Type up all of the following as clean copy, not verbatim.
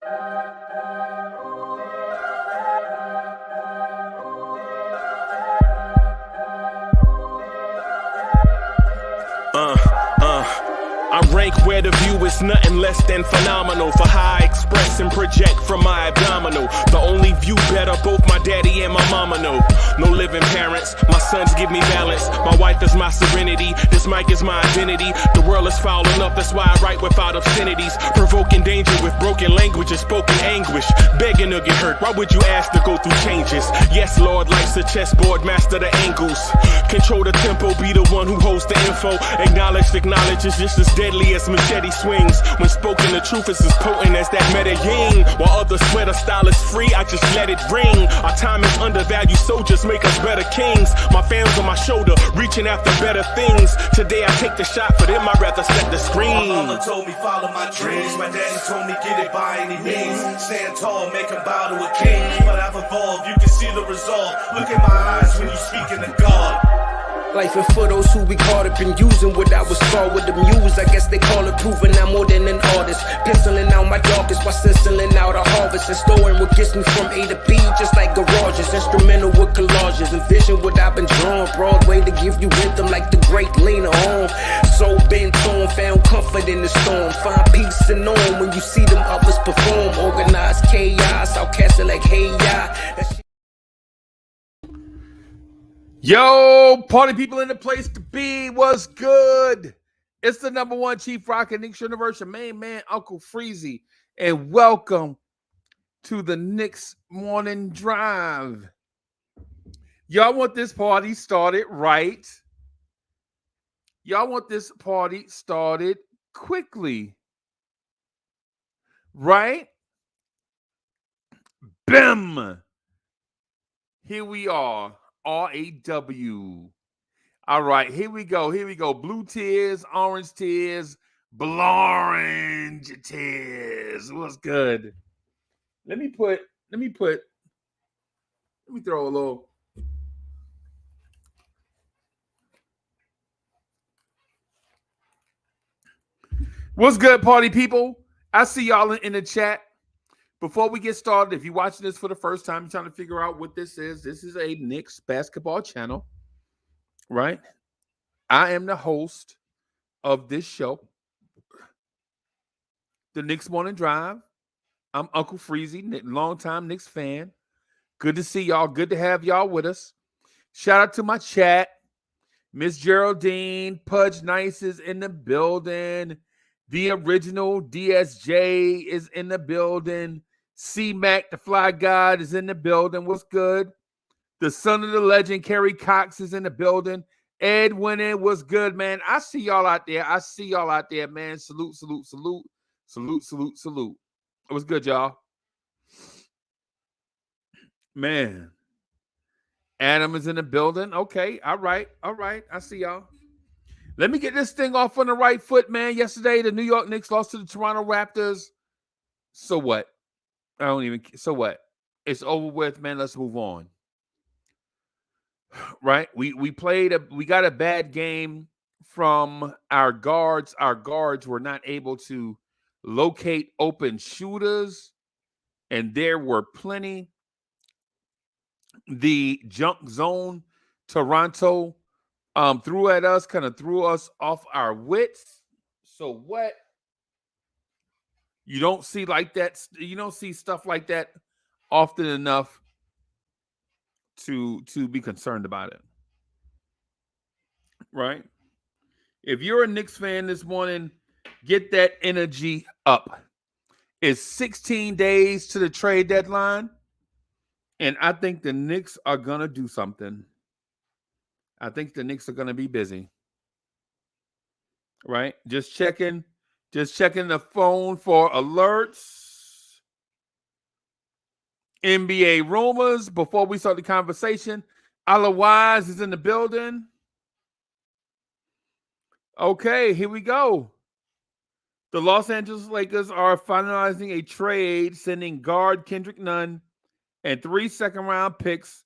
I rank where the view is nothing less than phenomenal. For how I express and project from my abdominal. The only view better, both my daddy and my mama know. No living parents, my sons give me balance. My wife is my serenity, this mic is my identity. The world is foul enough, that's why I write without obscenities. Provoking danger with broken language and spoken anguish. Begging to get hurt, why would you ask to go through changes? Yes, Lord, life's a chessboard, master the angles. Control the tempo, be the one who holds the info. Acknowledge is just as deadly as machete swings. When spoken, the truth is as potent as that Medellin. While others swear the style is free, I just let it ring. Our time is undervalued, soldiers make us better kings. My fans on my shoulder, reaching after better things. Today I take the shot, for them I'd rather set the screen. My mama told me follow my dreams. My daddy told me get it by any means. Stand tall, make him bow to a king. But I've evolved, you can see the resolve. Look in my eyes when you speaking to God. Life and for those who we caught up in using what I was taught with the muse. I guess they call it proving I'm more than an artist. Penciling out my darkest while stenciling out a harvest. And storing what gets me from A to B, just like garages. Instrumental with collages. Envision what I've been drawing. Broadway to give you rhythm like the great Lena Horne. So bent torn, found comfort in the storm. Find peace and norm when you see them others perform. Organized chaos, outcasted like hey ya. Yo, party people in the place to be. What's good? It's the number one Chief Rock and Knicks Universe, your main man, Uncle Freezy. And welcome to the Knicks Morning Drive. Y'all want this party started right. Y'all want this party started quickly. Right? Bam! Here we are. RAW. All right, here we go. Here we go. Blue tears, orange tears, blorange tears. What's good? Let me throw a little. What's good, party people? I see y'all in the chat. Before we get started, if you're watching this for the first time, you're trying to figure out what this is a Knicks basketball channel, right? I am the host of this show, the Knicks Morning Drive. I'm Uncle Freezy, longtime Knicks fan. Good to see y'all. Good to have y'all with us. Shout out to my chat. Miss Geraldine, Pudge Nice is in the building. The original DSJ is in the building. C-Mac, the Fly God, is in the building. What's good? The son of the legend, Kerry Cox, is in the building. Ed Winning, what's good, man? I see y'all out there. Man. Salute. What's good, y'all? Man. Adam is in the building. Okay, all right. I see y'all. Let me get this thing off on the right foot, man. Yesterday, the New York Knicks lost to the Toronto Raptors. So what? So what? It's over with, man. Let's move on. Right? We got a bad game from our guards. Our guards were not able to locate open shooters, and there were plenty. The junk zone, Toronto threw at us, kind of threw us off our wits. So what? You don't see like that. You don't see stuff like that often enough to be concerned about it. Right? If you're a Knicks fan this morning, get that energy up. It's 16 days to the trade deadline, and I think the Knicks are going to do something. I think the Knicks are going to be busy. Right? Just checking the phone for alerts. NBA rumors before we start the conversation. Ala Wise is in the building. Okay, here we go. The Los Angeles Lakers are finalizing a trade, sending guard Kendrick Nunn and 3 second-round picks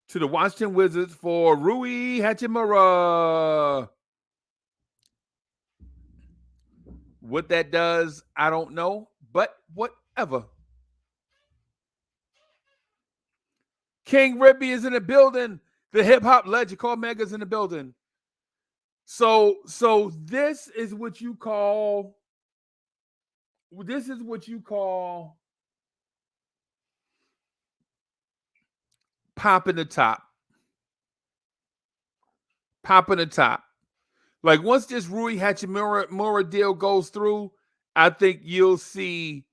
to the Washington Wizards for Rui Hachimura. What that does, I don't know, but whatever. King Ribby is in the building. The hip hop legend called Mega's in the building. So this is what you call popping the top. Popping the top. Like once this Rui Hachimura deal goes through, I think you'll see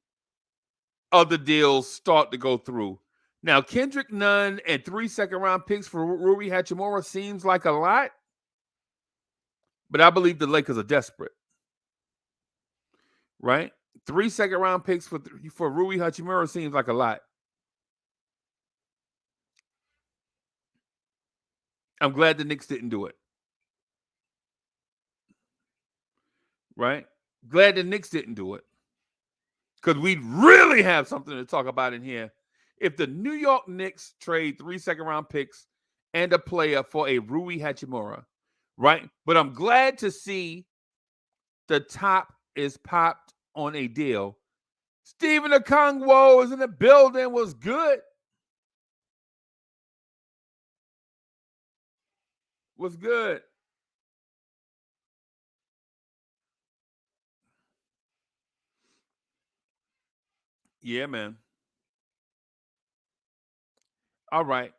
other deals start to go through. Now, Kendrick Nunn and 3 second-round picks for Rui Hachimura seems like a lot, but I believe the Lakers are desperate. Right? 3 second-round picks for Rui Hachimura seems like a lot. I'm glad the Knicks didn't do it. Right? Glad the Knicks didn't do it. Because we'd really have something to talk about in here if the New York Knicks trade 3 second-round picks and a player for a Rui Hachimura. Right? But I'm glad to see the top is popped on a deal. Stephen Okongwu is in the building. Was good. Was good. Yeah, man. All right.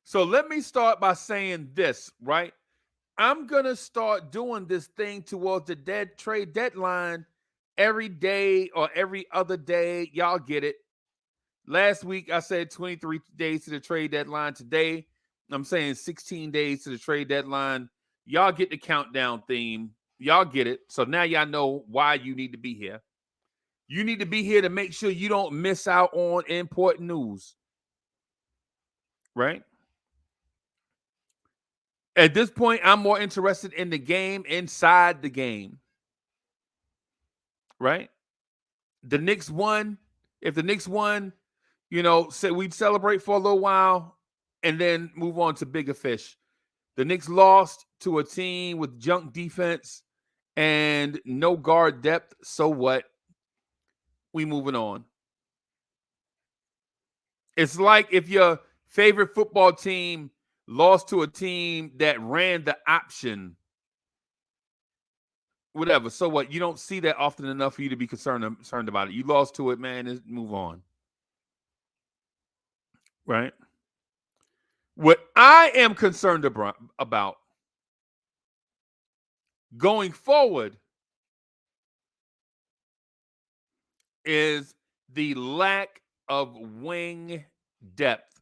So let me start by saying this, right? I'm going to start doing this thing towards the trade deadline every day or every other day. Y'all get it. Last week, I said 23 days to the trade deadline. Today, I'm saying 16 days to the trade deadline. Y'all get the countdown theme. Y'all get it. So now y'all know why you need to be here. You need to be here to make sure you don't miss out on important news. Right? At this point, I'm more interested in the game inside the game. Right? The Knicks won. If the Knicks won, say we'd celebrate for a little while and then move on to bigger fish. The Knicks lost to a team with junk defense and no guard depth. So what? We moving on. It's like if your favorite football team lost to a team that ran the option. Whatever. So what? You don't see that often enough for you to be concerned about it. You lost to it, man. Move on. Right? What I am concerned about going forward is the lack of wing depth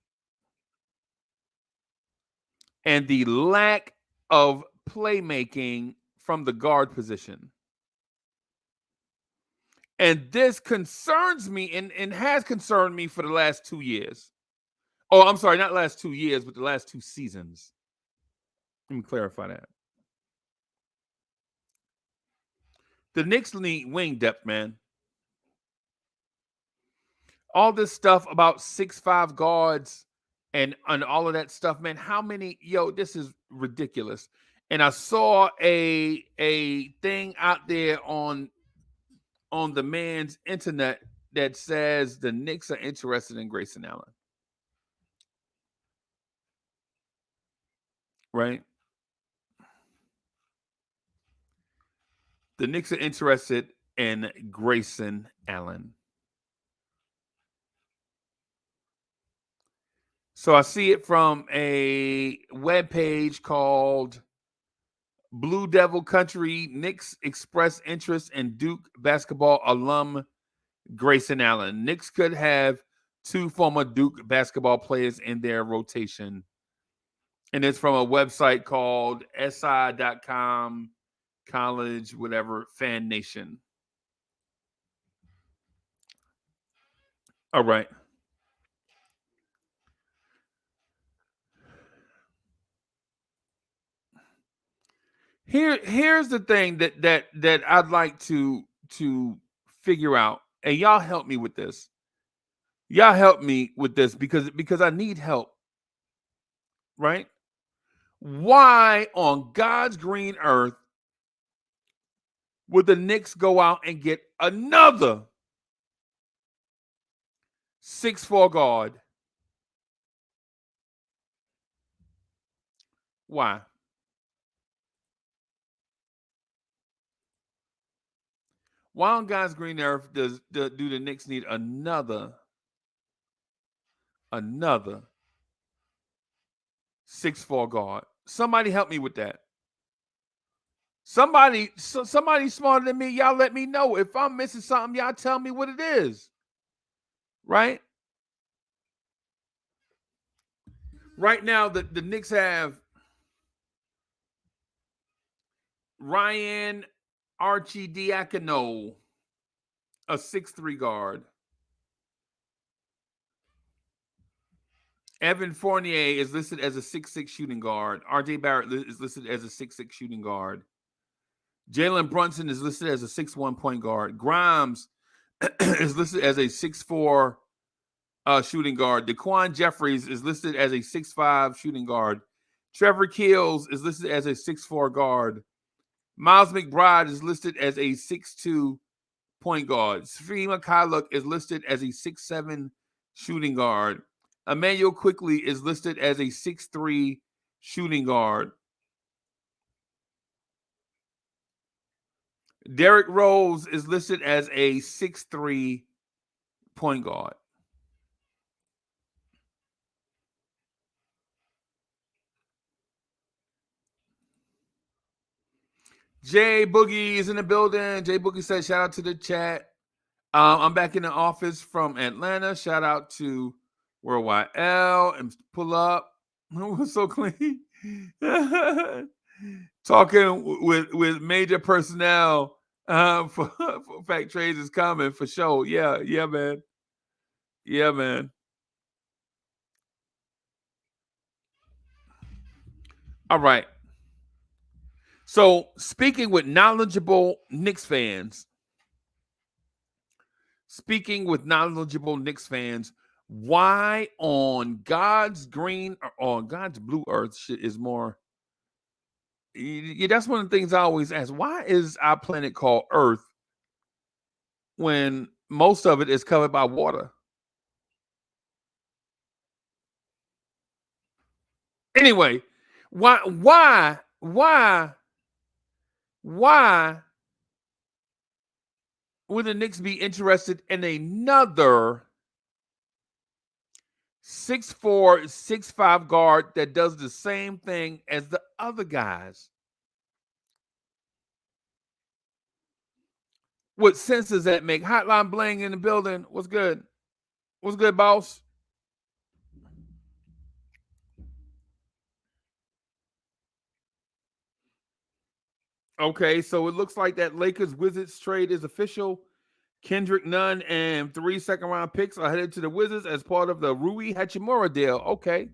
and the lack of playmaking from the guard position. And this concerns me and has concerned me for the last 2 years. Oh, I'm sorry, not last 2 years, but the last 2 seasons. Let me clarify that. The Knicks need wing depth, man. All this stuff about 6'5" guards and all of that stuff, man. How many? This is ridiculous. And I saw a thing out there on the man's internet that says the Knicks are interested in Grayson Allen. Right? The Knicks are interested in Grayson Allen. So I see it from a webpage called Blue Devil Country. Knicks express interest in Duke basketball alum Grayson Allen. Knicks could have 2 former Duke basketball players in their rotation. And it's from a website called si.com, college, whatever, Fan Nation. All right. Here's the thing that I'd like to figure out, and y'all help me with this. Y'all help me with this because I need help. Right? Why on God's green earth would the Knicks go out and get another 6'4" guard Why? Why on God's green earth do the Knicks need another 6'4" guard? Somebody help me with that. Somebody smarter than me, y'all let me know. If I'm missing something, y'all tell me what it is. Right? Right now, the Knicks have Ryan Arcidiacono, a 6'3" guard. Evan Fournier is listed as a 6'6" shooting guard. RJ Barrett is listed as a 6'6" shooting guard. Jalen Brunson is listed as a 6'1" point guard. Grimes is listed as a 6'4" shooting guard. Daquan Jeffries is listed as a 6'5" shooting guard. Trevor Keels is listed as a 6'4" guard. Miles McBride is listed as a 6'2" point guard. Svi Mykhailiuk is listed as a 6'7" shooting guard. Emmanuel Quickley is listed as a 6'3" shooting guard. Derrick Rose is listed as a 6'3" point guard. Jay Boogie is in the building. Jay Boogie says, shout out to the chat. I'm back in the office from Atlanta. Shout out to Worldwide L and pull up. We're so clean. Talking with major personnel for Fact Trades is coming for sure. Yeah, man. Yeah, man. All right. So, speaking with knowledgeable Knicks fans, why on God's green or on God's blue earth shit is more? Yeah, that's one of the things I always ask. Why is our planet called Earth when most of it is covered by water? Anyway, why would the Knicks be interested in another 6'4", 6'5" guard that does the same thing as the other guys? What sense does that make? Hotline Bling in the building. What's good? What's good, boss? Okay, so it looks like that Lakers Wizards trade is official. Kendrick Nunn and 3 second-round picks are headed to the Wizards as part of the Rui Hachimura deal. Okay.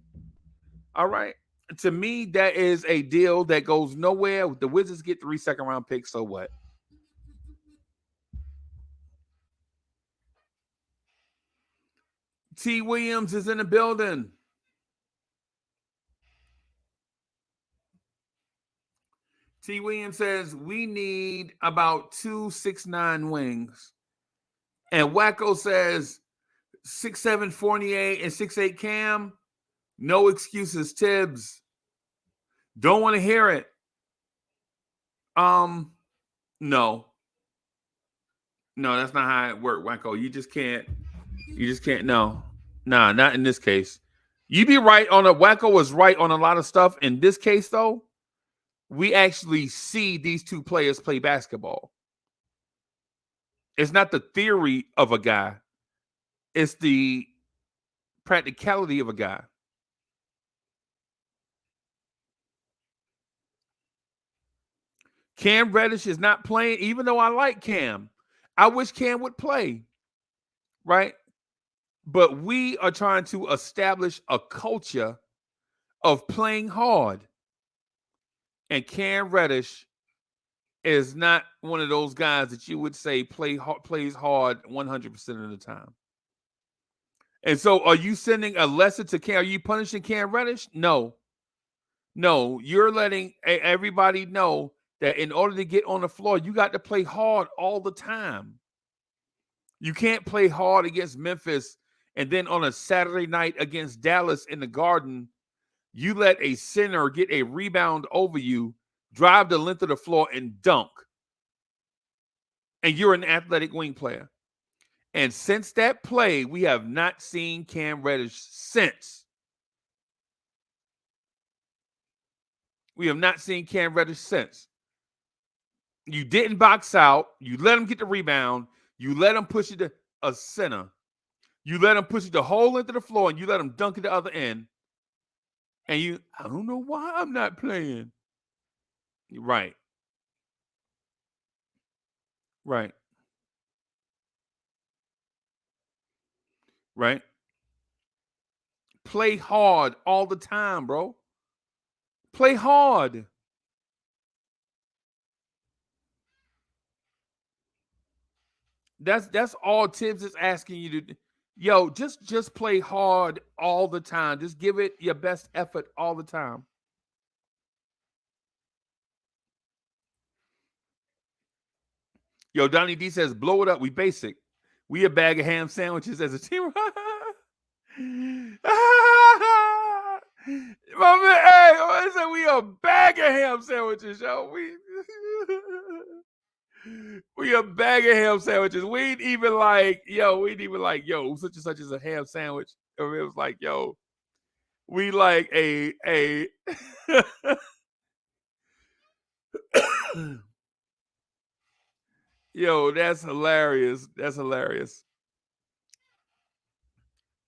All right. To me, that is a deal that goes nowhere. The Wizards get 3 second-round picks, so what? T. Williams is in the building. T. Williams says, we need about 2 6'9" wings. And Wacko says 6'7" Fournier and 6'8" Cam. No excuses, Tibbs. Don't want to hear it. No. No, that's not how it works, Wacko. You just can't. No. Nah, not in this case. You be right on a Wacko was right on a lot of stuff. In this case, though, we actually see these two players play basketball. It's not the theory of a guy. It's the practicality of a guy. Cam Reddish is not playing, even though I like Cam. I wish Cam would play, right? But we are trying to establish a culture of playing hard. And Cam Reddish is not one of those guys that you would say plays hard 100% of the time. And so are you sending a lesson to Cam? Are you punishing Cam Reddish? No. You're letting everybody know that in order to get on the floor, you got to play hard all the time. You can't play hard against Memphis and then on a Saturday night against Dallas in the Garden You let a center get a rebound over you, drive the length of the floor, and dunk. And you're an athletic wing player. And since that play, we have not seen Cam Reddish since. We have not seen Cam Reddish since. You didn't box out. You let him get the rebound. You let him push it to a center. You let him push it the whole length of the floor, and you let him dunk it the other end. And I don't know why I'm not playing. Right. Right. Right. Play hard all the time, bro. Play hard. That's all Tibbs is asking you to do. Yo, just play hard all the time. Just give it your best effort all the time. Yo, Donnie D says, blow it up. We basic. We a bag of ham sandwiches as a team. My man, hey, I said we a bag of ham sandwiches, yo. We a bag of ham sandwiches. We ain't even like, yo, such and such is a ham sandwich. Or it was like, yo, we like a yo, that's hilarious. That's hilarious.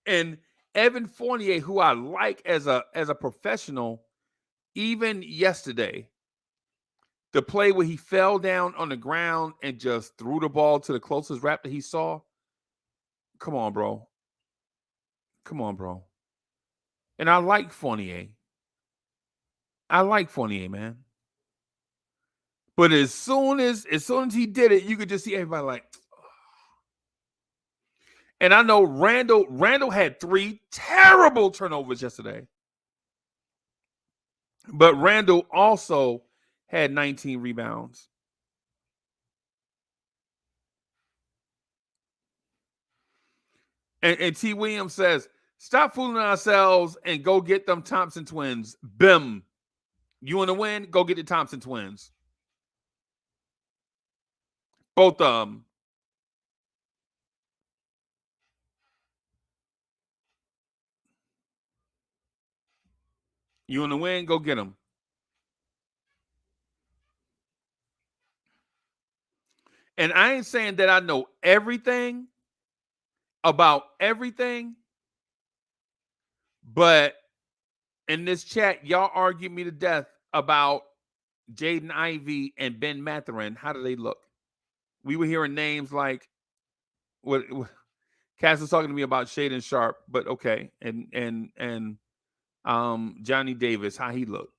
And Evan Fournier, who I like as a professional, even yesterday, the play where he fell down on the ground and just threw the ball to the closest Raptor he saw. Come on, bro. Come on, bro. And I like Fournier. I like Fournier, man. But as soon as he did it, you could just see everybody like. And I know Randall had 3 terrible turnovers yesterday. But Randall also had 19 rebounds. And T. Williams says, stop fooling ourselves and go get them Thompson twins. Bim. You want to win? Go get the Thompson twins. Both of them. You want to win? Go get them. And I ain't saying that I know everything about everything, but in this chat, y'all argue me to death about Jaden Ivey and Ben Mathurin. How do they look? We were hearing names like what Cass was talking to me about Shaden Sharp, but okay, and Johnny Davis, how he look?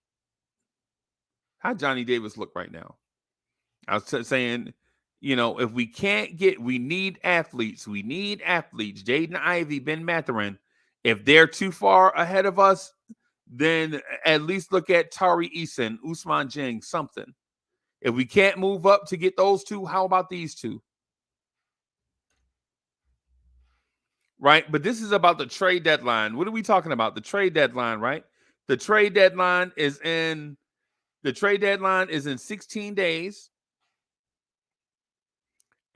How Johnny Davis look right now? I was saying, if we can't we need athletes. We need athletes. Jaden Ivey, Ben Mathurin. If they're too far ahead of us, then at least look at Tari Eason, Usman Jing, something. If we can't move up to get those two, how about these two? Right? But this is about the trade deadline. What are we talking about? The trade deadline, right? The trade deadline is in 16 days.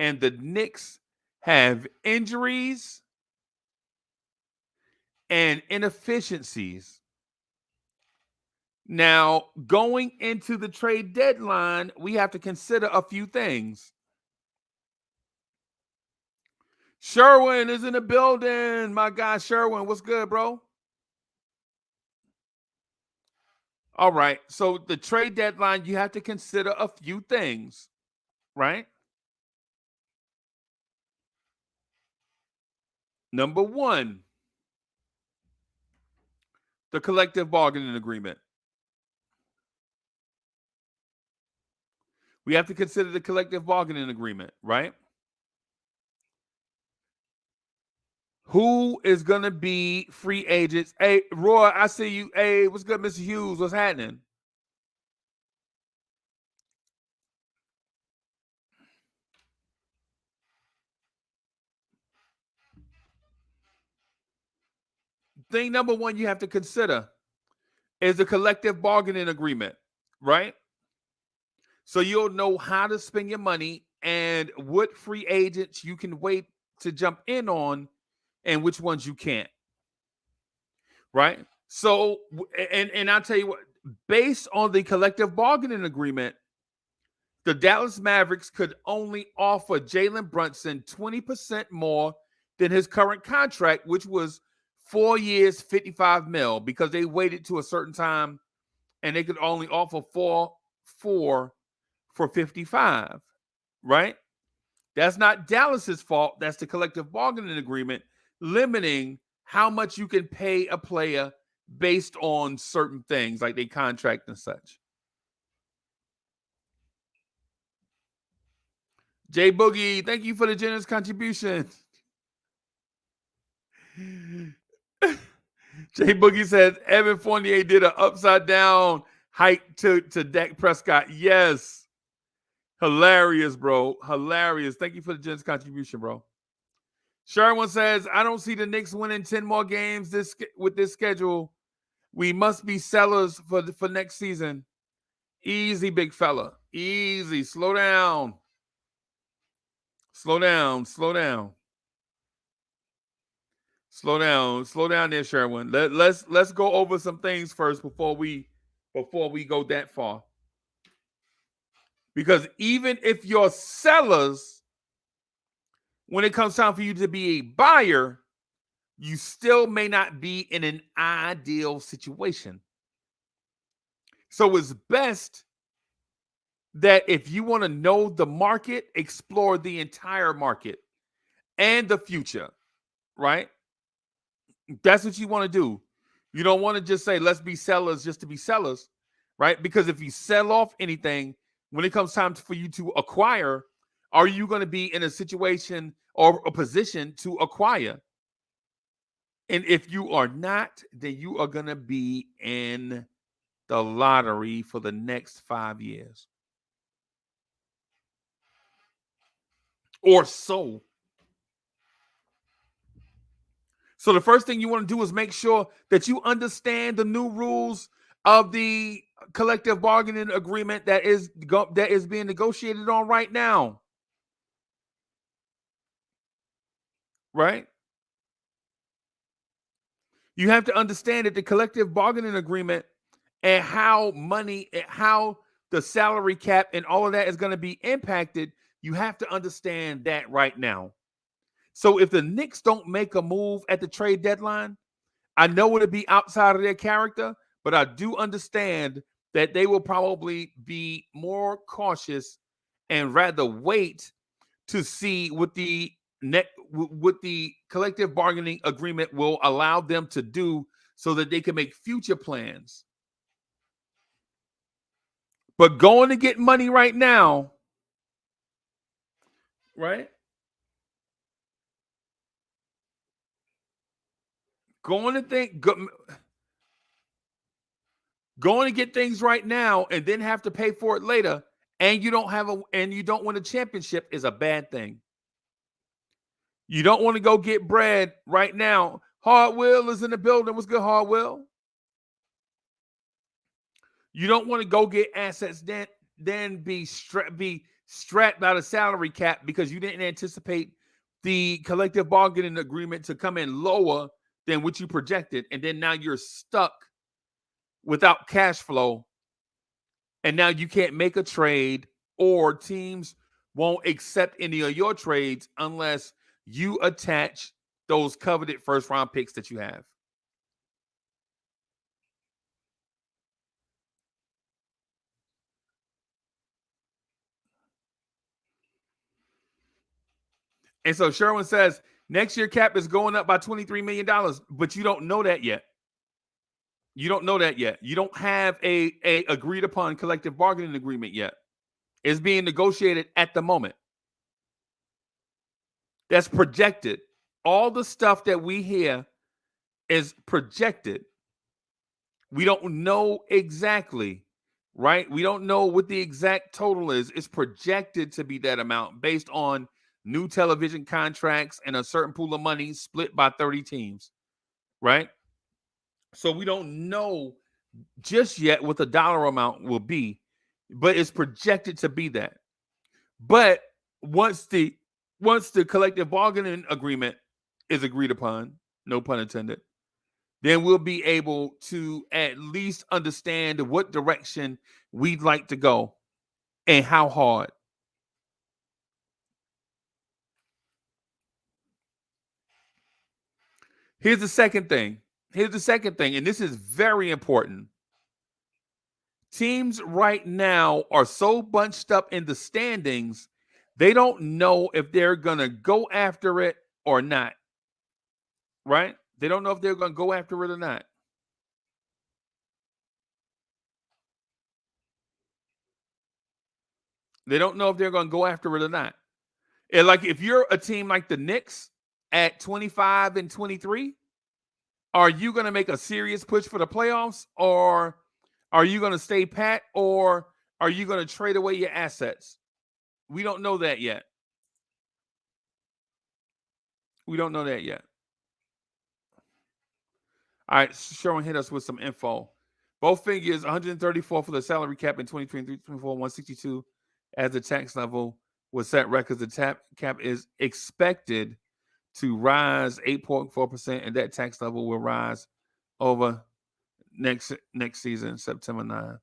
And the Knicks have injuries and inefficiencies. Now, going into the trade deadline, we have to consider a few things. Sherwin is in the building. My guy, Sherwin. What's good, bro? All right. So the trade deadline, you have to consider a few things, right? Number 1, the collective bargaining agreement. We have to consider the collective bargaining agreement, right? Who is going to be free agents? Hey, Roy, I see you. Hey, what's good, Mr. Hughes? What's happening? Thing number 1 you have to consider. is a collective bargaining agreement, right? So you'll know how to spend your money and what free agents you can wait to jump in on and which ones you can't, right? So, and I'll tell you what, based on the collective bargaining agreement, the Dallas Mavericks could only offer Jalen Brunson 20% more than his current contract, which was 4 years, 55 mil, because they waited to a certain time and they could only offer four for 55, right? That's not Dallas's fault. That's the collective bargaining agreement limiting how much you can pay a player based on certain things like they contract and such. Jay Boogie, thank you for the generous contribution. Jay Boogie says Evan Fournier did an upside down hike to Dak Prescott. Yes. Hilarious, bro. Hilarious. Thank you for the generous contribution, bro. Sherwin says, I don't see the Knicks winning 10 more games with this schedule. We must be sellers for next season. Easy, big fella. Easy. Slow down. Slow down. Slow down. Slow down. Slow down there, Sherwin. Let's go over some things first before we go that far. Because even if you're sellers, when it comes time for you to be a buyer, you still may not be in an ideal situation. So it's best that if you want to know the market, explore the entire market and the future, right? That's what you want to do. You don't want to just say, let's be sellers just to be sellers, right? Because if you sell off anything, when it comes time for you to acquire, are you going to be in a situation or a position to acquire? And if you are not, then you are going to be in the lottery for the next 5 years. Or so. So the first thing you want to do is make sure that you understand the new rules of the collective bargaining agreement that is being negotiated on right now. Right? You have to understand that the collective bargaining agreement and how the salary cap and all of that is going to be impacted. You have to understand that right now. So if the Knicks don't make a move at the trade deadline, I know it'll be outside of their character, but I do understand that they will probably be more cautious and rather wait to see what the collective bargaining agreement will allow them to do so that they can make future plans. But going to get money right now, right? Going to get things right now and then have to pay for it later, and you don't win a championship is a bad thing. You don't want to go get bread right now. Hard Will is in the building. What's good, Hard Will? You don't want to go get assets then be strapped by the salary cap because you didn't anticipate the collective bargaining agreement to come in lower than what you projected, and then now you're stuck without cash flow, and now you can't make a trade, or teams won't accept any of your trades unless you attach those coveted first round picks that you have. And so Sherwin says next year cap is going up by $23 million, but you don't know that yet. You don't know that yet. You don't have a agreed upon collective bargaining agreement yet. It's being negotiated at the moment. That's projected. All the stuff that we hear is projected. We don't know exactly, right? We don't know what the exact total is. It's projected to be that amount based on new television contracts and a certain pool of money split by 30 teams, right? So we don't know just yet what the dollar amount will be, but it's projected to be that. But once the collective bargaining agreement is agreed upon, no pun intended, then we'll be able to at least understand what direction we'd like to go and how hard. Here's the second thing. And this is very important. Teams right now are so bunched up in the standings, they don't know if they're going to go after it or not. Right? They don't know if they're going to go after it or not. They don't know if they're going to go after it or not. And like if you're a team like the Knicks at 25 and 23, are you going to make a serious push for the playoffs, or are you going to stay pat, or are you going to trade away your assets? We don't know that yet. We don't know that yet. All right, Sherwin hit us with some info. Both figures, 134 for the salary cap in 2023-24, 162 as the tax level was set records. The cap is expected to rise 8.4%, and that tax level will rise over next season, September 9.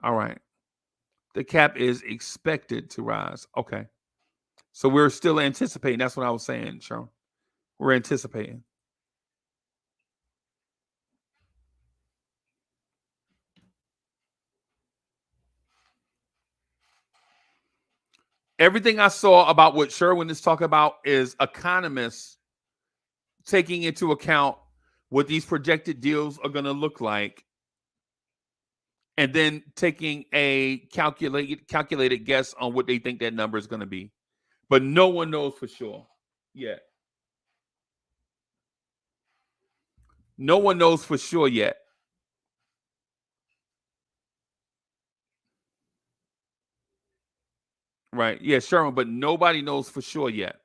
All right. The cap is expected to rise. Okay. So we're still anticipating. That's what I was saying, Sharon. We're anticipating. Everything I saw about what Sherwin is talking about is economists taking into account what these projected deals are going to look like, and then taking a calculated guess on what they think that number is going to be. But no one knows for sure yet. No one knows for sure yet. Right. Yeah, Sherman, but nobody knows for sure yet.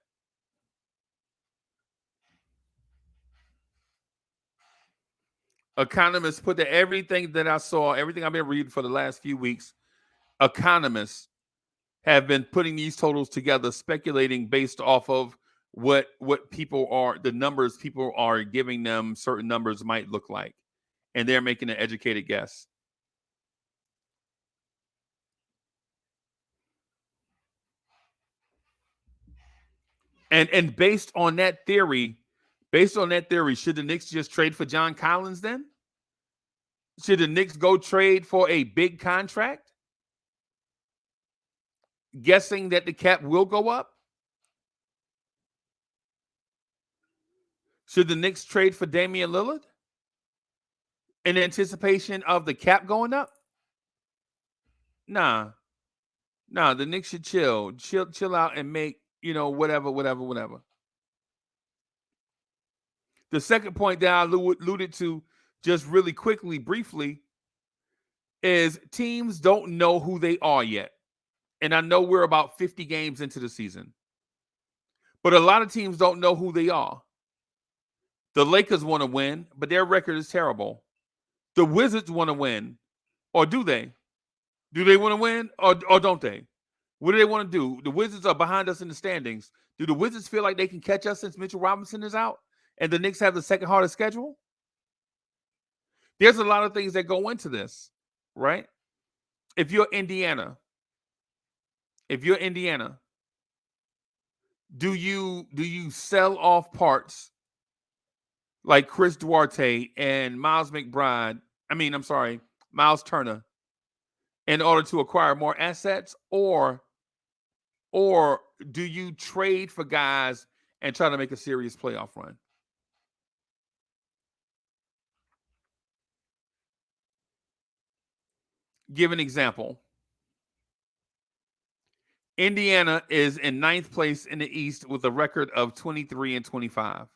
Economists put that everything that I saw, everything I've been reading for the last few weeks, economists have been putting these totals together, speculating based off of what people are, the numbers people are giving them certain numbers might look like. And they're making an educated guess. And based on that theory, should the Knicks just trade for John Collins then? Should the Knicks go trade for a big contract? Guessing that the cap will go up? Should the Knicks trade for Damian Lillard in anticipation of the cap going up? Nah, the Knicks should chill out and make, whatever. The second point that I alluded to just really quickly, briefly, is teams don't know who they are yet. And I know we're about 50 games into the season. But a lot of teams don't know who they are. The Lakers want to win, but their record is terrible. The Wizards want to win, or do they? Do they want to win, or don't they? What do they want to do? The Wizards are behind us in the standings. Do the Wizards feel like they can catch us since Mitchell Robinson is out and the Knicks have the second hardest schedule? There's a lot of things that go into this, right? If you're Indiana, do you sell off parts like Chris Duarte and Miles Turner in order to acquire more assets, or do you trade for guys and try to make a serious playoff run? Give an example. Indiana is in 9th place in the East with a record of 23 and 25.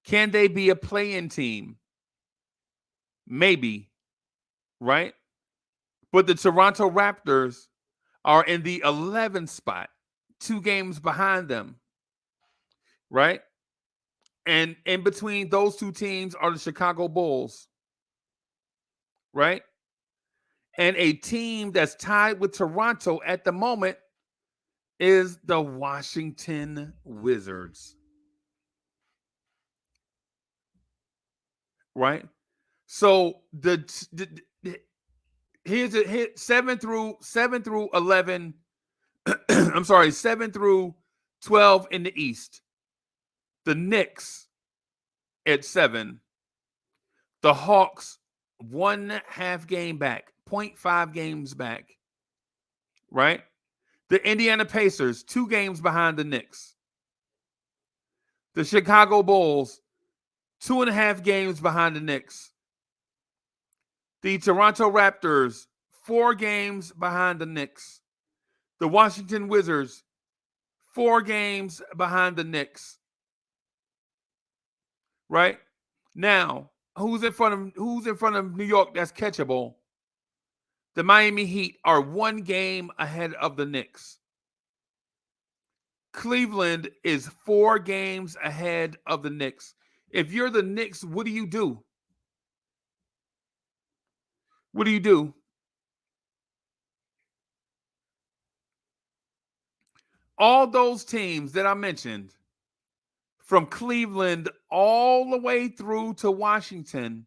Can they be a play-in team? Maybe, right? But the Toronto Raptors are in the 11th spot, 2 games behind them, right? And in between those two teams are the Chicago Bulls. right? And a team that's tied with Toronto at the moment is the Washington Wizards, right? So here's a hit 7 through 11. I'm sorry, 7 through 12 in the East. The Knicks at 7. The Hawks 1.5 game back, 0.5 games back, right? The Indiana Pacers 2 games behind the Knicks. The Chicago Bulls 2.5 games behind the Knicks. The Toronto Raptors 4 games behind the Knicks. The Washington Wizards 4 games behind the Knicks. Right? Now, who's in front of New York that's catchable? The Miami Heat are 1 game ahead of the Knicks. Cleveland is 4 games ahead of the Knicks. If you're the Knicks, what do you do? What do you do? All those teams that I mentioned, from Cleveland all the way through to Washington,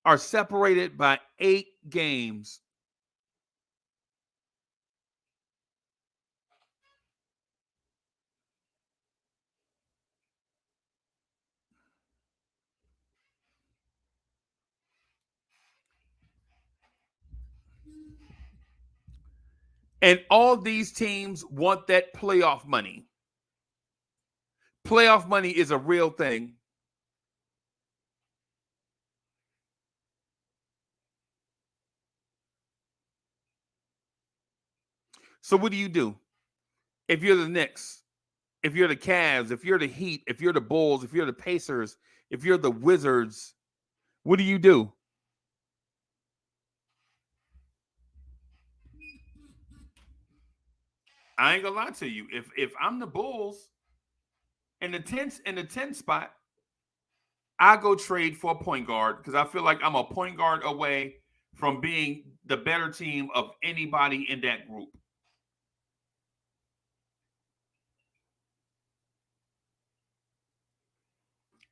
are separated by 8 games. And all these teams want that playoff money. Playoff money is a real thing. So what do you do? If you're the Knicks, if you're the Cavs, if you're the Heat, if you're the Bulls, if you're the Pacers, if you're the Wizards, what do you do? I ain't gonna lie to you. If I'm the Bulls in the 10 spot, I go trade for a point guard because I feel like I'm a point guard away from being the better team of anybody in that group.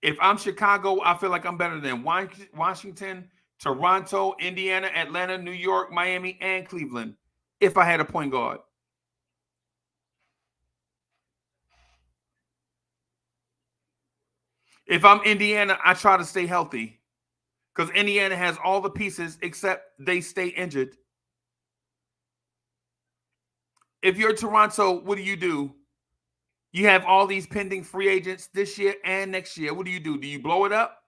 If I'm Chicago, I feel like I'm better than Washington, Toronto, Indiana, Atlanta, New York, Miami, and Cleveland if I had a point guard. If I'm Indiana, I try to stay healthy because Indiana has all the pieces except they stay injured. If you're Toronto, what do? You have all these pending free agents this year and next year. What do? Do you blow it up?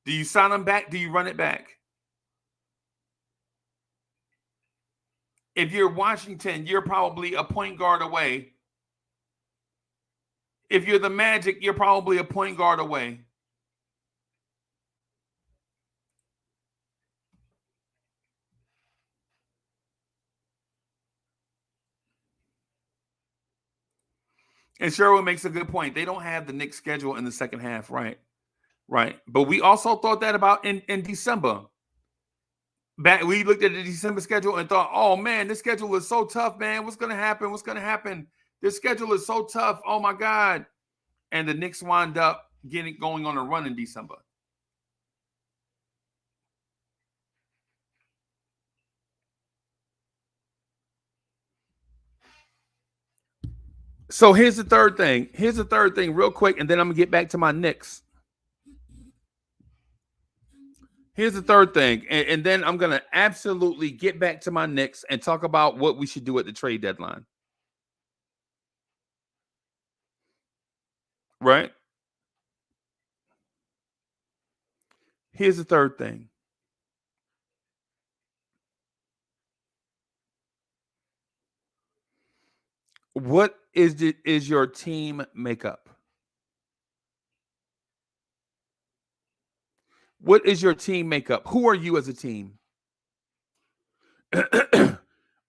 Do you sign them back? Do you run it back? If you're Washington, you're probably a point guard away. If you're the Magic, you're probably a point guard away. And Sherwood makes a good point. They don't have the Knicks schedule in the second half, right? Right. But we also thought that about in December. We looked at the December schedule and thought, oh man, this schedule is so tough, man. What's gonna happen? What's gonna happen? This schedule is so tough. Oh my God. And the Knicks wind up going on a run in December. So here's the third thing. Real quick, and then I'm gonna get back to my Knicks. Here's the third thing, and then I'm gonna absolutely get back to my Knicks and talk about what we should do at the trade deadline. Right? Here's the third thing. What is your team makeup? What is your team makeup? Who are you as a team?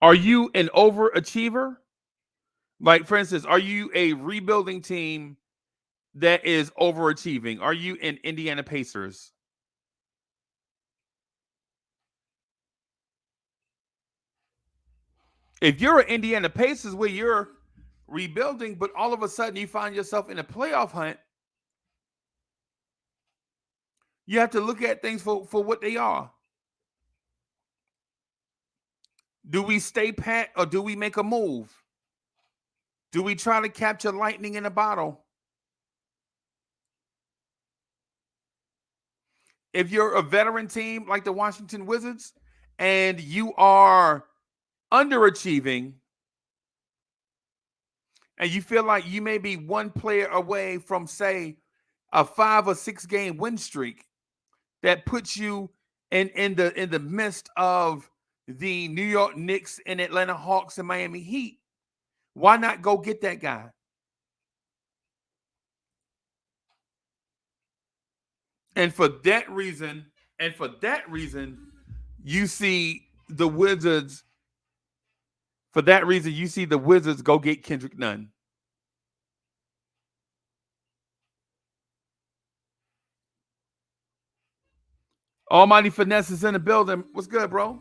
Are you an overachiever? Like, for instance, are you a rebuilding team that is overachieving? Are you an Indiana Pacers? If you're an Indiana Pacers where you're rebuilding, but all of a sudden you find yourself in a playoff hunt, you have to look at things for what they are. Do we stay pat or do we make a move? Do we try to capture lightning in a bottle? If you're a veteran team like the Washington Wizards and you are underachieving and you feel like you may be one player away from, say, a 5 or 6 game win streak that puts you in the midst of the New York Knicks and Atlanta Hawks and Miami Heat, why not go get that guy? And for that reason, you see the Wizards. For that reason, you see the Wizards go get Kendrick Nunn. Almighty Finesse is in the building. What's good, bro?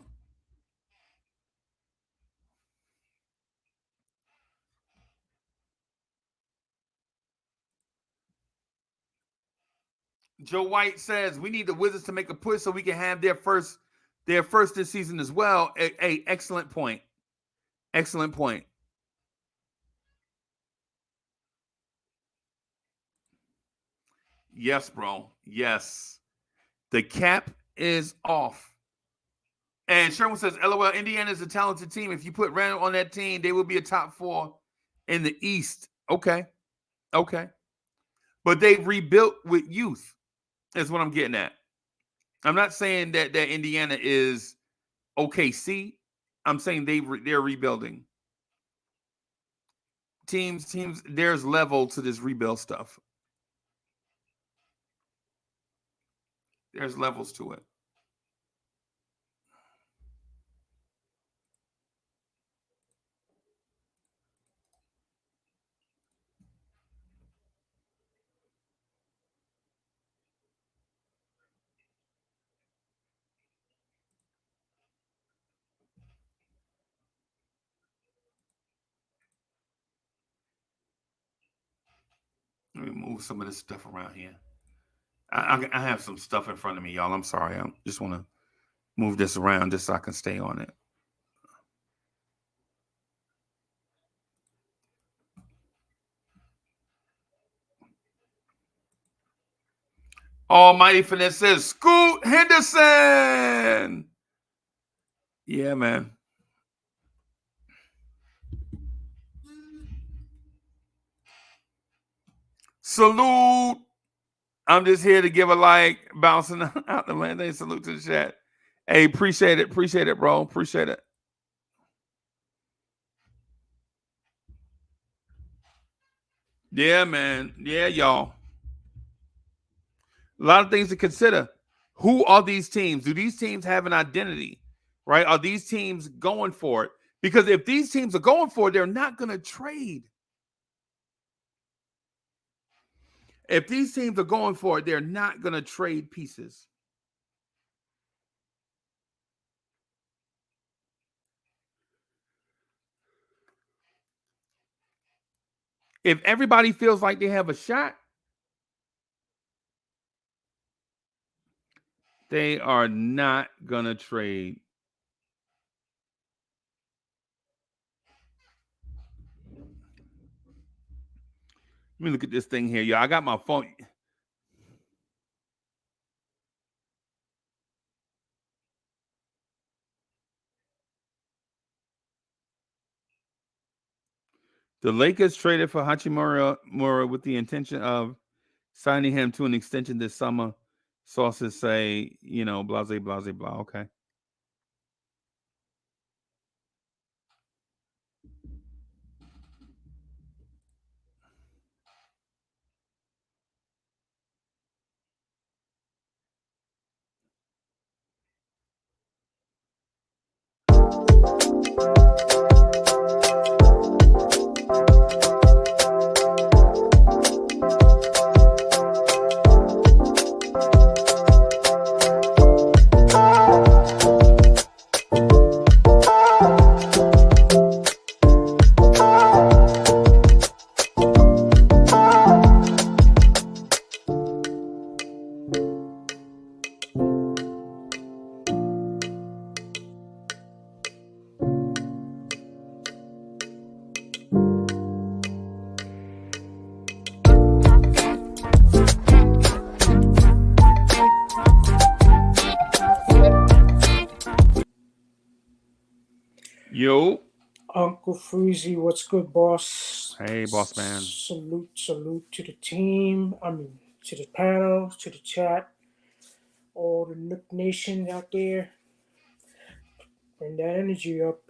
Joe White says we need the Wizards to make a push so we can have their first this season as well. Hey, excellent point. Excellent point. Yes, bro. Yes. The cap is off. And Sherman says, LOL, Indiana is a talented team. If you put Randall on that team, they will be a top 4 in the East. Okay. But they rebuilt with youth, is what I'm getting at. I'm not saying that Indiana is OKC. I'm saying they're rebuilding. Teams, there's level to this rebuild stuff. There's levels to it. Let me move some of this stuff around here. I have some stuff in front of me, y'all. I'm sorry. I just want to move this around just so I can stay on it. Almighty Finesse says, Scoot Henderson. Yeah, man. Salute. I'm just here to give a like, bouncing out the land. Salute to the chat. Hey, appreciate it. Appreciate it, bro. Appreciate it. Yeah, man. Yeah, y'all. A lot of things to consider. Who are these teams? Do these teams have an identity? Right? Are these teams going for it? Because if these teams are going for it, they're not going to trade. If these teams are going for it, they're not going to trade pieces. If everybody feels like they have a shot, they are not going to trade. Let me look at this thing here, y'all. I got my phone. The Lakers traded for Hachimura with the intention of signing him to an extension this summer. Sources say, blase, blase, blah. Okay. Uncle Freezy, what's good, boss? Hey, boss man. Salute to the team. I mean, to the panel, to the chat, all the Nook Nation out there. Bring that energy up.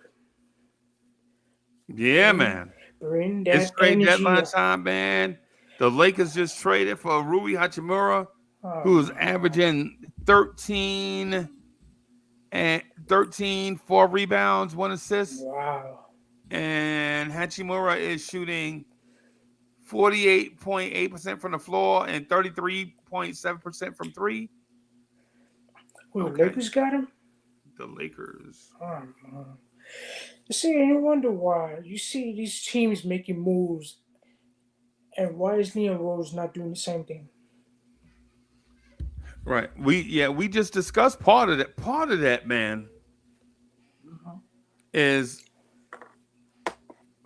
Yeah, man. Bring It's that trade energy deadline up. time, man. The Lakers just traded for Rui Hachimura, Oh, who's averaging 13 and 13, 4 rebounds, 1 assist. wow. And Hachimura is shooting 48.8% from the floor and 33.7% from three. Who, the Okay. Lakers got him? The Lakers. Oh, man. You see, and you wonder why. You see these teams making moves, and why is Leon Rose not doing the same thing? Right. We just discussed part of that. Part of that, man, is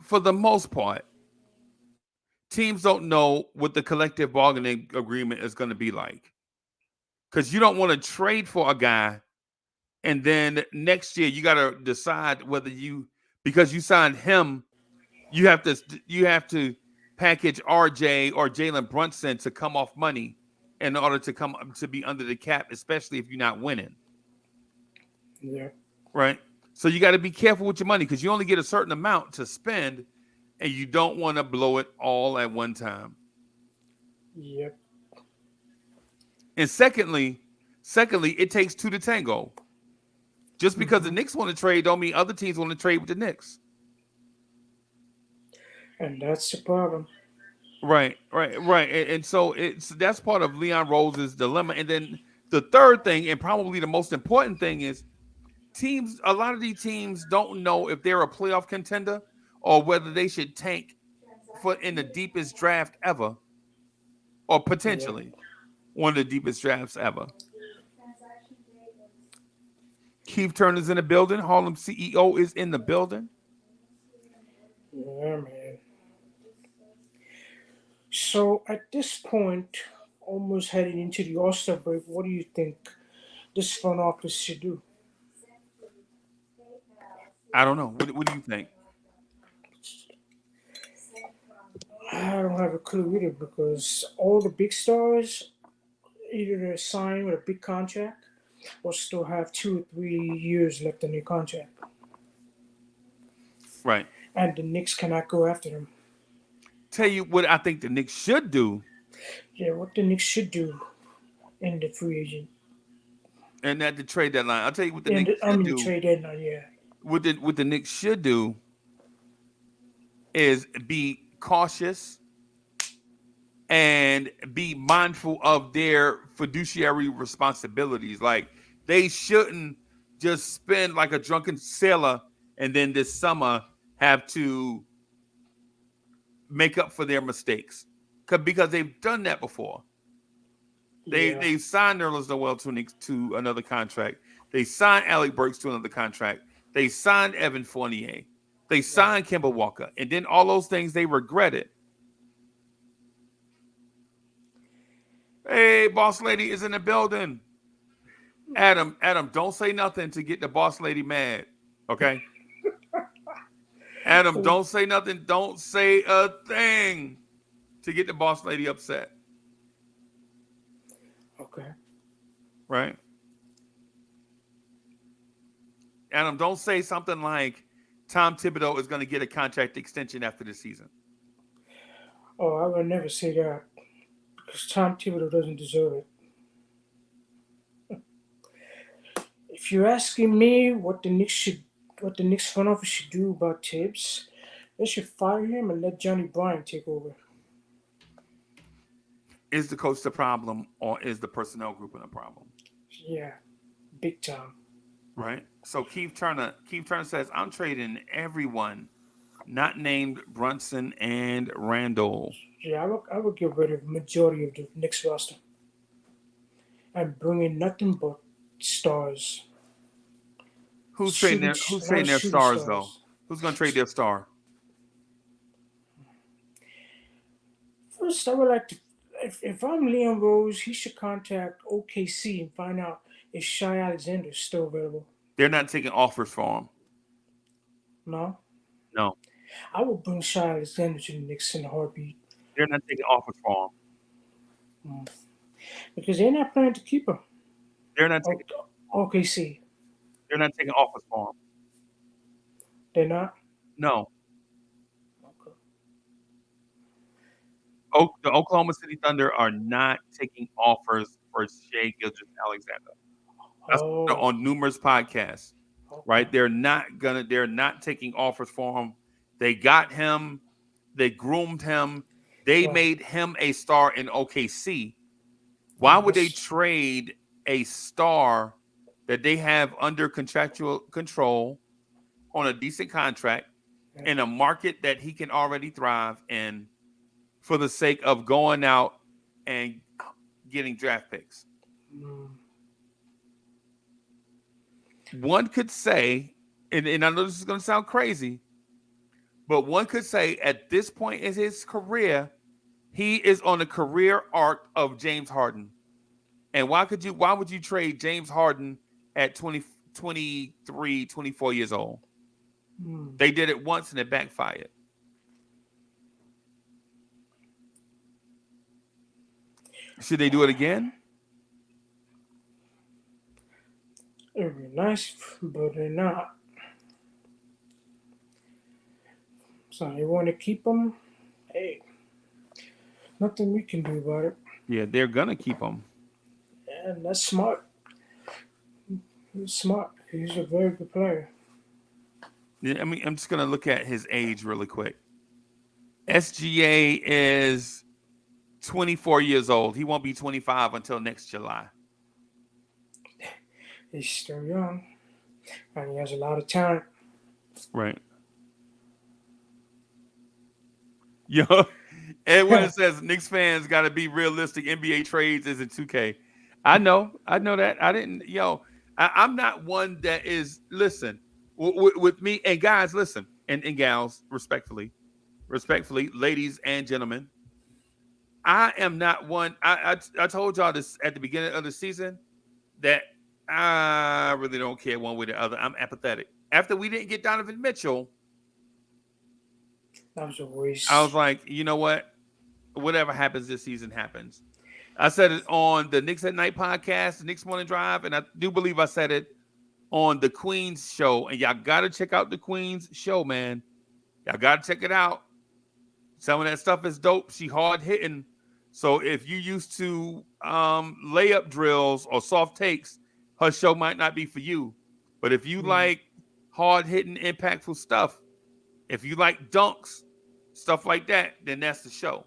for the most part, teams don't know what the collective bargaining agreement is going to be like. Because you don't want to trade for a guy and then next year you got to decide whether because you signed him, you have to package RJ or Jalen Brunson to come off money in order to be under the cap, especially if you're not winning. Yeah. Right. So you got to be careful with your money because you only get a certain amount to spend and you don't want to blow it all at one time. Yep. And secondly, it takes two to tango. Just because the Knicks want to trade don't mean other teams want to trade with the Knicks. And that's the problem. Right. And so that's part of Leon Rose's dilemma. And then the third thing, and probably the most important thing, is a lot of these teams don't know if they're a playoff contender or whether they should tank in the deepest draft ever, or potentially one of the deepest drafts ever. Keith Turner's in the building. Harlem CEO is in the building. Yeah, man. So at this point, almost heading into the All-Star break, what do you think this front office should do? I don't know. What do you think? I don't have a clue either because all the big stars either they're signed with a big contract or still have 2 or 3 years left in their contract. Right. And the Knicks cannot go after them. Tell you what I think the Knicks should do. Yeah, what the Knicks should do in the free agent. And at the trade deadline. I'll tell you what the Knicks should do. Trade deadline, yeah. What the Knicks should do is be cautious and be mindful of their fiduciary responsibilities. Like they shouldn't just spend like a drunken sailor and then this summer have to make up for their mistakes because they've done that before. They signed Nerlens Noel to another contract. They signed Alec Burks to another contract. They signed Evan Fournier. They signed Kemba Walker. And then all those things they regretted. Hey, boss lady is in the building. Adam, don't say nothing to get the boss lady mad. Okay? Adam, don't say nothing. Don't say a thing to get the boss lady upset. Okay. Right? Adam, don't say something like Tom Thibodeau is going to get a contract extension after the season. Oh, I would never say that because Tom Thibodeau doesn't deserve it. If you're asking me what the Knicks front office should do about Tibbs, they should fire him and let Johnny Bryant take over. Is the coach the problem, or is the personnel group the problem? Yeah, big time. Right. So Keith Turner says, I'm trading everyone not named Brunson and Randall. Yeah, I would get rid of the majority of the Knicks roster and bring in nothing but stars. Who's trading their stars though? Who's going to trade their star? First, I would like to. If I'm Leon Rose, he should contact OKC and find out if Shai Alexander is still available. They're not taking offers for him. No. No. I would bring Shai Alexander to the Knicks in a heartbeat. They're not taking offers for him. Because they're not planning to keep him. They're not O- taking. OKC, They're not taking offers for him. they're not. No. Okay. The Oklahoma City Thunder are not taking offers for Shai Gilgeous-Alexander. That's Oh, on numerous podcasts, right? okay. They're not taking offers for him. They got him, they groomed him, they Right. made him a star in OKC. Why Yeah, would they trade a star that they have under contractual control on a decent contract yeah. in a market that he can already thrive in for the sake of going out and getting draft picks? Mm, One could say, and I know this is going to sound crazy, but one could say at this point in his career, he is on the career arc of James Harden. And why would you trade James Harden at 20, 23, 24 years old? mm. They did it once and it backfired. Should they do it again? It would be nice, but they're not. So they want to keep him. Hey, nothing we can do about it. Yeah, they're gonna keep him. And that's smart. He's smart. He's a very good player. Yeah, I mean, I'm just gonna look at his age really quick. SGA is 24 years old. He won't be 25 until next July. He's still young, and he has a lot of talent. Right. Yo, Edwin says Knicks fans got to be realistic. NBA trades isn't 2K. I know that. I didn't. I'm not one that is. Listen, with me and guys, listen, and gals, respectfully, ladies and gentlemen, I am not one. I told y'all this at the beginning of the season that I really don't care one way or the other. I'm apathetic. After we didn't get Donovan Mitchell, That was a waste. I was like, you know what? Whatever happens this season happens. I said it on the Knicks at Night podcast, the Knicks Morning Drive, and I do believe I said it on the Queen's show. And y'all got to check out the Queen's show, man. Y'all got to check it out. Some of that stuff is dope. She hard hitting. So if you used to layup drills or soft takes, her show might not be for you. But if you like hard hitting, impactful stuff, if you like dunks, stuff like that, then that's the show.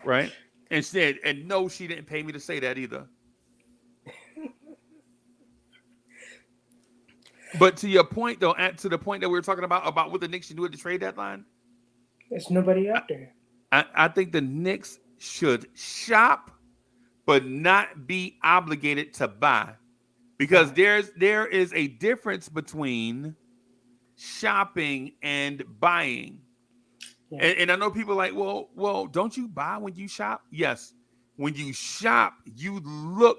Right? And no, she didn't pay me to say that either. But to your point, though, to the point that we were talking about what the Knicks should do at the trade deadline, There's nobody out there. I think the Knicks should shop, but not be obligated to buy. Because there is a difference between shopping and buying. Yeah. And I know people are like, well, don't you buy when you shop? Yes. When you shop, you look,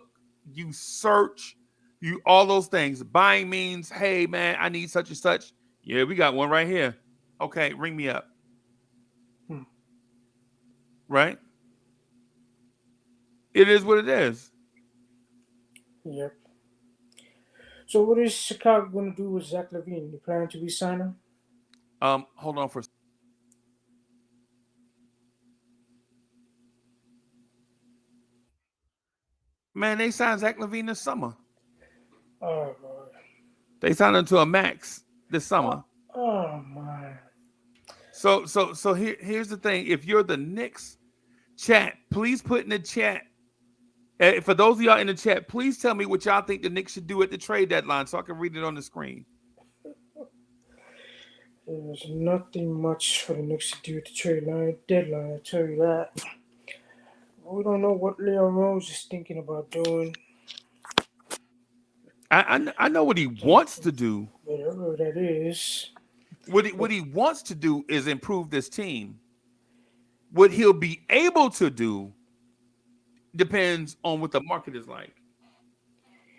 you search, you all those things. Buying means, hey man, I need such and such. Yeah, we got one right here. Okay, ring me up. Right? It is what it is. Yep. So what is Chicago going to do with Zach LaVine? You planning to re-sign him? Hold on for a second. Man, they signed Zach LaVine this summer. Oh Lord. They signed him to a max this summer. Oh my. So here's the thing. If you're the Knicks chat, please put in the chat. For those of y'all in the chat, please tell me what y'all think the Knicks should do at the trade deadline so I can read it on the screen. There's nothing much for the Knicks to do at the trade deadline, I tell you that. We don't know what Leo Rose is thinking about doing. I know what he wants to do. Whatever that is. What he wants to do is improve this team. What he'll be able to do depends on what the market is like.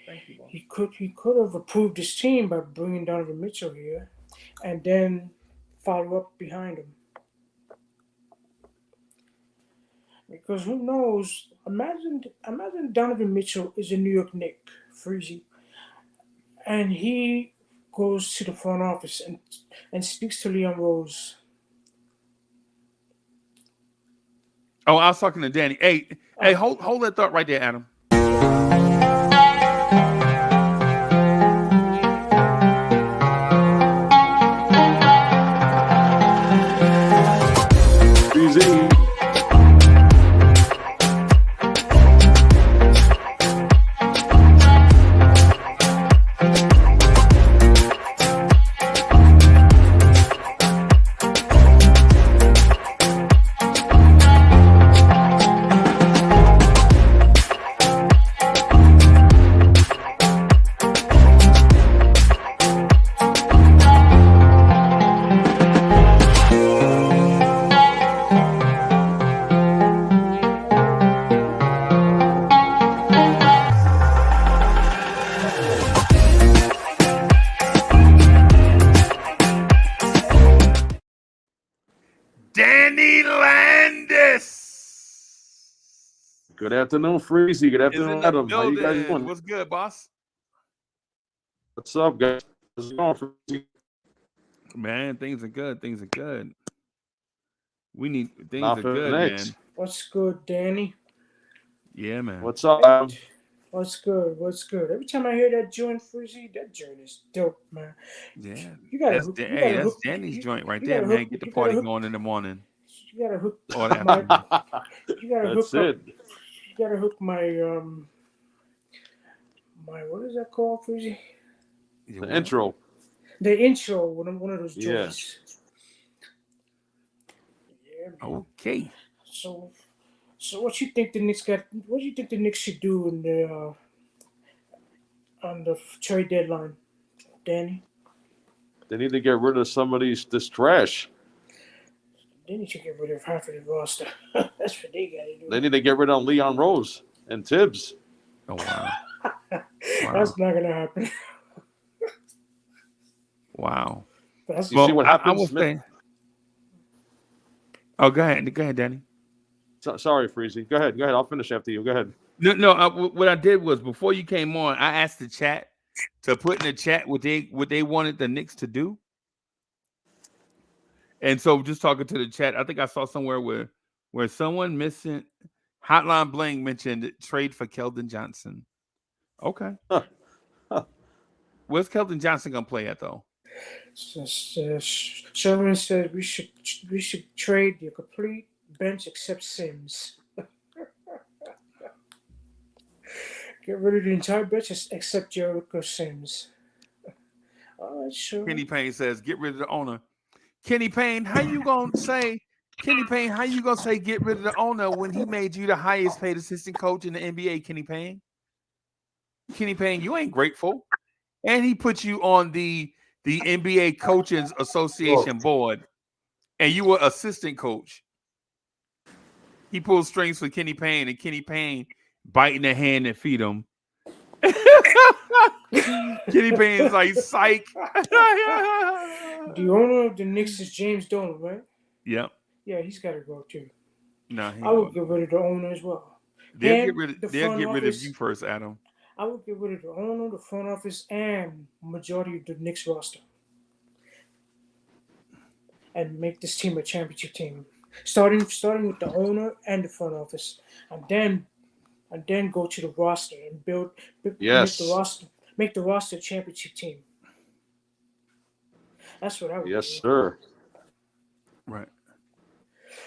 Thank you. He could have improved his team by bringing Donovan Mitchell here. and then follow up behind him. Because who knows? Imagine Donovan Mitchell is a New York Knick, Freezy, and he goes to the front office and speaks to Leon Rose. Oh, I was talking to Danny. Hey, hold that thought right there, Adam. Easy. Danny Landis. Good afternoon, Freezy. Good afternoon, Adam. How you guys doing? What's good, boss? What's up, guys? How's it going, Freezy? Man, things are good. Things are good. We need things Not are for good, Knicks. man. What's good, Danny? Yeah, man. What's up, Adam? What's good? What's good? Every time I hear that joint, Freezy, that joint is dope, man. Yeah, You gotta that's hook. You hey, gotta that's hook. Danny's joint right you there, gotta man. hook- Get the you gotta party hook- going in the morning You gotta hook or the my. afternoon. You gotta That's hook up. it. You gotta hook my what is that called, Freezy? You The what? intro. The intro. One of those Yeah. joints. Yeah. Man. Okay. So what you think the Knicks got? What do you think the Knicks should do in the on the trade deadline, Danny? They need to get rid of some of this trash. They need to get rid of half of the roster. That's what they gotta do. They need to get rid of Leon Rose and Tibbs. Oh wow. That's not gonna happen. Wow. That's You see what I happens? will say. Oh, go ahead, Danny. Sorry, Freezy. Go ahead. I'll finish after you. Go ahead. No. What I did was before you came on, I asked the chat to put in the chat what they wanted the Knicks to do. And so just talking to the chat, I think I saw somewhere where someone missing Hotline Bling mentioned trade for Keldon Johnson. Okay. Where's Keldon Johnson gonna play at though? Sherman said we should trade the complete bench except Sims. Get rid of the entire bench except Jericho Sims. All right, sure. Kenny Payne says, get rid of the owner. Kenny Payne, how you gonna say get rid of the owner when he made you the highest paid assistant coach in the NBA, Kenny Payne? Kenny Payne, you ain't grateful. And he put you on the NBA Coaches Association board, and you were assistant coach. He pulled strings for Kenny Payne, and Kenny Payne biting the hand that feed him. Kenny Payne's like, psych. The owner of the Knicks is James Dolan, right? Yep. Yeah, he's got to go too. No, I would get rid of the owner as well. They'll get rid of you first, Adam. I would get rid of the owner, the front office, and majority of the Knicks roster, and make this team a championship team. Starting with the owner and the front office, and then go to the roster and build. Yes. Make the roster a championship team. That's what I would do. Yes, sir. Right.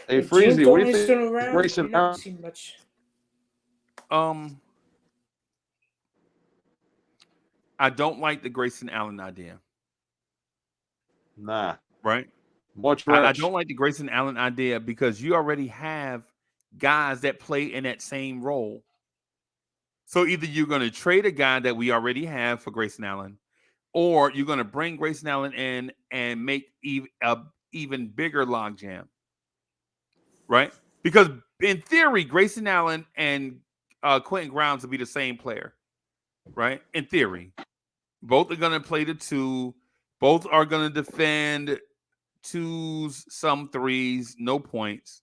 Hey, If Freezy, James what do you Dolan's think? still around, Grayson you're not gonna Allen? see much. I don't like the Grayson Allen idea. Nah. Right? More I trash. don't like the Grayson Allen idea because you already have guys that play in that same role. So either you're going to trade a guy that we already have for Grayson Allen, or you're going to bring Grayson Allen in and make a even bigger logjam. Right? Because in theory, Grayson Allen and Quentin Grimes will be the same player. Right? In theory. Both are going to play the two. Both are going to defend twos, some threes, no points.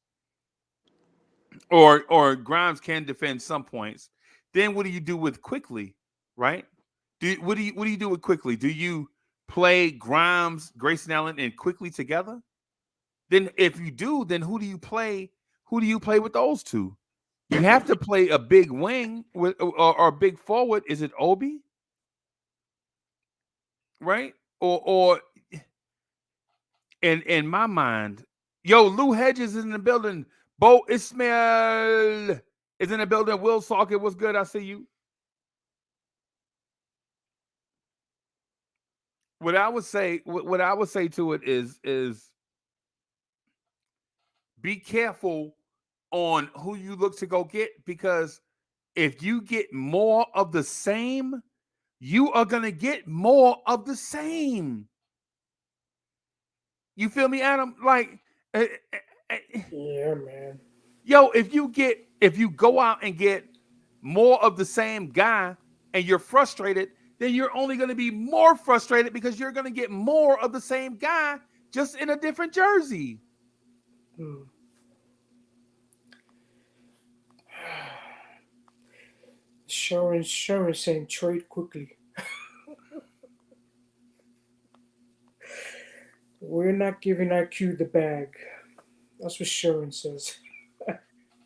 Or Grimes can defend some points. Then what do you do with Quickly, right? What do you do with Quickly? Do you play Grimes, Grayson Allen, and Quickly together? Then if you do, then who do you play? Who do you play with those two? You have to play a big wing with or a big forward. Is it Obi? Right? Or in my mind, yo, Lou Hedges is in the building. Bo Ismail is in the building. Will Socket, what's good? I see you. What I would say to it is be careful on who you look to go get, because if you get more of the same, you are gonna get more of the same. You feel me, Adam? Like, Yeah, man. yo, if you go out and get more of the same guy and you're frustrated, then you're only going to be more frustrated because you're going to get more of the same guy just in a different jersey. Sharon saying trade quickly. We're not giving IQ the bag. That's what Sharon says.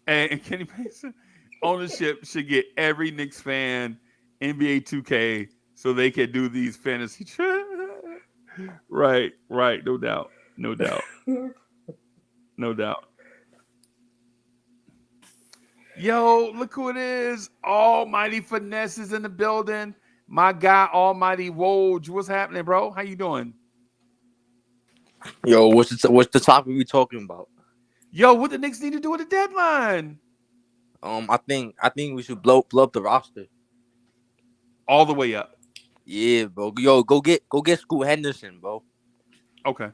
And Kenny Mason, ownership should get every Knicks fan NBA 2K so they can do these fantasy. Right, no doubt. No doubt. Yo, look who it is. Almighty Finesse is in the building. My guy, Almighty Woj. What's happening, bro? How you doing? Yo, what's the topic we talking about? Yo, what the Knicks need to do with the deadline? I think we should blow up the roster all the way up. Yeah, bro. Yo, go get Scoot Henderson, bro. Okay.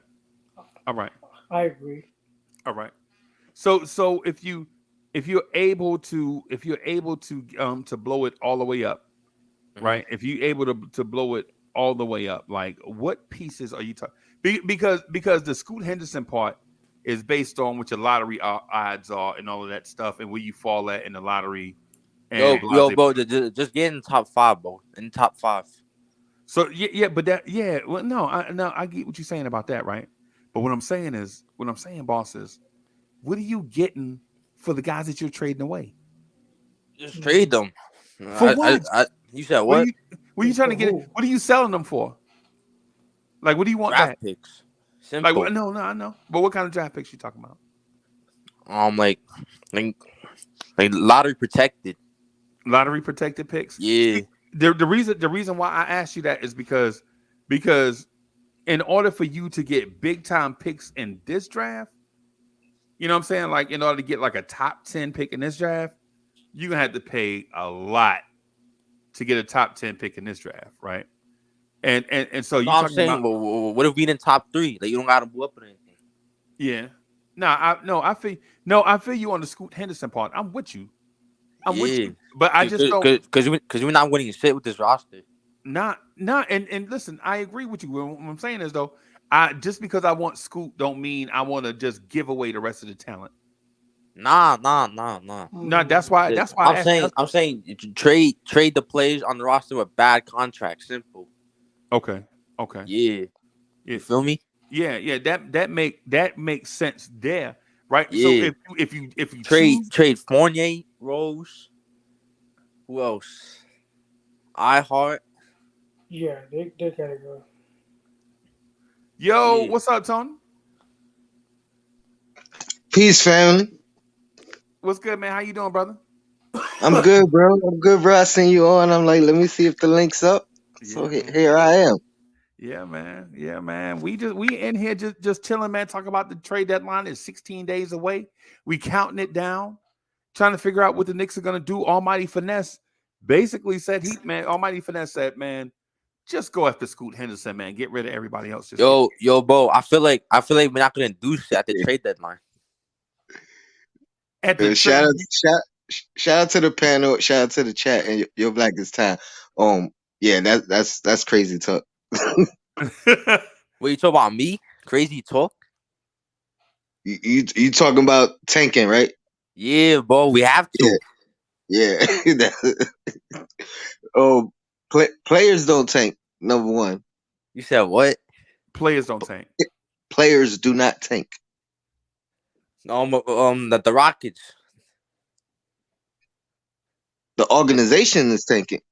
All right. I agree. All right. So if you're able to blow it all the way up, right? If you're able to blow it all the way up, like what pieces are you talking? Because the Scoot Henderson part is based on what your lottery odds are and all of that stuff, and where you fall at in the lottery. And yo, bro, just get in the top 5, bro. In the top 5. So well, no, I get what you're saying about that, right? But what I'm saying, boss, is what are you getting for the guys that you're trading away? Just trade them. For what? You said what? What are you trying to get? What are you selling them for? Like, what do you want draft back? Picks. Simple. Like, no, I know. But what kind of draft picks you talking about? Like lottery protected. Lottery protected picks. Yeah. The reason why I asked you that is because in order for you to get big time picks in this draft, you know what I'm saying? Like, in order to get like a top 10 pick in this draft, you're gonna have to pay a lot to get a top 10 pick in this draft, right? And so I'm saying, what if we in top 3? Like, you don't gotta move up or anything. Yeah. I feel you on the Scoot Henderson part. I'm with you. I'm with you. But I just don't, because we're not winning shit with this roster. And listen, I agree with you. What I'm saying is, though, just because I want Scoot don't mean I want to just give away the rest of the talent. Nah. No, that's why I'm saying trade the players on the roster with bad contracts. Simple. Okay. Yeah. You feel me? Yeah. That makes sense there, right? Yeah. So if you trade Fournier, Rose, who else? iHeart. Yeah, they gotta go. Yo, what's up, Tony? Peace, family. What's good, man? How you doing, brother? I'm good, bro. I seen you on. I'm like, let me see if the link's up. Yeah, so here I am. Yeah, man. We in here just chilling, man. Talking about the trade deadline is 16 days away. We counting it down, trying to figure out what the Knicks are gonna do. Almighty Finesse basically said Almighty Finesse said, man, just go after Scoot Henderson, man. Get rid of everybody else. Yo, bro. I feel like we're not gonna do shit at the trade deadline. Shout out to the panel. Shout out to the chat and your Black is time. Yeah, that's crazy talk. What you talk about me? Crazy talk? You talking about tanking, right? Yeah, bro. We have Yeah, to. yeah. Oh, players don't tank. Number one, You said what? Players don't tank. players do not tank. The Rockets. The organization is tanking.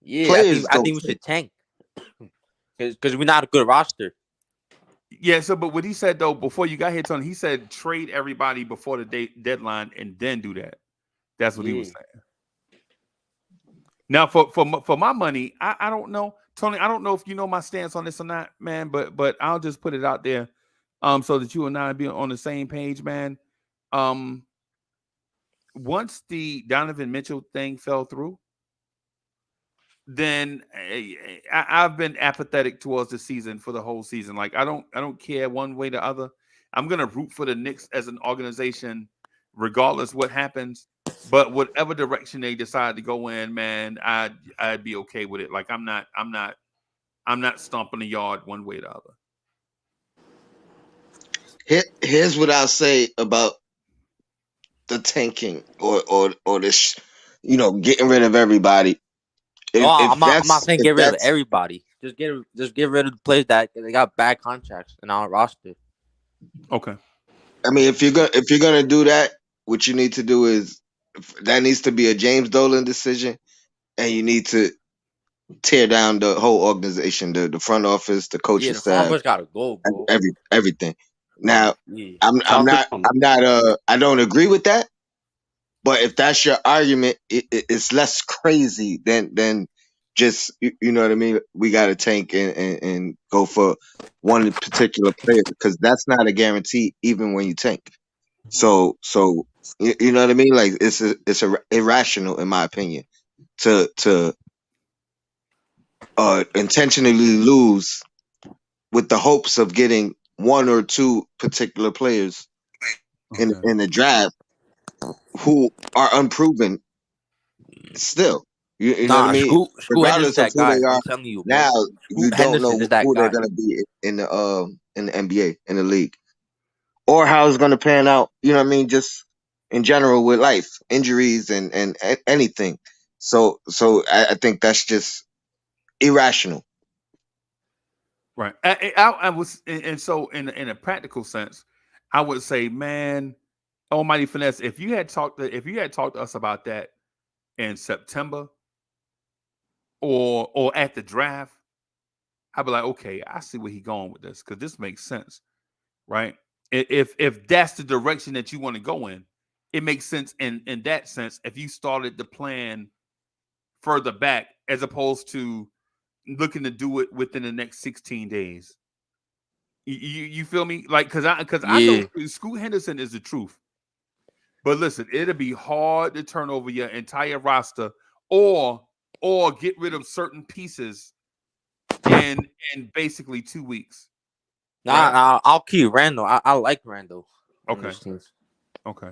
Yeah, Players I don't think we tank. should tank because we're not a good roster. Yeah. So, but what he said though before you got here, Tony, he said trade everybody before the deadline and then do that. That's what he was Yeah. saying. Now, for my money, I don't know, Tony. I don't know if you know my stance on this or not, man. But I'll just put it out there, so that you and I be on the same page, man. Once the Donovan Mitchell thing fell through, then I've been apathetic towards the season for the whole season. Like I don't care one way or the other. I'm gonna root for the Knicks as an organization, regardless what happens. But whatever direction they decide to go in, man, I'd be okay with it. Like I'm not stomping the yard one way or the other. Here's what I'll say about the tanking or this, getting rid of everybody. No, If I'm if not. I'm not that's saying if get rid of that's everybody. Just get rid of the players that they got bad contracts in our roster. Okay. I mean, if you're gonna do that, what you need to do is that needs to be a James Dolan decision, and you need to tear down the whole organization, the front office, the Yeah, coaching the front staff, office gotta go, bro. everything. Now, Yeah. I'm Talk to not him. I'm not I don't agree with that. But if that's your argument, it's less crazy than just you know what I mean. We got to tank and go for one particular player because that's not a guarantee even when you tank. So you know what I mean. Like it's irrational in my opinion to intentionally lose with the hopes of getting one or two particular players Okay. in the draft who are unproven still. You know what I Nah, mean? Scoot Henderson, Regardless of that who guy. they are I'm telling you, now, bro. you Scoot don't Henderson know is that who they're guy. gonna be in the NBA in the league, or how it's gonna pan out. You know what I mean? Just in general with life, injuries and anything. So I think that's just irrational. Right. I was, and so in a practical sense, I would say, man, Almighty Finesse, if you had talked to us about that in September or at the draft, I'd be like, okay, I see where he's going with this because this makes sense, right? If that's the direction that you want to go in, it makes sense in that sense. If you started the plan further back as opposed to looking to do it within the next 16 days. You feel me? Like because I know Yeah. Scoot Henderson is the truth. But listen, it'll be hard to turn over your entire roster or get rid of certain pieces in basically 2 weeks. Right? I'll keep Randall. I like Randall on Okay. those teams. Okay.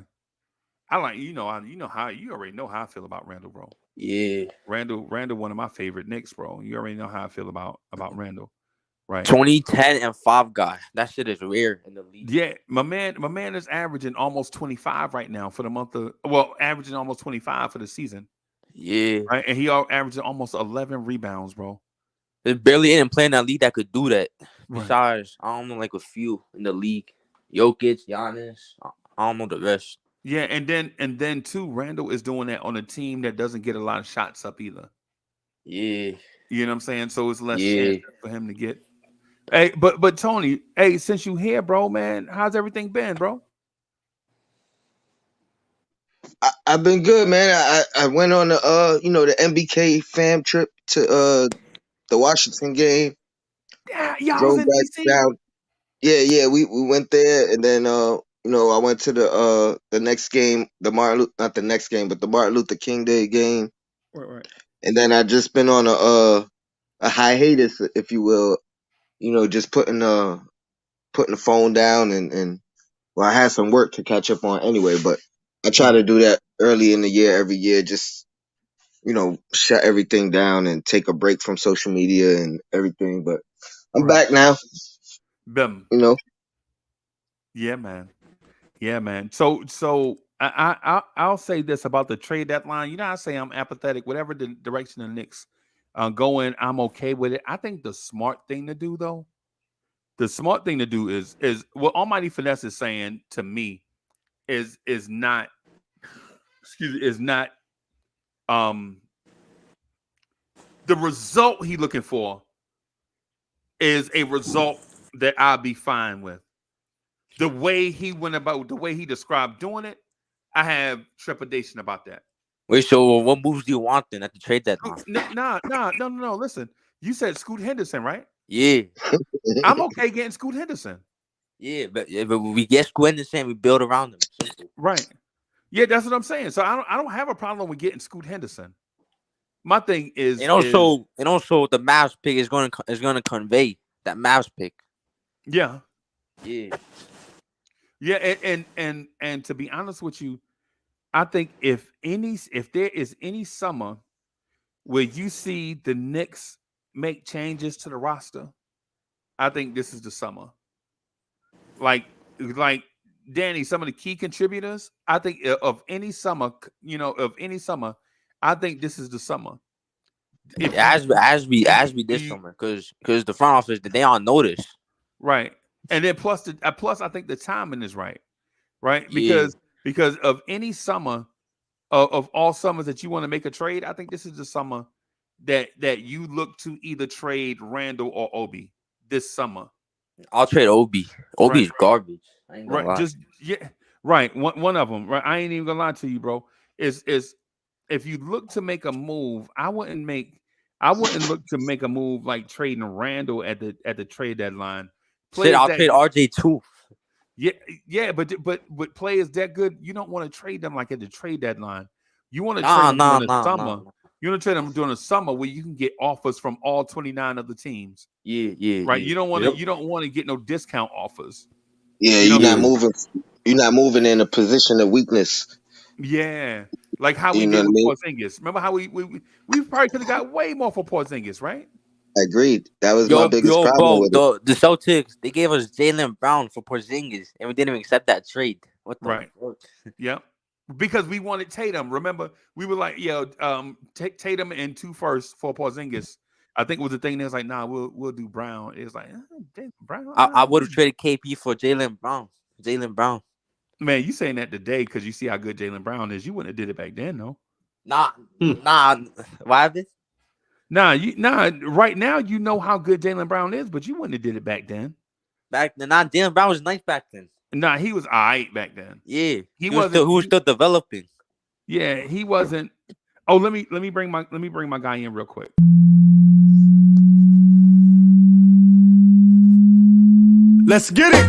I like how you already know how I feel about Randall, bro. Yeah. Randall, one of my favorite Knicks, bro. You already know how I feel about Randall, right? 2010 and 5 guy. That shit is rare in the league. Yeah, my man is averaging almost 25 right now for the month of averaging almost 25 for the season, Yeah. right? And he averaging almost 11 rebounds, bro. There's barely any player in that league that could do that. Right. Besides, I don't know, like a few in the league. Jokic, Giannis. I don't know the rest. Yeah, and then too, Randall is doing that on a team that doesn't get a lot of shots up either. Yeah. You know what I'm saying? So it's less Yeah. chance for him to get. Hey, but Tony, hey, since you here, bro, man, how's everything been, bro? I've been good, man. I went on the MBK fam trip to the Washington game. Yeah, y'all was Drove in back DC. down. Yeah, we went there, and then I went to the next game, not the next game, but the Martin Luther King Day game, Right. and then I just been on a hiatus, if you will, just putting the phone down and well, I had some work to catch up on anyway, but I try to do that early in the year every year, just shut everything down and take a break from social media and everything. But I'm Right. back now. Bim. You know, Yeah, man. Yeah, man. So I'll say this about the trade deadline. You know, I say I'm apathetic. Whatever the direction the Knicks going, I'm okay with it. I think the smart thing to do, though, the smart thing to do is what Almighty Finesse is saying to me is not is not um the result he looking for is a result that I'll be fine with. The way he went about, the way he described doing it, I have trepidation about that. Wait, so what moves do you want then at the trade deadline? No. Listen, you said Scoot Henderson, right? Yeah, I'm okay getting Scoot Henderson. but we get Squid and we build around him. Simple. Right. Yeah, that's what I'm saying. So I don't have a problem with getting Scoot Henderson. My thing is And also the Mavs pick is gonna convey that Mavs pick. yeah. Yeah. Yeah, and to be honest with you, I think if there is any summer where you see the Knicks make changes to the roster, I think this is the summer. Like Danny, some of the key contributors, I think of any summer, I think this is the summer. If As we this summer, because the front office they on notice. Right. And then plus I think the timing is right. Right? Yeah. Because of any summer of all summers that you want to make a trade, I think this is the summer that you look to either trade Randall or Obi this summer. I'll trade Obi. Obi's garbage. I ain't gonna lie. Just right. One of them. Right. I ain't even gonna lie to you, bro. Is if you look to make a move, I wouldn't look to make a move like trading Randall at the trade deadline. I'll trade RJ too. Yeah, but players that good, you don't want to trade them like at the trade deadline. You want to trade them during the summer. You want to trade them during the summer where you can get offers from all 29 of the teams. Yeah. Right. You don't want to get no discount offers. Yeah, you're not moving. You're not moving in a position of weakness. Yeah, like how we did with Porzingis. Remember how we probably could have got way more for Porzingis, right? Agreed. That was my biggest problem with it. The Celtics, they gave us Jaylen Brown for Porzingis, and we didn't even accept that trade. What the fuck? Yeah, because we wanted Tatum. Remember, we were like, take Tatum and 2 firsts for Porzingis. I think it was the thing that was like, nah, we'll do Brown. It was like, Brown. I would have traded KP for Jaylen Brown. Man, you saying that today because you see how good Jaylen Brown is. You wouldn't have did it back then, no. Nah. Why have this? Right now you know how good Jaylen Brown is, but you wouldn't have did it back then. Jaylen Brown was nice back then. Nah, he was all right back then. Yeah, he was still developing. Yeah, he wasn't. Oh, let me bring my guy in real quick. Let's get it.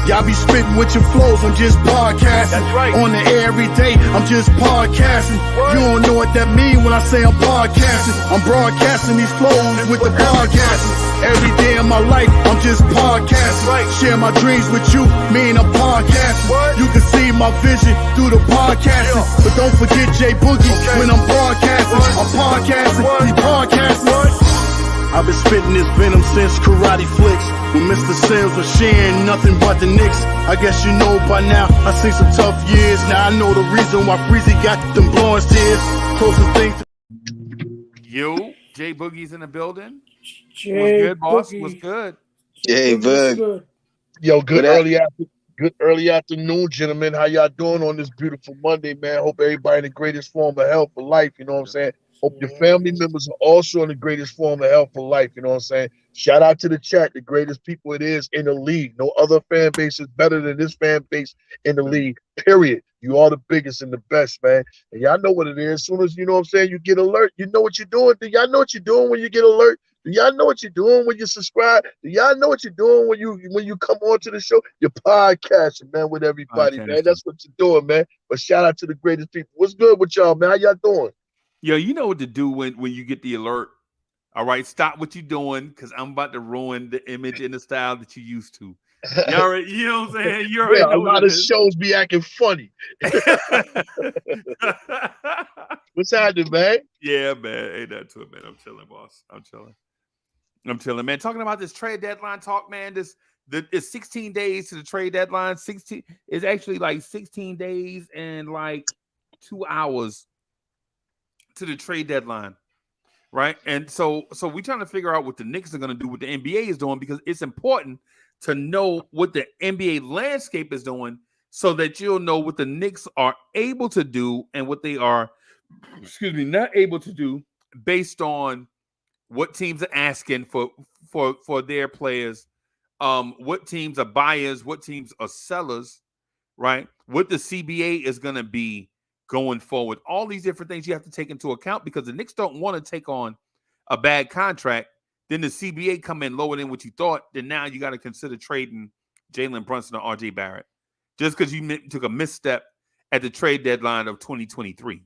Y'all be spitting with your flows, I'm just podcasting. That's right. On the air every day, I'm just podcasting. You don't know what that mean when I say I'm podcasting. I'm broadcasting these flows with the podcasting. Every day of my life, I'm just podcasting. Right. Share my dreams with you, mean I'm podcasting. You can see my vision through the podcasting. But don't forget J Boogie when I'm broadcasting. I'm podcasting, he's podcasting. I've been spitting this venom since Karate Flicks. When Mr. Sims was sharing nothing but the Knicks. I guess you know by now, I seen some tough years. Now I know the reason why Freezy got them blowing tears. Closest thing to... Yo, J Boogie's in the building. J What's good, boss? Boogie. What's good? J Bug. Yo, good early afternoon, gentlemen. How y'all doing on this beautiful Monday, man? Hope everybody in the greatest form of health for life, you know what I'm saying? Hope your family members are also in the greatest form of health for life, you know what I'm saying? Shout out to the chat, the greatest people it is in the league. No other fan base is better than this fan base in the league, period. You are the biggest and the best, man. And y'all know what it is. As soon as, you know what I'm saying, you get alert, you know what you're doing. Do y'all know what you're doing when you get alert? Do y'all know what you're doing when you subscribe? Do y'all know what you're doing when you come on to the show? You're podcasting, man, with everybody, man. That's what you're doing, man. But shout out to the greatest people. What's good with y'all, man? How y'all doing? Yo, you know what to do when you get the alert. All right, stop what you're doing because I'm about to ruin the image and the style that you used to. You already, you know what I'm saying? You already know a lot of shows be acting funny. What's happening, man? Yeah, man. Ain't that to it, man. I'm chilling, boss. I'm chilling. I'm telling, man. Talking about this trade deadline talk, man. It's 16 days to the trade deadline. 16 is actually like 16 days and like 2 hours to the trade deadline, right? And so we're trying to figure out what the Knicks are going to do, what the NBA is doing, because it's important to know what the NBA landscape is doing, so that you'll know what the Knicks are able to do and what they are, not able to do, based on what teams are asking for their players, what teams are buyers, what teams are sellers, right? What the CBA is going to be going forward. All these different things you have to take into account, because the Knicks don't want to take on a bad contract. Then the CBA come in lower than what you thought. Then now you got to consider trading Jalen Brunson or RJ Barrett just because you took a misstep at the trade deadline of 2023,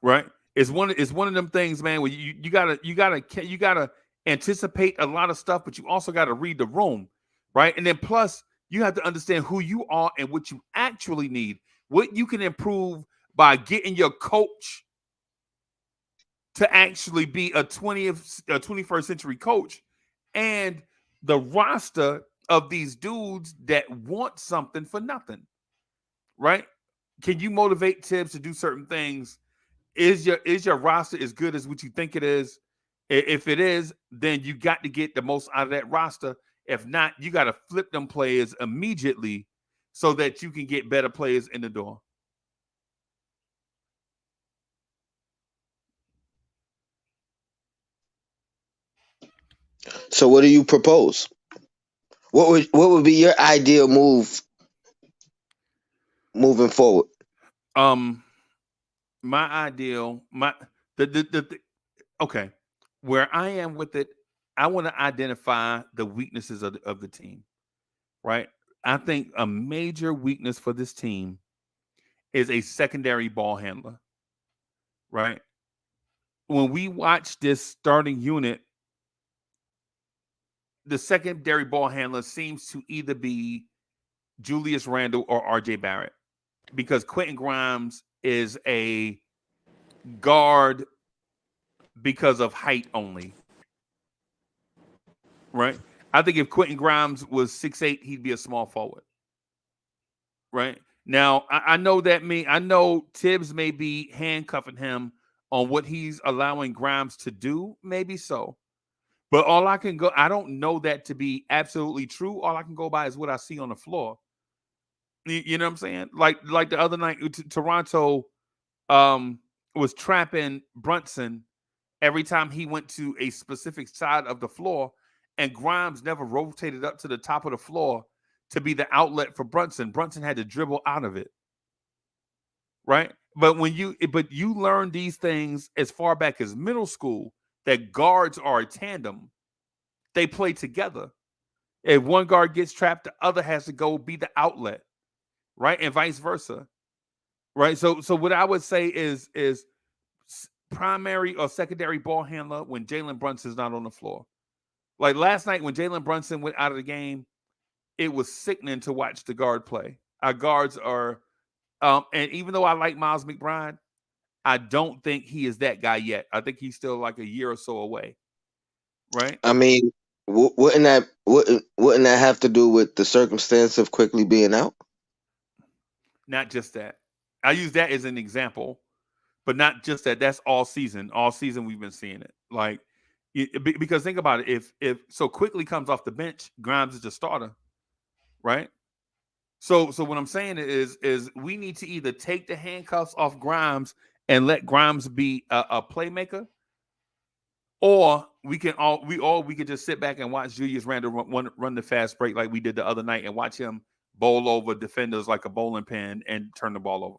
right? It's one of them things, man, where you gotta anticipate a lot of stuff, but you also gotta read the room, right? And then plus you have to understand who you are and what you actually need, what you can improve by getting your coach to actually be a 21st century coach, and the roster of these dudes that want something for nothing, right? Can you motivate Tibbs to do certain things? Is your roster as good as what you think it is? If it is, then you got to get the most out of that roster. If not, you got to flip them players immediately so that you can get better players in the door. So what do you propose? What would be your ideal move moving forward? My ideal, the okay, where I am with it, I want to identify the weaknesses of the team, right? I think a major weakness for this team is a secondary ball handler, right? When we watch this starting unit, the secondary ball handler seems to either be Julius Randle or RJ Barrett, because Quentin Grimes is a guard because of height only, right? I think if Quentin Grimes was 6'8", he'd be a small forward, right? Now, I know I know Tibbs may be handcuffing him on what he's allowing Grimes to do, maybe so. But I don't know that to be absolutely true. All I can go by is what I see on the floor. You know what I'm saying? Like the other night, Toronto was trapping Brunson every time he went to a specific side of the floor, and Grimes never rotated up to the top of the floor to be the outlet for Brunson. Brunson had to dribble out of it, right? But you learn these things as far back as middle school, that guards are a tandem. They play together. If one guard gets trapped, the other has to go be the outlet, right? And vice versa, right? So what I would say is primary or secondary ball handler when Jalen Brunson's not on the floor. Like last night when Jalen Brunson went out of the game, it was sickening to watch the guard play. Our guards are, and even though I like Miles McBride, I don't think he is that guy yet. I think he's still like a year or so away, right? I mean, wouldn't that have to do with the circumstance of quickly being out? Not just that. I use that as an example, but not just that. That's all season. All season we've been seeing it. Like, because think about it. If so quickly comes off the bench, Grimes is the starter, right? So what I'm saying is we need to either take the handcuffs off Grimes and let Grimes be a playmaker, or we could just sit back and watch Julius Randle run the fast break like we did the other night and watch him bowl over defenders like a bowling pin and turn the ball over.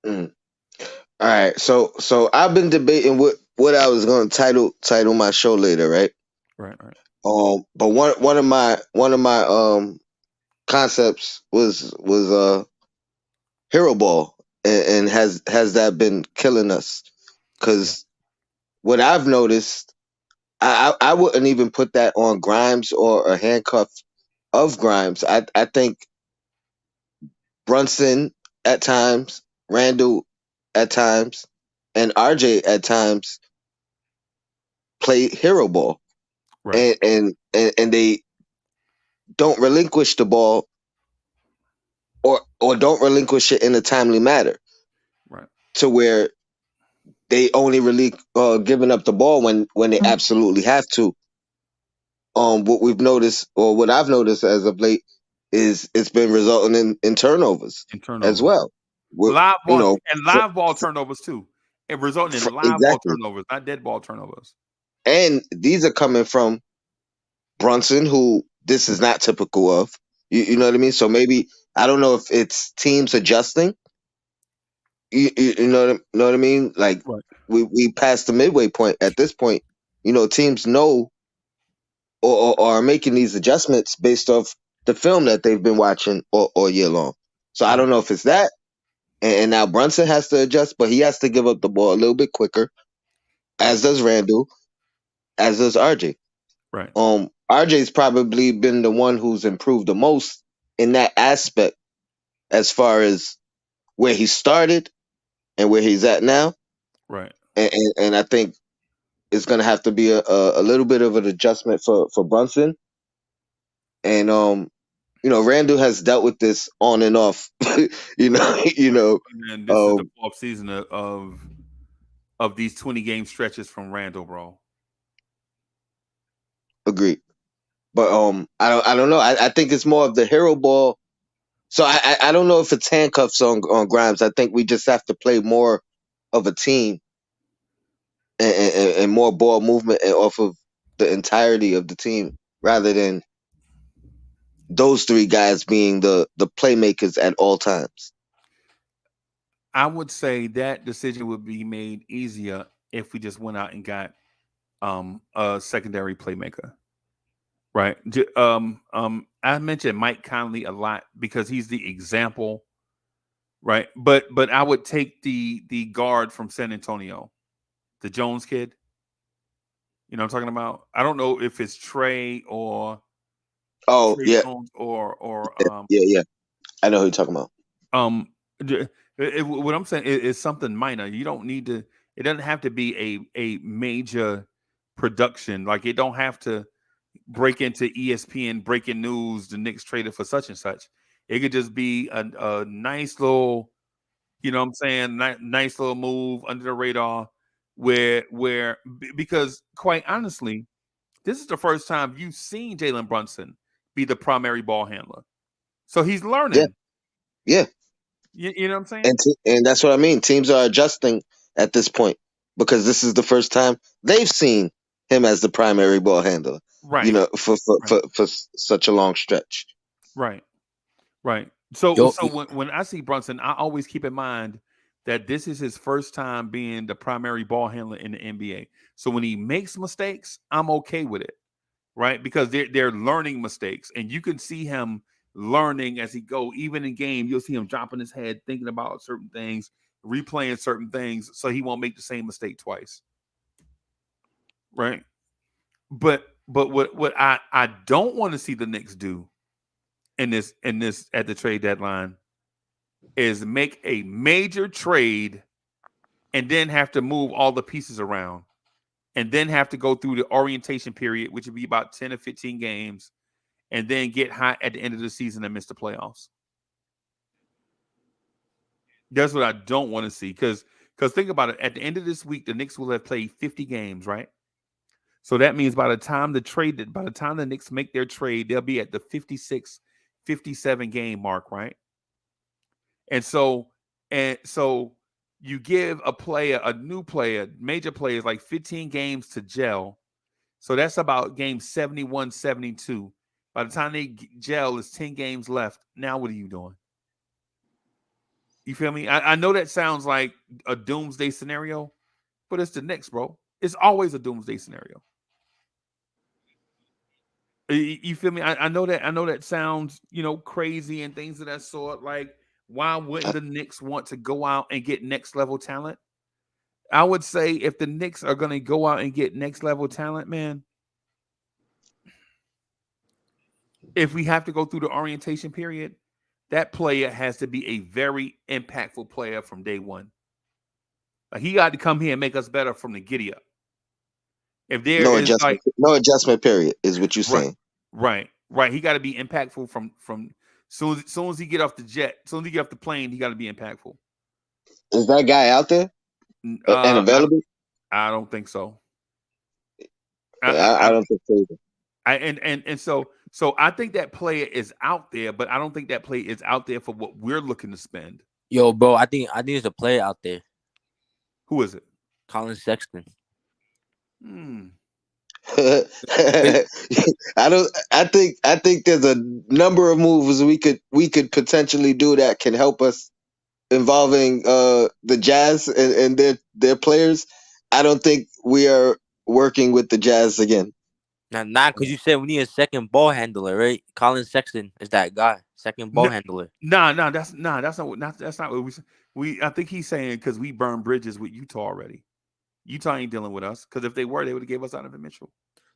Mm. All right, so I've been debating what I was going to title my show later, right? Right. But one of my concepts was hero ball, and has that been killing us? Because what I've noticed, I wouldn't even put that on Grimes or a handcuff of Grimes. I think Brunson at times, Randall at times, and RJ at times play hero ball, Right. and they don't relinquish the ball or don't relinquish it in a timely manner Right. to where they only really giving up the ball when they absolutely have to. What we've noticed, or what I've noticed as of late, is it's been resulting in turnovers And as turnovers. well. With, Live you ball know, and live ball turnovers too. And resulting in live ball exactly. turnovers, not dead ball turnovers. And these are coming from Brunson, who this is not typical of. You know what I mean? So maybe I don't know if it's teams adjusting. You know what I mean? Like Right. we passed the midway point at this point. You know, teams know or are making these adjustments based off the film that they've been watching all year long. So I Right. don't know if it's that. And now Brunson has to adjust, but he has to give up the ball a little bit quicker, as Right. does Randall, as does RJ. Right. RJ's probably been the one who's improved the most in that aspect as far as where he started and where he's at now. Right. And I think it's going to have to be a little bit of an adjustment for Brunson. And you know, Randall has dealt with this on and off. You know. And this is the fourth season of these 20 game stretches from Randall, bro. Agreed. But I don't know. I think it's more of the hero ball. So I don't know if it's handcuffs on Grimes. I think we just have to play more of a team and more ball movement off of the entirety of the team rather than those three guys being the playmakers at all times. I would say that decision would be made easier if we just went out and got a secondary playmaker. Right. I mentioned Mike Conley a lot because he's the example, right? But I would take the guard from San Antonio, the Jones kid. You know what I'm talking about? I don't know if it's Trey or Oh Trey yeah, Jones or yeah. I know who you're talking about. um what I'm saying is something minor. You don't need to. It doesn't have to be a major production. Like it don't have to break into ESPN breaking news. The Knicks traded for such and such. It could just be a nice little, you know what I'm saying, nice little move under the radar because quite honestly, this is the first time you've seen Jalen Brunson be the primary ball handler. So he's Yeah, learning. yeah. You know what I'm saying? And that's what I mean. Teams are adjusting at this point because this is the first time they've seen him as the primary ball handler. You Right. know, Right. for such a long stretch. Right. Right. So Yo, so when I see Brunson, I always keep in mind that this is his first time being the primary ball handler in the NBA. So when he makes mistakes, I'm okay with it, right? Because they're learning mistakes, and you can see him learning as he go. Even in game, you'll see him dropping his head, thinking about certain things, replaying certain things, so he won't make the same mistake twice, right? But what I don't want to see the Knicks do in this at the trade deadline is make a major trade and then have to move all the pieces around and then have to go through the orientation period, which would be about 10 or 15 games, and then get hot at the end of the season and miss the playoffs. That's what I don't want to see. Because think about it. At the end of this week, the Knicks will have played 50 games, right? So that means by the time the Knicks make their trade, they'll be at the 56, 57 game mark, right? And so you give a new player, major players like 15 games to gel. So that's about game 71, 72. By the time they gel, it's 10 games left. Now what are you doing? You feel me? I know that sounds like a doomsday scenario, but it's the Knicks, bro. It's always a doomsday scenario. You feel me? I know that sounds, crazy and things of that sort. Like, why wouldn't the Knicks want to go out and get next level talent? I would say if the Knicks are going to go out and get next level talent, man, if we have to go through the orientation period, that player has to be a very impactful player from day one. Like he got to come here and make us better from the giddy up. If there is like no adjustment period is what you're right, saying. right, he got to be impactful from soon as he get off the jet, soon as he get off the plane, he got to be impactful. Is that guy out there and available? I don't think so. I don't think so either. So I think that player is out there, but I don't think that player is out there for what we're looking to spend. Yo, bro, I think there's a player out there. Who is it? Colin Sexton. I think there's a number of moves we could potentially do that can help us involving the Jazz and their players. I don't think we are working with the Jazz again. Nah, because you said we need a second ball handler, right? Colin Sexton is that guy, second ball handler. That's not what we. I think he's saying because we burned bridges with Utah already. Utah ain't dealing with us because if they were, they would have gave us Donovan Mitchell.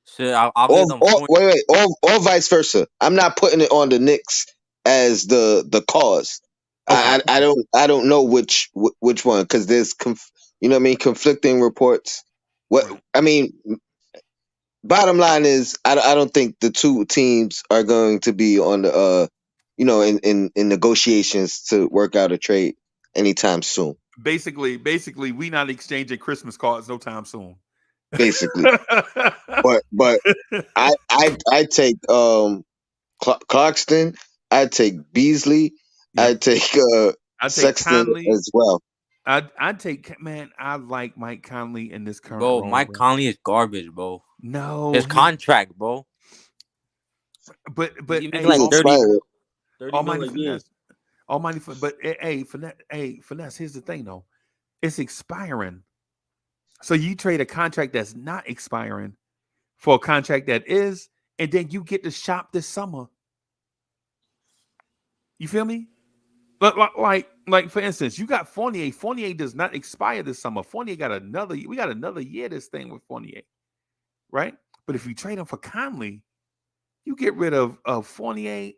So I'll give them or vice versa. I'm not putting it on the Knicks as the cause. Okay. I don't know which one because there's conflicting reports. I mean, bottom line is I don't think the two teams are going to be on the in negotiations to work out a trade anytime soon. Basically, we not exchanging Christmas cards no time soon. Basically, but I take Clarkston, I take Beasley, I take Sexton Conley as well. I take I like Mike Conley in this current role. Mike Conley is garbage, bro. No, his contract, bro. But hey, like 30 Almighty finesse. Almighty, but finesse. Here's the thing, though, it's expiring. So you trade a contract that's not expiring for a contract that is, and then you get to shop this summer. You feel me? But like for instance, you got Fournier. Fournier does not expire this summer. Fournier we got another year this thing with Fournier, right? But if you trade him for Conley, you get rid of Fournier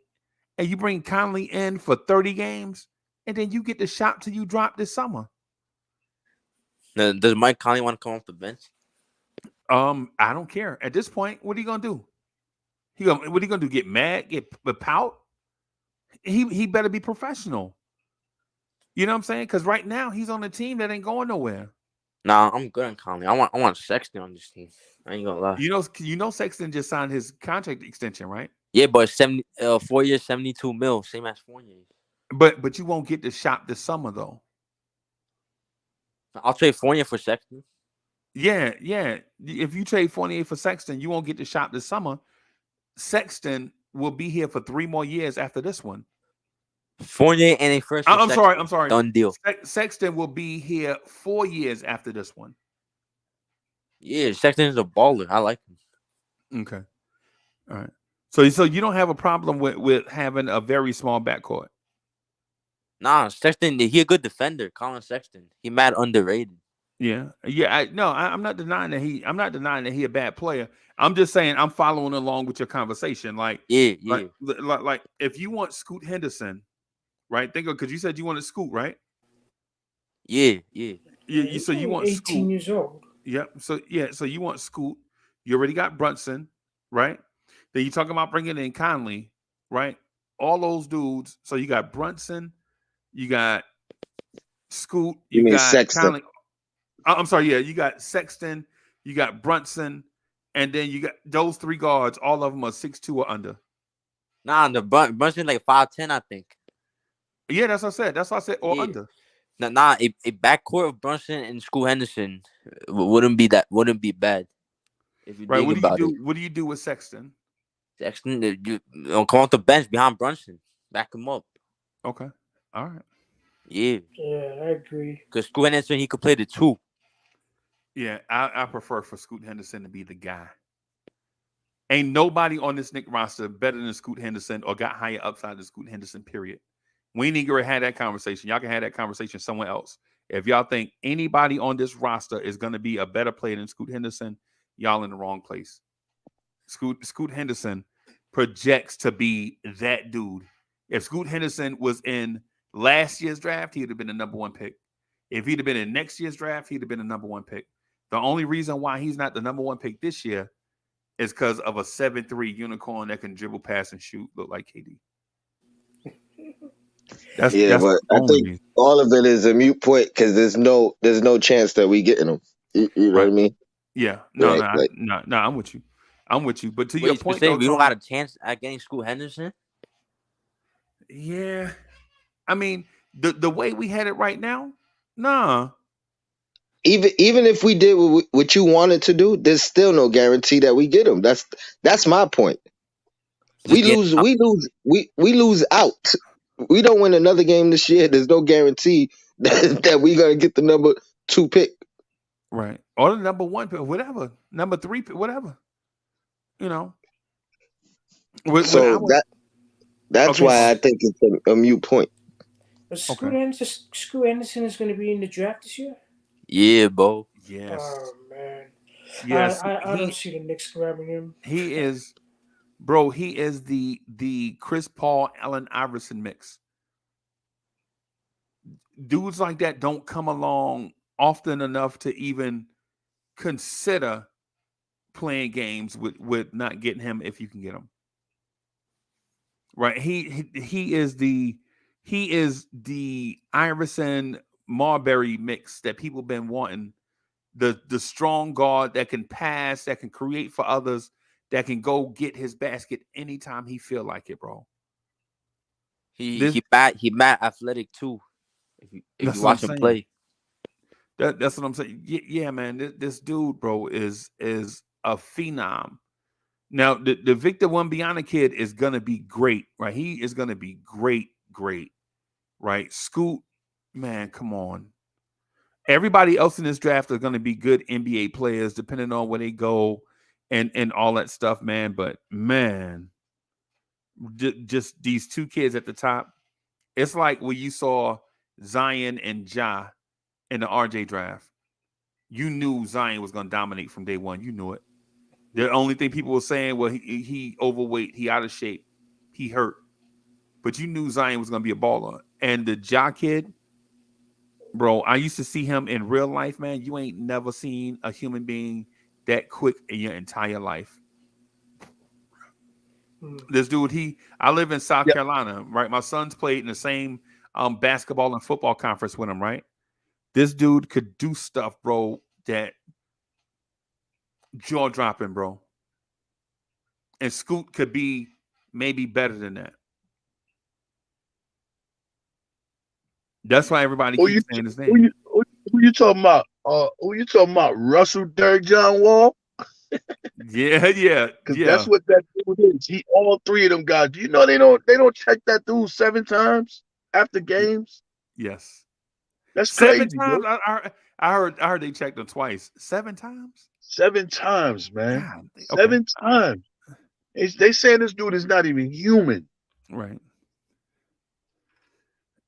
and you bring Conley in for 30 games, and then you get to shop till you drop this summer. Now, does Mike Conley want to come off the bench? I don't care. At this point, what are you gonna do? What are you gonna do? Get mad? Get pout? He better be professional. You know what I'm saying? Because right now he's on a team that ain't going nowhere. Nah, I'm good on Conley. I want Sexton on this team. I ain't gonna lie. You know Sexton just signed his contract extension, right? Yeah, but 4 years, 72 mil, same as Fournier. But you won't get to shop this summer though. I'll trade Fournier for Sexton. Yeah. If you trade Fournier for Sexton, you won't get to shop this summer. Sexton will be here for 3 more years after this one. Fournier and a first. I'm sorry. Done deal. Sexton will be here 4 years after this one. Yeah, Sexton is a baller. I like him. Okay. All right. So you don't have a problem with having a very small backcourt? Nah, Sexton, he a good defender. Colin Sexton, he mad underrated. Yeah. I'm not denying that he a bad player. I'm just saying I'm following along with your conversation. Like if you want Scoot Henderson, right? Think of, because you said you wanted Scoot, right? Yeah. So you want 18 Scoot. years old. Yep. So you want Scoot. You already got Brunson, right? Then you talking about bringing in Conley, right? All those dudes. So you got Brunson, you got Scoot, you got Sexton. Conley. I'm sorry, yeah, you got Sexton, you got Brunson, and then you got those 3 guards. All of them are 6'2" or under. Nah, the Brunson like 5'10", I think. Yeah, that's what I said. Or under. Nah, a backcourt of Brunson and Scoot Henderson wouldn't be bad. If you think about it. What do you do with Sexton? Sexton, you come off the bench behind Brunson, back him up. Okay, all right. Yeah, I agree. Because Scoot Henderson, he could play the 2. Yeah, I prefer for Scoot Henderson to be the guy. Ain't nobody on this Knicks roster better than Scoot Henderson or got higher upside than Scoot Henderson, period. We ain't gonna have that conversation. Y'all can have that conversation somewhere else. If y'all think anybody on this roster is going to be a better player than Scoot Henderson, y'all in the wrong place. Scoot Henderson projects to be that dude. If Scoot Henderson was in last year's draft, he'd have been the number 1 pick. If he'd have been in next year's draft, he'd have been the number 1 pick. The only reason why he's not the number 1 pick this year is because of a 7'3" unicorn that can dribble, pass, and shoot, look like KD. That's Yeah, the but I only think reason. all of it is a mute point because there's no chance that we getting him. You know what I mean? Yeah. No, Right. Like, no. I'm with you. But to your Wait, point, specific, though, we don't Tony, got a chance at getting Scoot Henderson. yeah. I mean, the way we had it right now, nah. even if we did what you wanted to do, there's still no guarantee that we get him. That's my point. Just get We lose out. We don't win another game this year. There's no guarantee that we're gonna get the number 2 pick. Right. Or the number 1 pick, whatever. Number 3 pick, whatever. You know. So that's okay, why I think it's a mute point. Scoot Anderson is going to be in the draft this year? Yeah, bro. Yes. Oh, man. Yes. I don't see the Knicks grabbing him. He is, bro, he is the Chris Paul, Allen Iverson mix. Dudes like that don't come along often enough to even consider playing games with not getting him if you can get him. Right. He is the Iverson Marbury mix that people been wanting. The strong guard that can pass, that can create for others, that can go get his basket anytime he feel like it, bro. He mad athletic too. If you watch him play. That's what I'm saying. Yeah, man. This dude, bro, is a phenom. Now, the Victor Wembanyama kid is gonna be great, right? He is gonna be great, right? Scoot, man, come on. Everybody else in this draft are gonna be good NBA players, depending on where they go and all that stuff, man. But man, just these 2 kids at the top. It's like when you saw Zion and Ja in the RJ draft. You knew Zion was gonna dominate from day one. You knew it. The only thing people were saying, well, he overweight, he out of shape, he hurt. But you knew Zion was going to be a baller. And the Ja kid, bro, I used to see him in real life, man. You ain't never seen a human being that quick in your entire life. This dude, I live in South Carolina, right? My sons played in the same basketball and football conference with him, right? This dude could do stuff, bro, that jaw dropping, bro. And Scoot could be maybe better than that. That's why everybody keeps saying his name. Who you talking about? Who you talking about? Russell Derrick John Wall? Yeah. Because that's what that dude is. All 3 of them guys. Do you know they don't check that dude 7 times after games? Yes. That's 7 crazy, times. bro. I heard they checked him twice. 7 times? 7 times, man. God, okay. 7 times. They saying this dude is not even human. Right.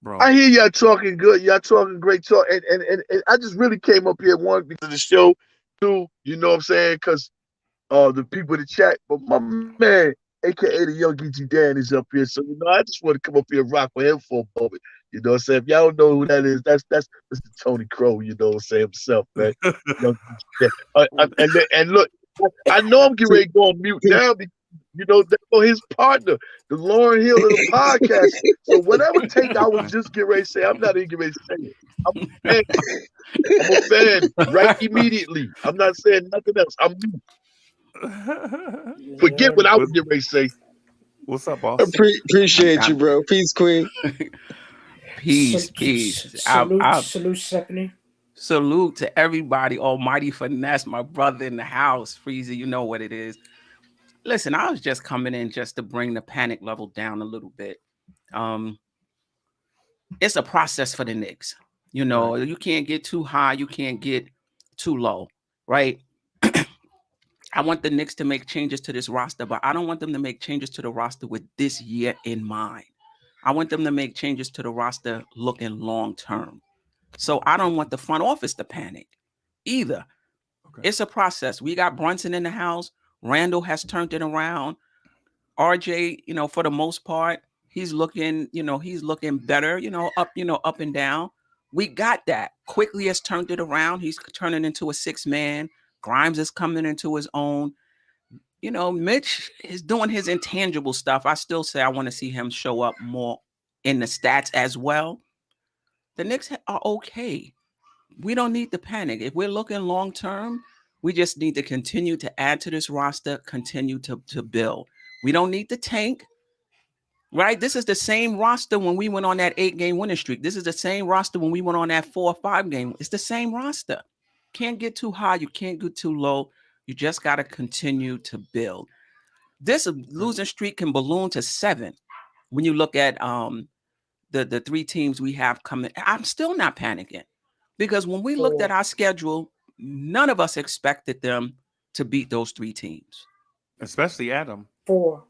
Bro. I hear y'all talking good. Y'all talking great talk. And I just really came up here, one, because of the show, 2, you know what I'm saying? Because the people in the chat. But my man, a.k.a. the young E.G. Dan, is up here. So, I just want to come up here and rock with him for a moment. You know what I'm saying? If y'all don't know who that is, that's Mr. Tony Crow, you know what I'm saying, himself, man. And look, I know I'm getting ready to go on mute now because, that's for his partner, the Lauryn Hill of the podcast. So whatever take I was just getting ready to say, I'm not even getting ready to say it. I'm a fan right immediately. I'm not saying nothing else. I'm mute. Forget what I was getting ready to say. What's up, boss? Appreciate you, bro. Peace, Queen. Peace. Salute, Stephanie. Salute to everybody. Almighty Finesse, my brother in the house. Freezy, you know what it is. Listen, I was just coming in just to bring the panic level down a little bit. It's a process for the Knicks. Right. You can't get too high. You can't get too low, right? I want the Knicks to make changes to this roster, but I don't want them to make changes to the roster with this year in mind. I want them to make changes to the roster looking long term. So I don't want the front office to panic either. Okay. It's a process. We got Brunson in the house. Randall has turned it around. RJ, for the most part, he's looking better, up and down. We got that. Quickly has turned it around. He's turning into a 6-man. Grimes is coming into his own. You know, Mitch is doing his intangible stuff. I still say I want to see him show up more in the stats as well. The Knicks are okay. We don't need to panic. If we're looking long term, we just need to continue to add to this roster, continue to build. We don't need to tank. Right? This is the same roster when we went on that 8-game winning streak. This is the same roster when we went on that 4 or 5 game. It's the same roster. Can't get too high. You can't get too low. You just got to continue to build. This losing streak can balloon to 7 when you look at the 3 teams we have coming. I'm still not panicking because when we looked at our schedule, none of us expected them to beat those 3 teams. Especially Adam. 4.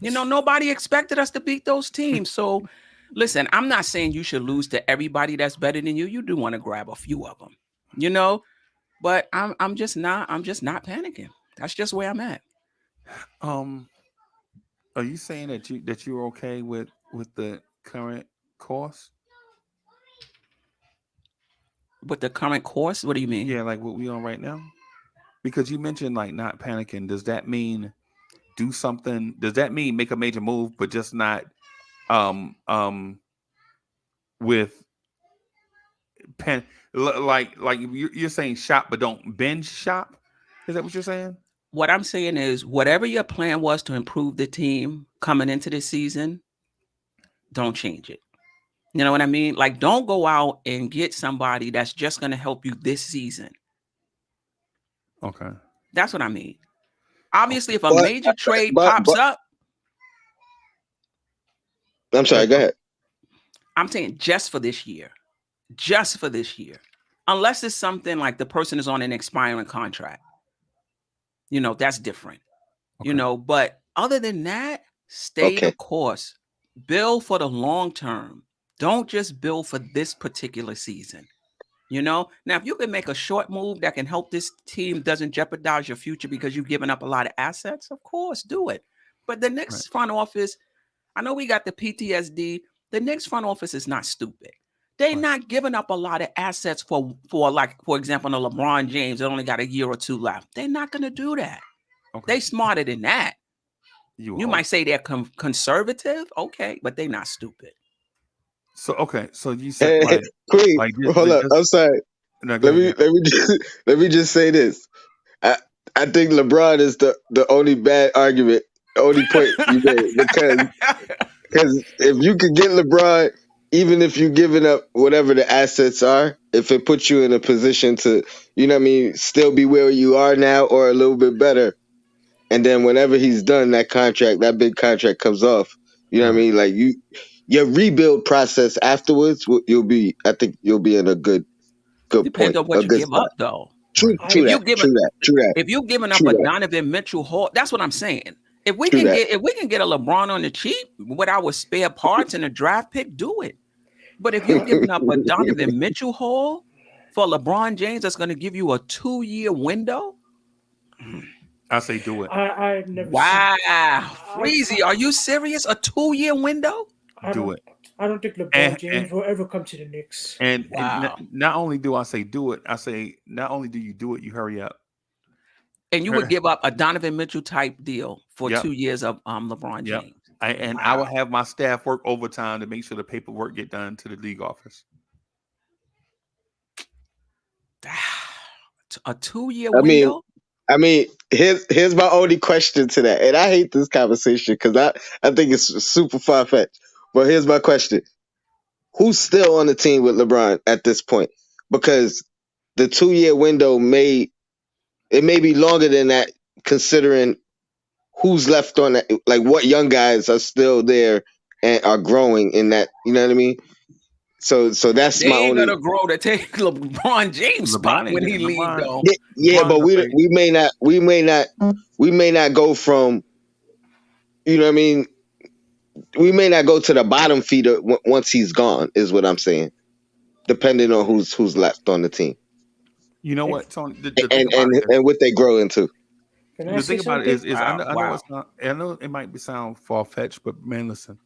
You know, nobody expected us to beat those teams. So, listen, I'm not saying you should lose to everybody that's better than you. You do want to grab a few of them, you know. But I'm just not panicking. That's just where I'm at. Are you saying that you're okay with the current course? With the current course? What do you mean? Yeah, like what we on right now. Because you mentioned like not panicking. Does that mean do something? Does that mean make a major move, but just not with like you're saying shop, but don't binge shop? Is that what you're saying? What I'm saying is whatever your plan was to improve the team coming into this season, don't change it. You know what I mean? Like, don't go out and get somebody that's just going to help you this season. Okay. That's what I mean. Obviously, if a major trade pops up. I'm sorry, go ahead. I'm saying just for this year. Just for this year. Unless it's something like the person is on an expiring contract. You know, that's different. Okay. You know, but other than that, stay the course. Build for the long term. Don't just build for this particular season. You know, now if you can make a short move that can help this team, doesn't jeopardize your future because you've given up a lot of assets, of course, do it. But the Knicks front office, I know we got the PTSD. The Knicks front office is not stupid. They're not giving up a lot of assets for like, for example, the LeBron James that only got a year or 2 left. They're not going to do that. Okay. They smarter than that. You might say they're conservative, okay, but they're not stupid. So you said Queen, hold up. I'm sorry. No, let me just say this. I think LeBron is the only bad argument, the only point you made because if you could get LeBron, even if you're giving up whatever the assets are, if it puts you in a position to, you know what I mean, still be where you are now or a little bit better, and then whenever he's done that contract, that big contract comes off, you know what I mean, like your rebuild process afterwards, I think you'll be in a good Depends point. on what you give up, though. True that. If you're giving up a Donovan Mitchell Hall, that's what I'm saying. If we can get a LeBron on the cheap with our spare parts and a draft pick, do it. But if you're giving up a Donovan Mitchell Hall for LeBron James, that's going to give you a 2-year window. I say do it. I've never. Wow, Freezy, are you serious? A 2-year window? Do it. I don't think LeBron James will ever come to the Knicks. And not only do I say do it, I say not only do you do it, you hurry up. And you would give up a Donovan Mitchell type deal for 2 years of LeBron James. I will have my staff work overtime to make sure the paperwork get done to the league office. A 2-year window? I mean, here's my only question to that. And I hate this conversation because I think it's super far-fetched. But here's my question. Who's still on the team with LeBron at this point? Because the 2-year window may be longer than that, considering who's left on that, like what young guys are still there and are growing in that, you know what I mean? So that's my only. They're gonna grow to take LeBron James' spot when he leaves, though. Yeah, but we may not go from, you know what I mean? We may not go to the bottom feeder once he's gone, is what I'm saying. Depending on who's left on the team. You know what, Tony? And what they grow into. The thing about it is I know it might sound far fetched, but man, listen,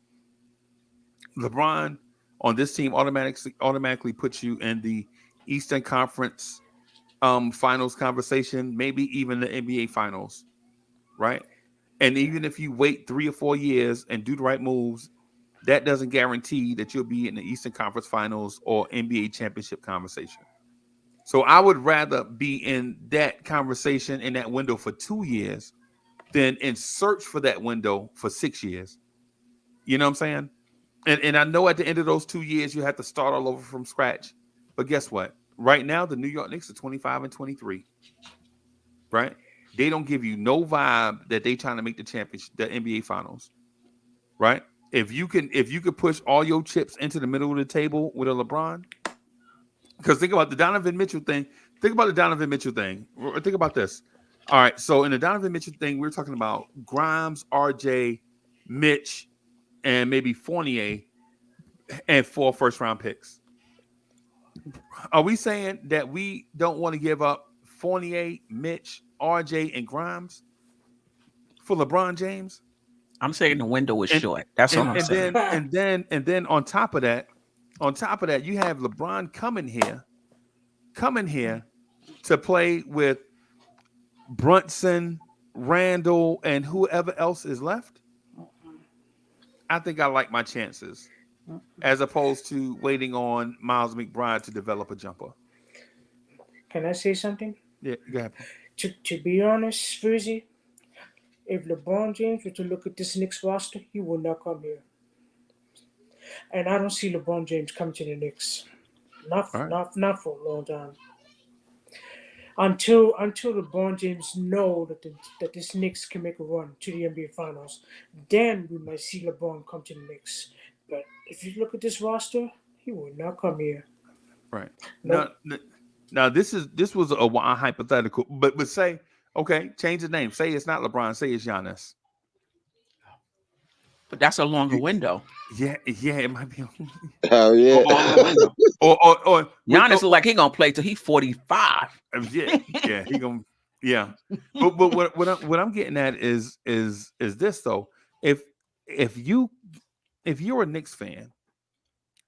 LeBron on this team automatically puts you in the Eastern Conference finals conversation, maybe even the NBA finals, right? And even if you wait 3 or 4 years and do the right moves, that doesn't guarantee that you'll be in the Eastern Conference finals or NBA championship conversation. So I would rather be in that conversation in that window for 2 years than in search for that window for 6 years. You know what I'm saying? And I know at the end of those 2 years you have to start all over from scratch. But guess what? Right now the New York Knicks are 25-23. Right? They don't give you no vibe that they trying to make the championship, the NBA finals. Right? If you could push all your chips into the middle of the table with a LeBron, because think about the Donovan Mitchell thing. Think about the Donovan Mitchell thing. Think about this. All right. So in the Donovan Mitchell thing, we're talking about Grimes, RJ, Mitch, and maybe Fournier and 4 first-round picks. Are we saying that we don't want to give up Fournier, Mitch, RJ, and Grimes for LeBron James? I'm saying the window is short. That's all I'm saying. And then on top of that, you have LeBron coming here to play with Brunson, Randall, and whoever else is left. I think I like my chances as opposed to waiting on Miles McBride to develop a jumper. Can I say something? Yeah, go ahead. To be honest, Frizzy, if LeBron James were to look at this Knicks roster, he will not come here. And I don't see LeBron James coming to the Knicks. Not for a long time. Until LeBron James know that this Knicks can make a run to the NBA Finals, then we might see LeBron come to the Knicks. But if you look at this roster, he will not come here. Right. Nope. Now this was a hypothetical, but say, okay, change the name. Say it's not LeBron. Say it's Giannis. But that's a longer window. Yeah, it might be. Oh yeah. Or Giannis look like he gonna play till he's 45. Yeah, he gonna. Yeah, but what I'm getting at is this though. If you're a Knicks fan,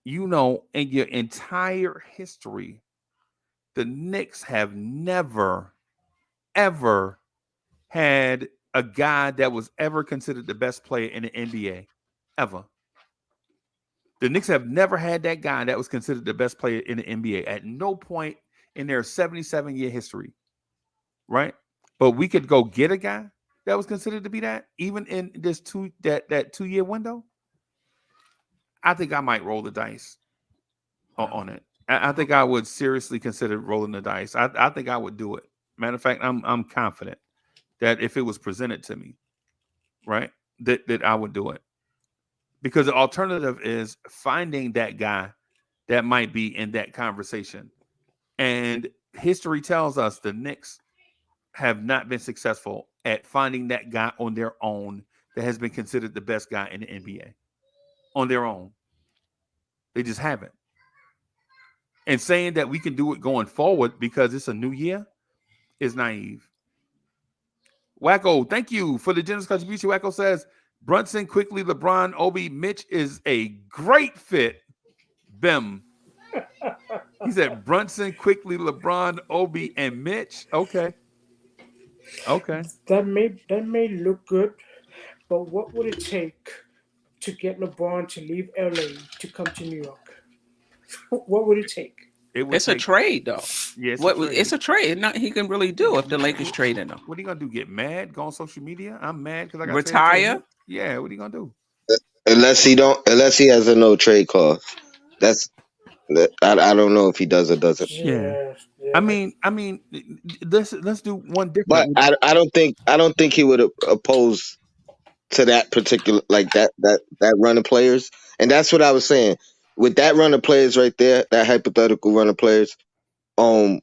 you know, in your entire history, the Knicks have never, ever had a guy that was ever considered the best player in the NBA, ever. The Knicks have never had that guy that was considered the best player in the NBA at no point in their 77-year history, right? But we could go get a guy that was considered to be that, even in this 2-year window. I think I might roll the dice on it. I think I would seriously consider rolling the dice. I think I would do it. Matter of fact, I'm confident that if it was presented to me, right, that I would do it. Because the alternative is finding that guy that might be in that conversation. And history tells us the Knicks have not been successful at finding that guy on their own that has been considered the best guy in the NBA. On their own. They just haven't. And saying that we can do it going forward because it's a new year is naive. Wacko, thank you for the generous contribution. Wacko says, Brunson, quickly, LeBron, Obi, Mitch is a great fit. Bim. He said Brunson, quickly, LeBron, Obi, and Mitch. Okay. That may look good, but what would it take to get LeBron to leave LA to come to New York? What would it take? It's a trade, though. Yeah, it's a trade. Nothing he can really do if the Lakers trading him. What are you gonna do? Get mad? Go on social media? I'm mad because I got retire. Yeah, what are you gonna do? Unless he has a no trade clause. I don't know if he does or doesn't. Yeah. I mean, let's do one different. But I don't think he would oppose to that particular that run of players. And that's what I was saying. With that run of players right there, that hypothetical run of players, when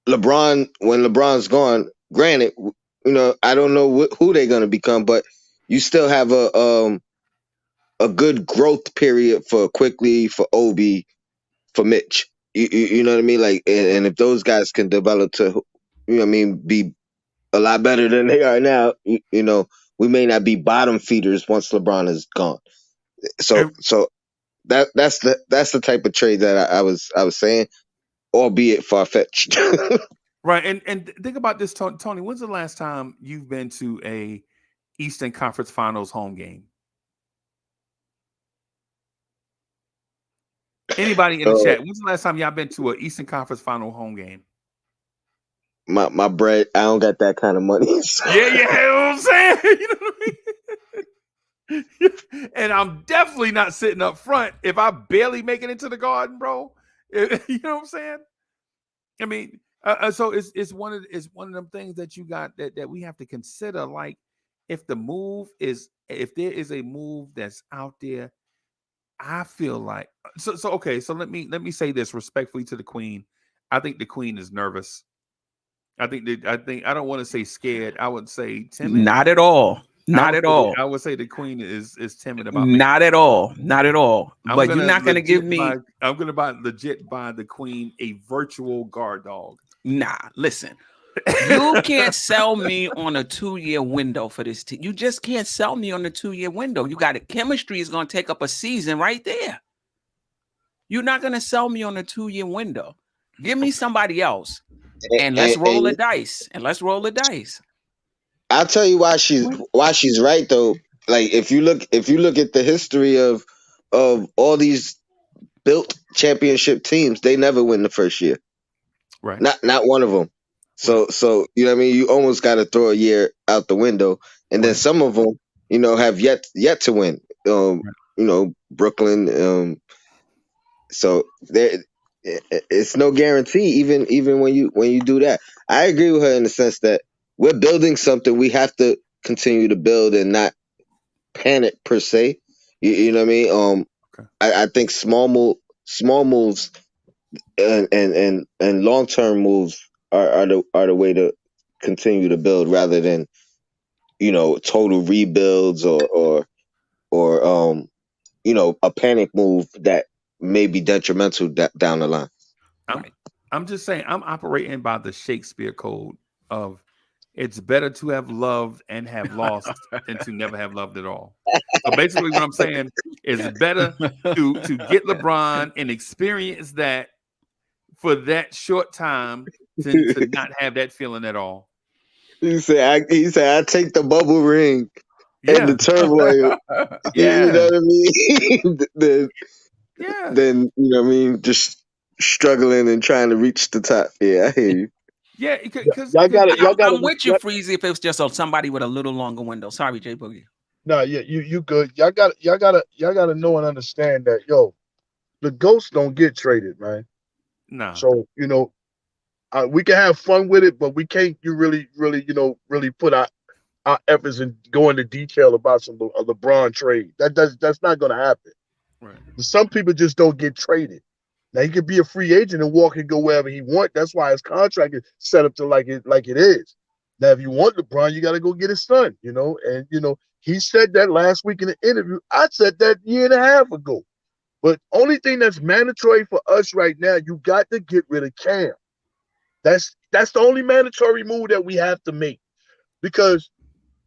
LeBron's gone, granted, you know, I don't know who they're going to become, but you still have a good growth period for Quickly, for Obi, for Mitch. You know what I mean? Like, and if those guys can develop to, you know what I mean, be a lot better than they are now, you know, we may not be bottom feeders once LeBron is gone. So that's the type of trade that I was saying, albeit far fetched. Right, and think about this, Tony. When's the last time you've been to a Eastern Conference Finals home game? Anybody in the chat? When's the last time y'all been to an Eastern Conference Final home game? My bread, I don't got that kind of money. So. Yeah, you know what I'm saying? You know what I mean? And I'm definitely not sitting up front if I barely make it into the Garden, bro. You know what I'm saying? I mean, so it's one of them things that you got that we have to consider. Like, if there is a move that's out there, I feel like okay. So let me say this respectfully to the Queen. I think the Queen is nervous. I don't want to say scared. I would say timid. Not at all. Not at all. I would say the Queen is timid about. Not at all. Not at all. But you're not going to give me. I'm going to legit buy the Queen a virtual guard dog. Nah, listen. You can't sell me on a 2-year window for this team. You just can't sell me on a 2-year window. You got it. Chemistry is going to take up a season right there. You're not going to sell me on a 2-year window. Give me somebody else, and let's roll the dice. And let's roll the dice. I'll tell you why she's right though. Like if you look at the history of all these built championship teams, they never win the first year. Right. Not one of them. So you know what I mean. You almost got to throw a year out the window, and then some of them, have yet to win. Brooklyn. So there, it's no guarantee. Even when you do that, I agree with her in the sense that we're building something. We have to continue to build and not panic per se. You know what I mean? I think small moves and long-term moves are the way to continue to build rather than total rebuilds or a panic move that may be detrimental down the line. I'm just saying I'm operating by the Shakespeare code of it's better to have loved and have lost than to never have loved at all. So basically what I'm saying is better to get LeBron and experience that for that short time to not have that feeling at all. He said, I take the bubble ring and the turmoil. You know what I mean? Then you know what I mean? Just struggling and trying to reach the top. Yeah, I hear you. Yeah, because I'm with you, Freezy. If it was just somebody with a little longer window. Sorry, J Boogie. No, yeah, you good. Y'all gotta know and understand that, the ghosts don't get traded, man. No. So we can have fun with it, but we can't. You really put our efforts and go into detail about some LeBron trade. That's not gonna happen. Right. Some people just don't get traded. Now he could be a free agent and walk and go wherever he wants. That's why his contract is set up to like it is. Now, if you want LeBron, you got to go get his son. And he said that last week in the interview. I said that a year and a half ago. But only thing that's mandatory for us right now, you got to get rid of Cam. That's the only mandatory move that we have to make, because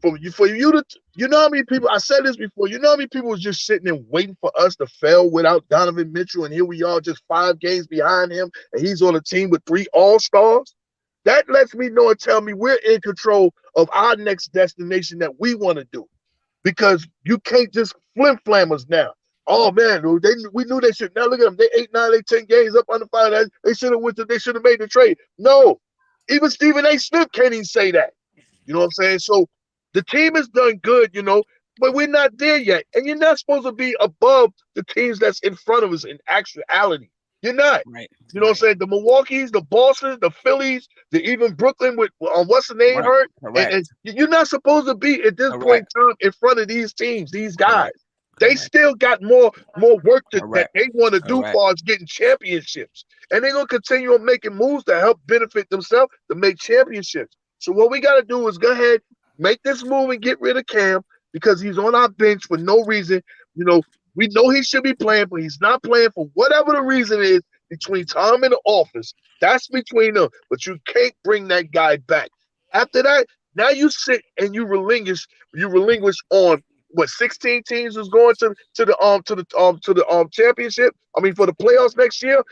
for you to, how many people, I said this before, how many people was just sitting and waiting for us to fail without Donovan Mitchell, and here we are just 5 games behind him, and he's on a team with 3 all-stars? That lets me know and tell me we're in control of our next destination that we want to do, because you can't just flim-flam us now. Oh man, we knew they should. Now look at them. They 8, 9, 10 games up under 5. They should have They should have made the trade. No, even Stephen A. Smith can't even say that. You know what I'm saying? So the team has done good, but we're not there yet. And you're not supposed to be above the teams that's in front of us in actuality. You're not. Right. You know what I'm saying? The Milwaukee's, the Bostons, the Phillies, even Brooklyn with what's the name hurt. And you're not supposed to be at this point in time in front of these teams, these guys. They still got more work that they want to do for us getting championships. And they're going to continue on making moves to help benefit themselves to make championships. So what we got to do is go ahead, make this move and get rid of Cam, because he's on our bench for no reason. We know he should be playing, but he's not playing for whatever the reason is between Tom and the office. That's between them. But you can't bring that guy back. After that, now you sit and you relinquish on what 16 teams was going to the championship. I mean, for the playoffs next year.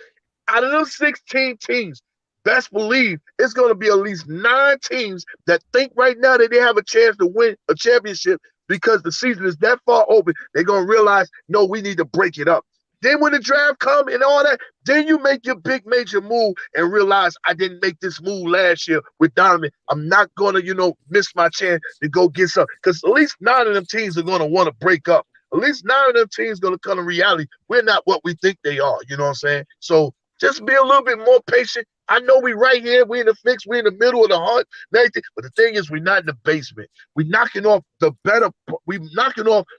Out of those 16 teams, best believe it's going to be at least 9 teams that think right now that they have a chance to win a championship because the season is that far open. They're going to realize, no, we need to break it up. Then when the draft come and all that, then you make your big major move and realize I didn't make this move last year with Donovan. I'm not going to, miss my chance to go get some. Because at least 9 of them teams are going to want to break up. At least 9 of them teams going to come to reality. We're not what we think they are. You know what I'm saying? So just be a little bit more patient. I know we right here. We in the fix. We in the middle of the hunt. But the thing is, we're not in the basement. We're knocking off the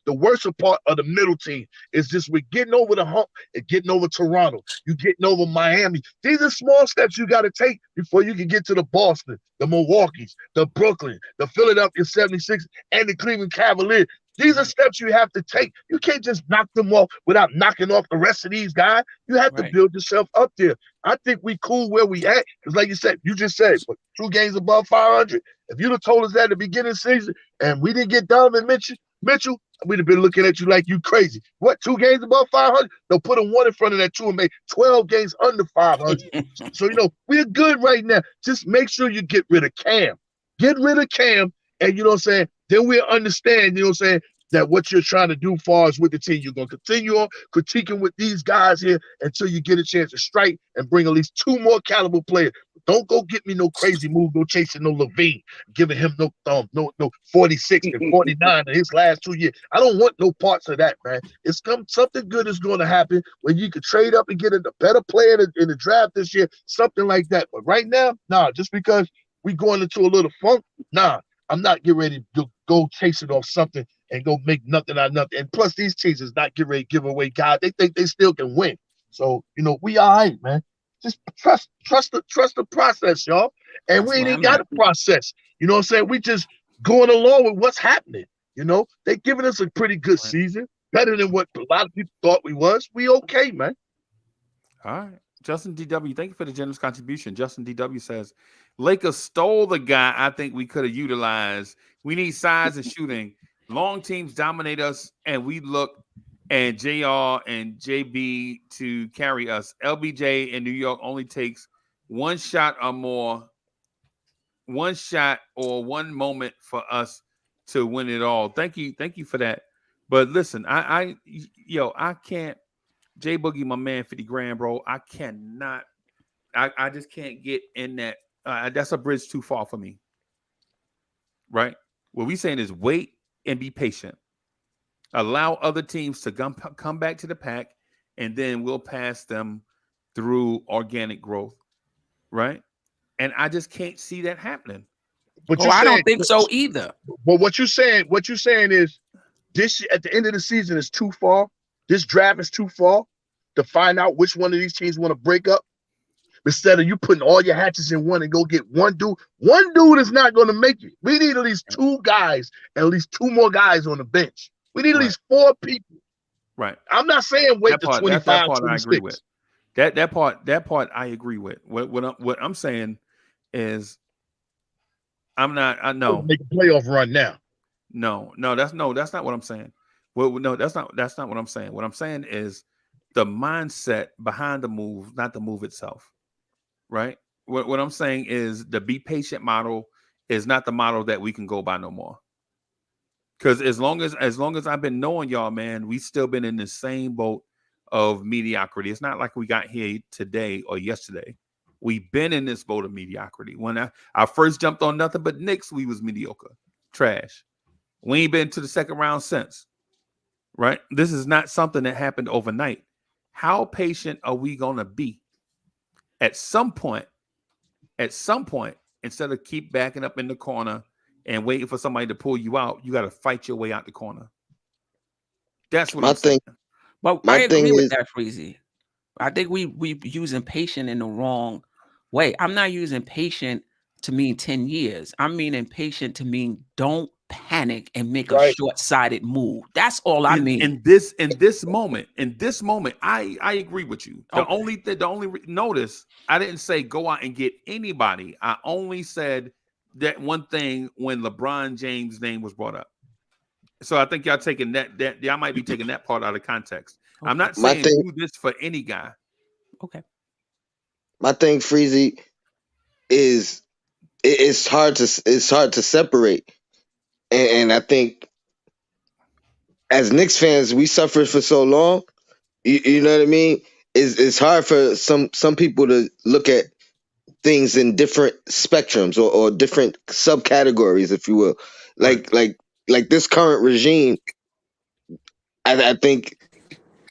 worst part of the middle team. It's just we're getting over the hump and getting over Toronto. You getting over Miami. These are small steps you got to take before you can get to the Boston, the Milwaukees, the Brooklyn, the Philadelphia 76ers, and the Cleveland Cavaliers. These are steps you have to take. You can't just knock them off without knocking off the rest of these guys. You have to build yourself up there. I think we cool where we at. Because like you just said, 2 games above 500. If you'd have told us that at the beginning of the season and we didn't get Donovan Mitchell, we'd have been looking at you like you crazy. What, 2 games above 500? They'll put a 1 in front of that 2 and make 12 games under 500. So, we're good right now. Just make sure you get rid of Cam. Get rid of Cam, and you know what I'm saying? Then we'll understand, that what you're trying to do far as with the team. You're going to continue on critiquing with these guys here until you get a chance to strike and bring at least 2 more caliber players. Don't go get me no crazy move, no chasing no Levine, giving him no 46 and 49 in his last 2 years. I don't want no parts of that, man. Something good is going to happen when you can trade up and get a better player in the draft this year, something like that. But right now, nah, just because we going into a little funk, nah, I'm not getting ready to go chasing off something and go make nothing out of nothing. And plus, these teams is not getting ready to give away guys. They think they still can win. So, we all right, man. Just trust the process, y'all. And we ain't got a process. You know what I'm saying? We just going along with what's happening. They giving us a pretty good season, better than what a lot of people thought we was. We okay, man. All right. Justin DW, thank you for the generous contribution. Justin DW says, Lakers stole the guy I think we could have utilized. We need size and shooting. Long teams dominate us, and we look and JR and JB to carry us. LBJ in New York only takes 1 shot or more, 1 shot or 1 moment for us to win it all. Thank you for that. But listen, I can't. J Boogie, my man, 50 grand, bro. I cannot. I just can't get in that. That's a bridge too far for me. Right? What we saying is wait and be patient. Allow other teams to come back to the pack, and then we'll pass them through organic growth. Right? And I just can't see that happening. But I don't think so either. But what you're saying is this at the end of the season is too far. This draft is too far to find out which one of these teams want to break up. Instead of you putting all your hatches in one and go get one dude. One dude is not going to make it. We need at least 2 guys and at least 2 more guys on the bench. We need at least 4 people. Right. I'm not saying wait to 25, that part 26. I agree with. That part I agree with. What I'm saying is I'm not. I know make a playoff run now. No, that's not what I'm saying. Well, no, that's not what I'm saying. What I'm saying is the mindset behind the move, not the move itself. Right? What I'm saying is the be patient model is not the model that we can go by no more. Because as long as I've been knowing y'all, man, we still been in the same boat of mediocrity. It's not like we got here today or yesterday. We've been in this boat of mediocrity. When I first jumped on nothing but Knicks, we was mediocre, trash. We ain't been to the second round since. Right? This is not something that happened overnight. How patient are we gonna be? At some point, instead of keep backing up in the corner and waiting for somebody to pull you out, you got to fight your way out the corner. That's what I'm saying. But I agree with that, Freezy. I think we using patient in the wrong way. I'm not using patient to mean 10 years. I'm meaning patient to mean don't panic and make a short-sighted move. That's all I mean. In this moment, I agree with you. The only notice, I didn't say go out and get anybody. I only said that one thing when LeBron James' name was brought up. So I think y'all taking that y'all might be taking that part out of context. Okay. I'm not My saying thing, do this for any guy. Okay. my thing, Freezy, is it's hard to separate, and I think as Knicks fans, we suffered for so long. You know what I mean? It's hard for some people to look at things in different spectrums or different subcategories, if you will. Right. Like this current regime, I think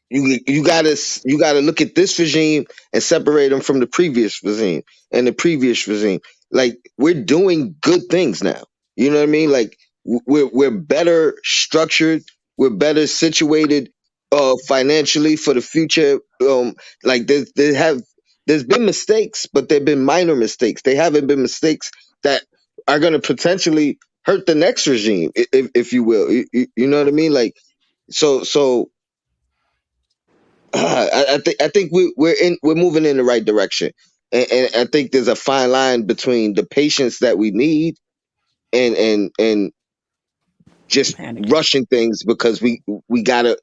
you gotta look at this regime and separate them from the previous regime and the previous regime. Like we're doing good things now. You know what I mean? Like we're better structured. We're better situated financially for the future. Like there's been mistakes, but there've been minor mistakes. They haven't been mistakes that are going to potentially hurt the next regime, if you will. You know what I mean? Like so I think we're moving in the right direction, and I think there's a fine line between the patience that we need and just Panicking. rushing things because we gotta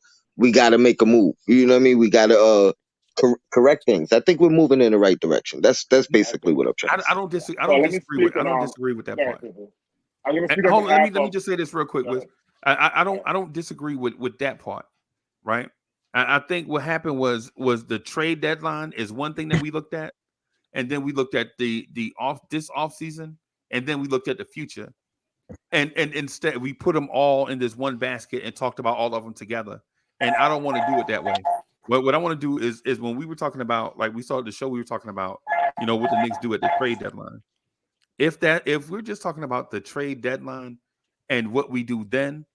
make a move. You know what I mean? We gotta correct things. I think we're moving in the right direction. That's basically what I'm trying to I say. don't disagree. So let me speak I don't on. disagree with that Sorry, part. people. I'm gonna And speak on hold on, let behalf me of. just say this real quick, Go Wiz. ahead. I don't disagree with that part, right? I think what happened was the trade deadline is one thing that we looked at, and then we looked at the off season, and then we looked at the future. And instead we put them all in this one basket and talked about all of them together. And I don't want to do it that way. What I want to do is when we were talking about, like we started the show, we were talking about, what the Knicks do at the trade deadline. If we're just talking about the trade deadline and what we do then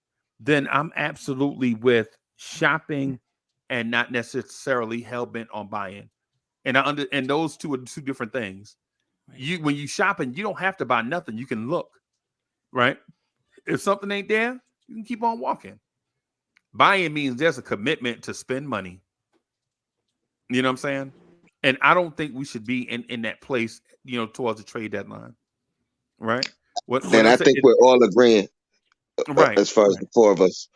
I'm absolutely with shopping and not necessarily hell bent on buying. And those two are two different things. When you shopping, you don't have to buy nothing. You can look, right? If something ain't there, you can keep on walking. Buying means there's a commitment to spend money. You know what I'm saying? And I don't think we should be in that place, towards the trade deadline. Right? What And I'm I saying think is, we're all agreeing right, as far as right, the four of us.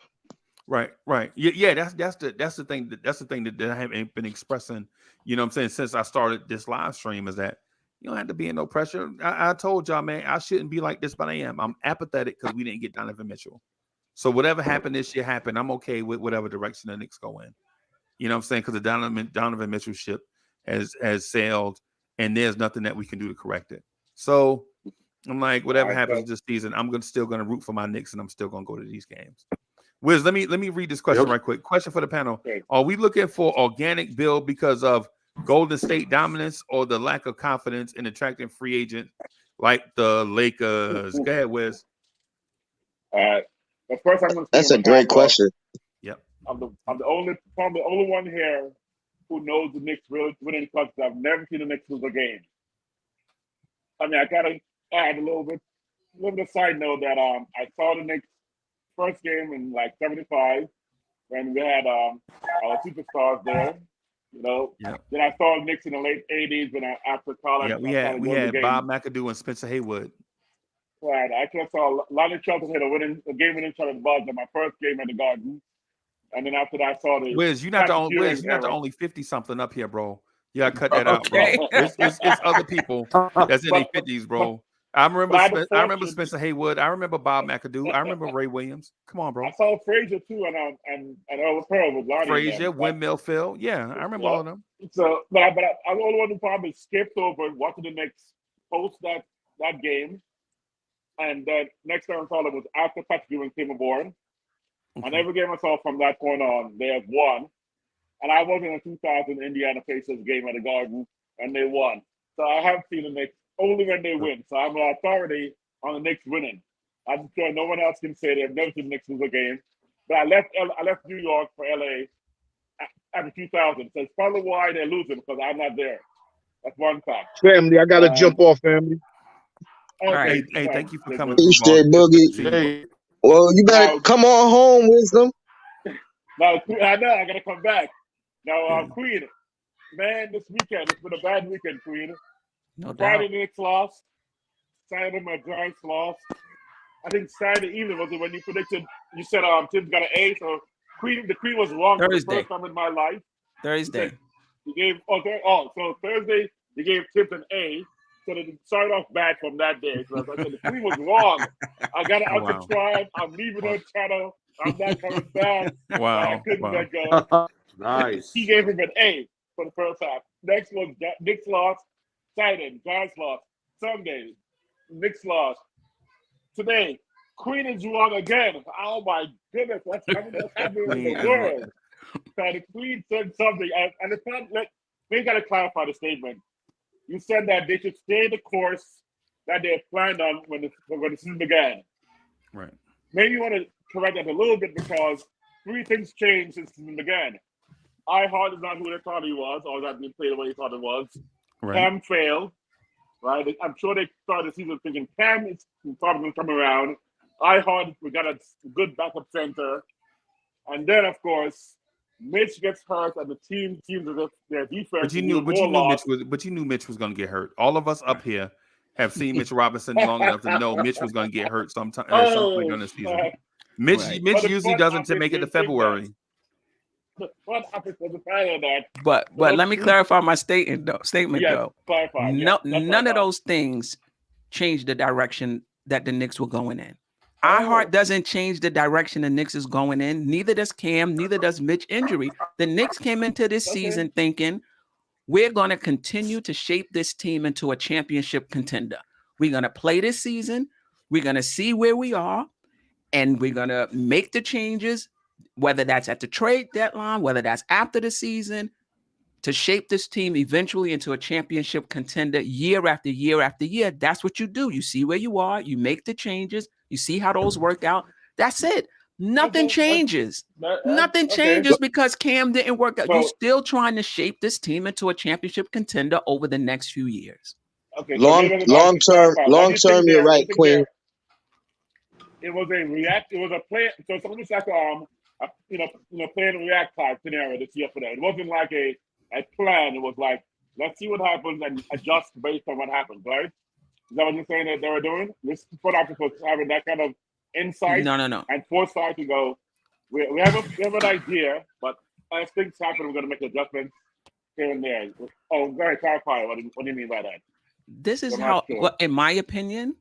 right. Yeah, that's the thing that I haven't been expressing, you know what I'm saying, since I started this live stream, is that you don't have to be in no pressure. I told y'all, man, I shouldn't be like this, but I am. I'm apathetic because we didn't get Donovan Mitchell. So whatever happened this year happened. I'm okay with whatever direction the Knicks go in. You know what I'm saying? Because the Donovan Mitchell ship has sailed, and there's nothing that we can do to correct it. So I'm like, whatever happens this season, I'm still gonna root for my Knicks, and I'm still gonna go to these games. Wiz, let me read this question right quick. Question for the panel: are we looking for organic build because of Golden State dominance or the lack of confidence in attracting free agents like the Lakers? Go ahead, Wiz. But first, I'm going to speak That's on a behalf great question. Yep. I'm probably the only one here who knows the Knicks really winning clubs. I've never seen the Knicks lose a game. I mean, I gotta add a little bit of side note that I saw the Knicks first game in like '75 when we had our superstars there. Yep. Then I saw the Knicks in the late '80s when after college. Yeah, we had Bob McAdoo and Spencer Haywood. Right. I actually saw Lonnie Shelton hit a game-winning shot at the buzzer in my first game at the Garden. And then after that, I saw the Wiz, you're not the only 50-something up here, bro. You gotta cut that out, bro. Okay. It's other people that's in their 50s, bro. I remember Spencer Haywood. I remember Bob McAdoo. I remember Ray Williams. Come on, bro. I saw Frazier too, and Earl Pearl with Lonnie. Frazier, Windmill Phil. Yeah, I remember all of them. So, but I'm the only one who probably skipped over watching the Knicks post that game. And then next time I saw them was after Patrick Ewing came aboard. Okay. And every game I saw from that point on, they have won. And I was in a 2000 Indiana Pacers game at the Garden, and they won. So I have seen the Knicks only when they win. So I'm an authority on the Knicks winning. I'm sure no one else can say they've never seen the Knicks lose a game. But I left New York for LA after 2000. So it's probably why they're losing, because I'm not there. That's one fact. Family, I gotta jump off, family. Okay. Hey, thank you for coming Peace, through, J boss. Boogie. Hey, Well, you better come on home, Wisdom. Now, I know I gotta come back. Now, Queen, man, this weekend it's been a bad weekend, Queen. No doubt. Friday the Knicks lost. Saturday my Giants lost. I think Saturday evening was it when you predicted you said Tim's got an A, so the Queen was wrong for the first time in my life. Thursday. You gave so Thursday you gave Tim an A. So they started off bad from that day. So I said the Queen was wrong. I gotta unsubscribe. I'm leaving her channel. I'm not coming back. I couldn't let go. Nice. He gave him an A for the first half. Next was Knicks lost. Saturday, Giants lost. Sunday, Knicks lost. Today, Queen is wrong again. Oh my goodness, what's happening in the world? So the Queen said something, and it's not like we gotta clarify the statement. You said that they should stay the course that they had planned on when the season began. Right. Maybe you want to correct that a little bit because 3 things changed since the season began. iHeart is not who they thought he was, or that didn't play the way he thought it was. Right. Cam failed. Right. I'm sure they started the season thinking Cam is probably going to come around. iHeart, we got a good backup center. And then, of course, Mitch gets hurt, and the team seems as if their defense. But you knew Mitch was going to get hurt. All of us up here have seen Mitch Robinson long enough to know Mitch was going to get hurt sometime at some point during the season. Mitch usually doesn't to make it to February. What happened to the final that? But let me clarify my statement though. Clarify. None of those things changed the direction that the Knicks were going in. iHeart doesn't change the direction the Knicks is going in. Neither does Cam. Neither does Mitch injury. The Knicks came into this season thinking we're going to continue to shape this team into a championship contender. We're going to play this season. We're going to see where we are, and we're going to make the changes, whether that's at the trade deadline, whether that's after the season, to shape this team eventually into a championship contender year after year after year. That's what you do. You see where you are. You make the changes. You see how those work out. That's it. Nothing changes. Nothing changes because Cam didn't work out. You're still trying to shape this team into a championship contender over the next few years. Okay. Long term, you're right, Queen. It was a play. So it's almost like play and react type scenario this year for that. It wasn't like a plan. It was like, let's see what happens and adjust based on what happens, right? Is that what you're saying that they were doing? This foot office was having that kind of insight and foresight to go, we have an idea, but as things happen, we're going to make adjustments here and there. Oh, very clarify. What do you mean by that? This is how, in my opinion,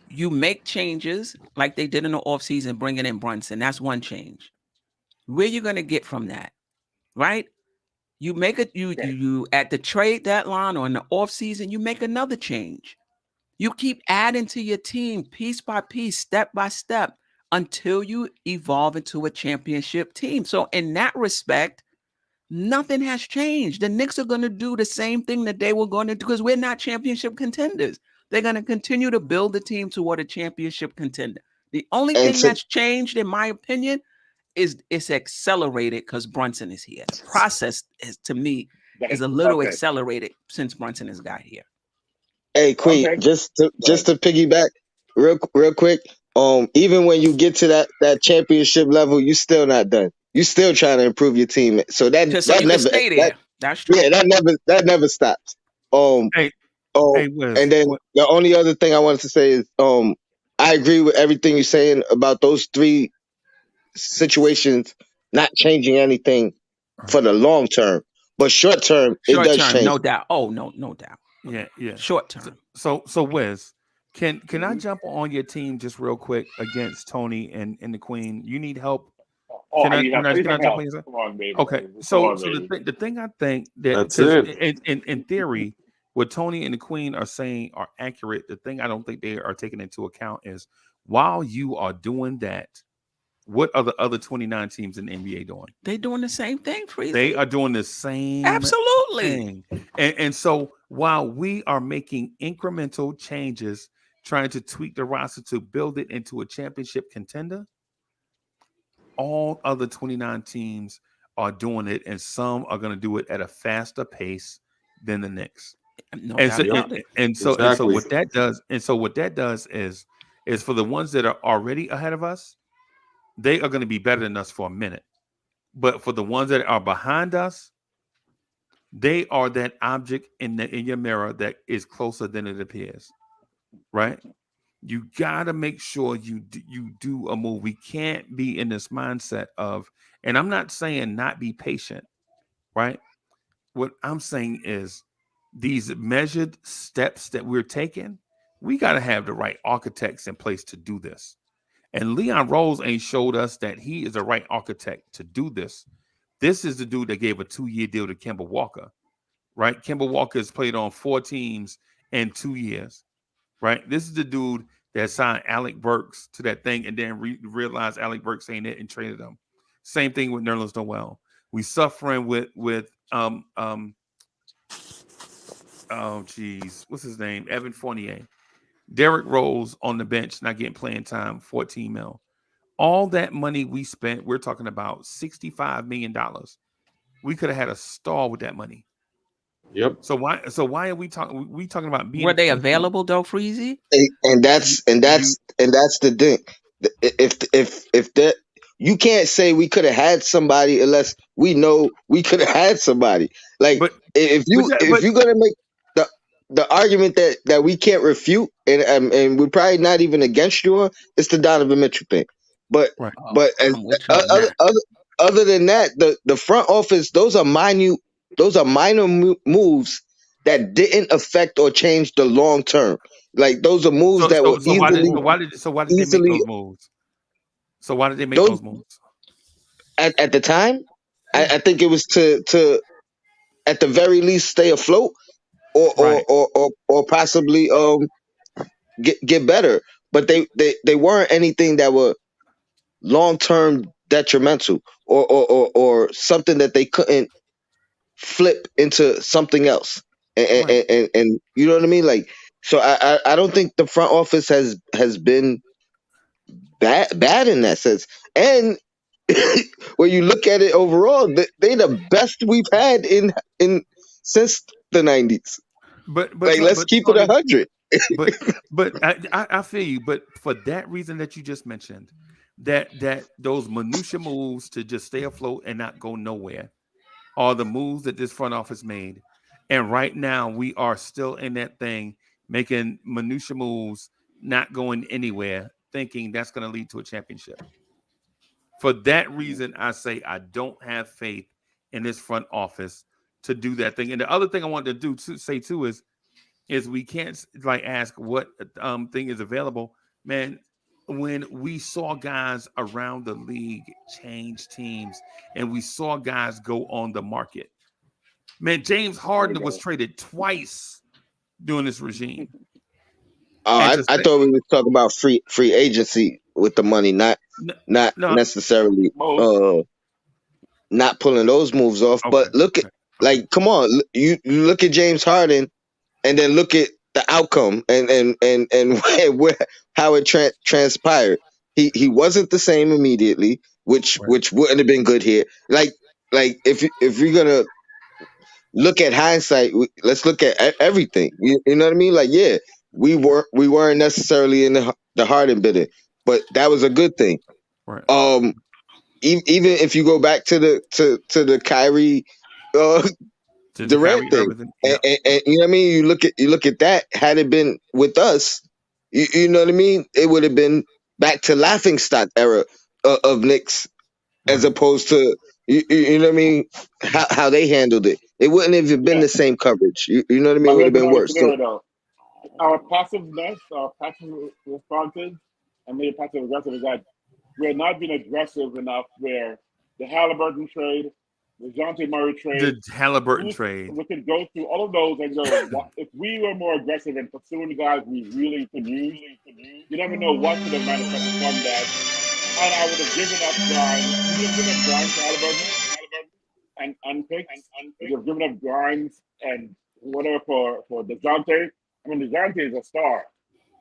you make changes like they did in the offseason, bringing in Brunson. That's one change. Where you going to get from that, right? You make it. You at the trade deadline or in the offseason, you make another change. You keep adding to your team piece by piece, step by step, until you evolve into a championship team. So in that respect, nothing has changed. The Knicks are going to do the same thing that they were going to do because we're not championship contenders. They're going to continue to build the team toward a championship contender. The only thing that's changed, in my opinion, is it's accelerated because Brunson is here. The process to me is a little accelerated since Brunson has got here. Hey, Queen, just to piggyback real quick. Even when you get to that championship level, you still not done. You still trying to improve your team. So that never stay there. That's true. Yeah, that never stops. And then the only other thing I wanted to say is I agree with everything you're saying about those 3 situations not changing anything for the long term, but short term it does change. No doubt. Oh no doubt. Yeah. Short term. So Wes, can I jump on your team just real quick against Tony and the Queen? You need help. Can I jump on you? Come on, baby. Okay. So the thing I think that in theory, what Tony and the Queen are saying are accurate. The thing I don't think they are taking into account is while you are doing that, what are the other 29 teams in the NBA doing? They're doing the same thing, Freezy. They are doing the same thing. And so while we are making incremental changes, trying to tweak the roster to build it into a championship contender, all other 29 teams are doing it, and some are going to do it at a faster pace than the Knicks. So what that does is for the ones that are already ahead of us, they are going to be better than us for a minute. But for the ones that are behind us, they are that object in your mirror that is closer than it appears, right? You got to make sure you do a move. We can't be in this mindset of, and I'm not saying not be patient, right? What I'm saying is these measured steps that we're taking, we got to have the right architects in place to do this. And Leon Rose ain't showed us that he is the right architect to do this. This is the dude that gave a 2-year deal to Kemba Walker, right? Kemba Walker has played on 4 teams in 2 years, right? This is the dude that signed Alec Burks to that thing and then realized Alec Burks ain't it and traded him. Same thing with Nerlens Noel. We suffering with oh geez, what's his name? Evan Fournier. Derrick Rose on the bench, not getting playing time, 14 mil. All that money we spent, we're talking about $65 million. We could have had a star with that money. Yep. So why are we talking? We talking about being? Were they available though, Freezy? And that's the thing. If that, you can't say we could have had somebody unless we know we could have had somebody. Like if you're gonna make the argument that we can't refute, and we're probably not even against you on, it's the Donovan Mitchell thing. But right. I'm with you on that. Other than that, the front office, those are minor moves that didn't affect or change the long term. Like those are moves that were Why did they make easily those moves? So why did they make those those moves? At the time? I think it was to at the very least stay afloat Right. or possibly get better. But they weren't anything that were long term detrimental or something that they couldn't flip into something else. And you know what I mean? Like, so I don't think the front office has been bad in that sense. And when you look at it overall, they the best we've had in since the 90s. But Like, let's keep it Tony, 100. but I feel you. But for that reason that you just mentioned, that those minutia moves to just stay afloat and not go nowhere are the moves that this front office made. And right now we are still in that thing, making minutia moves, not going anywhere, thinking that's going to lead to a championship. For that reason, I say I don't have faith in this front office to do that thing. And the other thing I wanted to say too is we can't like ask what thing is available, man. When we saw guys around the league change teams and we saw guys go on the market, man, James Harden was traded twice during this regime. I thought we were talking about free agency with the money, not necessarily not pulling those moves off. Okay. But look at like, come on, you look at James Harden, and then look at the outcome and where how it transpired. He wasn't the same immediately, which wouldn't have been good here. Like if you're gonna look at hindsight, let's look at everything. You know what I mean? Like, yeah, we weren't necessarily in the Harden bidding, but that was a good thing. Right. Even if you go back to the Kyrie Durant thing, and you know what I mean. You look at that. Had it been with us, you know what I mean. It would have been back to laughingstock era of Knicks, as opposed to you know what I mean. How they handled it, it wouldn't have been the same coverage. You know what I mean. It would have been worse. So, our passiveness, our passive responses, and maybe passive aggressive is that we're not being aggressive enough. Where the Halliburton trade, the DeJounte Murray trade, the Halliburton trade, we could go through all of those and go. If we were more aggressive in pursuing the guys we really could use, you never know what could have manifested from that. And I would have given up Grimes. We would have given up Grimes to Halliburton and unpicked. We would have given up Grimes and whatever for DeJounte. I mean, DeJounte is a star.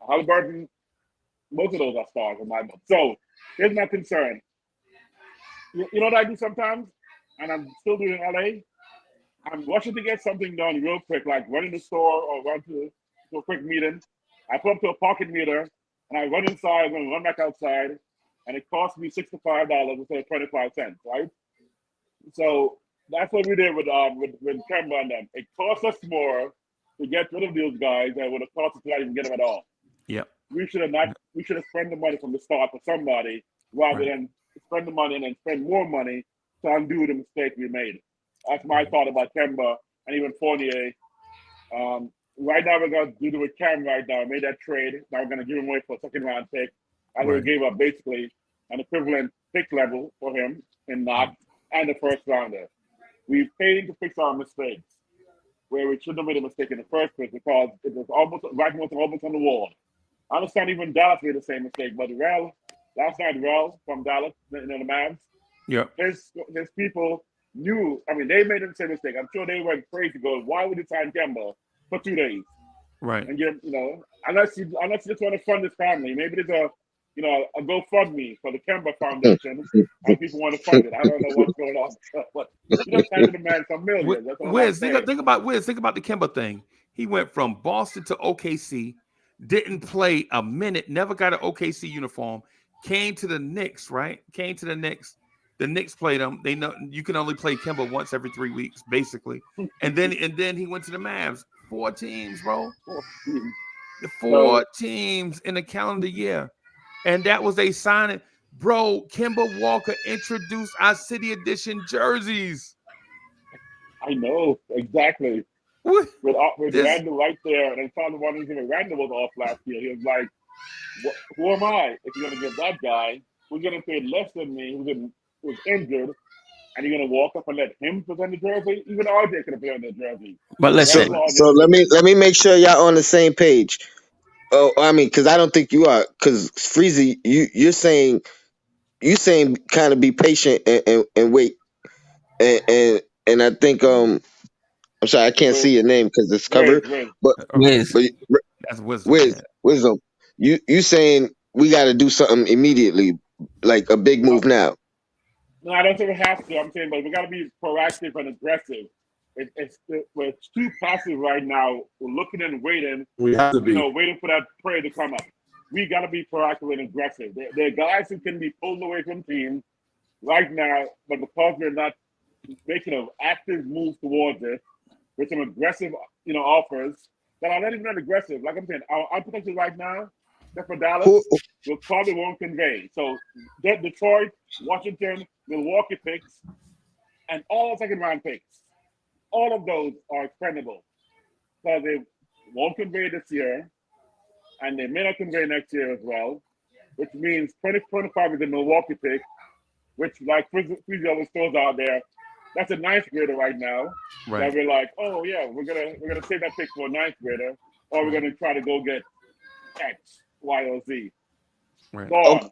Halliburton, most of those are stars in my book. So here's my concern. You know what I do sometimes? And I'm still doing in LA? I'm rushing to get something done real quick, like run in the store or run to a quick meeting. I put up to a pocket meter, and I run inside, and run back outside, and it costs me $65 instead of 25 cents, right? So that's what we did with Kemba and them. It cost us more to get rid of those guys than it would have cost us to not even get them at all. Yep. we should have spent the money from the start for somebody rather than spend the money and then spend more money to undo the mistake we made. That's my thought about Kemba and even Fournier. Right now, we're going to do with Cam right now. Made that trade. Now we're going to give him away for a second-round pick. And we gave up basically an equivalent pick level for him in Knox and the first rounder. We paid to fix our mistakes where we shouldn't have made a mistake in the first place because it was almost on the wall. I understand even Dallas made the same mistake, but last night, from Dallas, the Mavs, his people knew. I mean, they made the same mistake. I'm sure they went crazy. Why would you sign Kemba for 2 days? Right. And give unless you just want to fund this family, maybe there's a GoFundMe for the Kemba Foundation, and people want to fund it. I don't know what's going on, but you just handed the man some millions. That's all I'm saying. Think about the Kemba thing. He went from Boston to OKC, didn't play a minute, never got an OKC uniform, came to the Knicks, right? Came to the Knicks. The Knicks played him. They know you can only play Kemba once every 3 weeks, basically. And then he went to the Mavs. 4 teams, bro. 4 teams in a calendar year. And that was a signing. Bro, Kemba Walker introduced our City Edition jerseys. I know, exactly. What? With Randall right there, and then found one even Randall was off last year. He was like, who am I if you're going to give that guy who's going to pay less than me, who's injured, and you're going to walk up and let him present the jersey? Even RJ could have played on the jersey. But listen. So let me make sure y'all on the same page. Oh, I mean, because I don't think you are. Because Freezy, you're saying kind of be patient and wait, and I think I'm sorry I can't see your name because it's covered. But that's wisdom. You saying we got to do something immediately, like a big move now. No, I don't think we have to. I'm saying, but we got to be proactive and aggressive. We're too passive right now. We're looking and waiting. We have to be. Waiting for that prey to come up. We got to be proactive and aggressive. There are guys who can be pulled away from teams right now, but because we're not making an active move towards it with some aggressive, offers that are not even that aggressive. Like I'm saying, our potential right now, except for Dallas, we probably won't convey. So Detroit, Washington, Milwaukee picks, and all second-round picks. All of those are expendable. So they won't convey this year, and they may not convey next year as well, which means 2025 is a Milwaukee pick, which, like Freezy always throws out there, that's a 9th grader right now. Right. That we're like, oh yeah, we're gonna save that pick for a 9th grader, or we're gonna try to go get X, Y, or Z. Right. So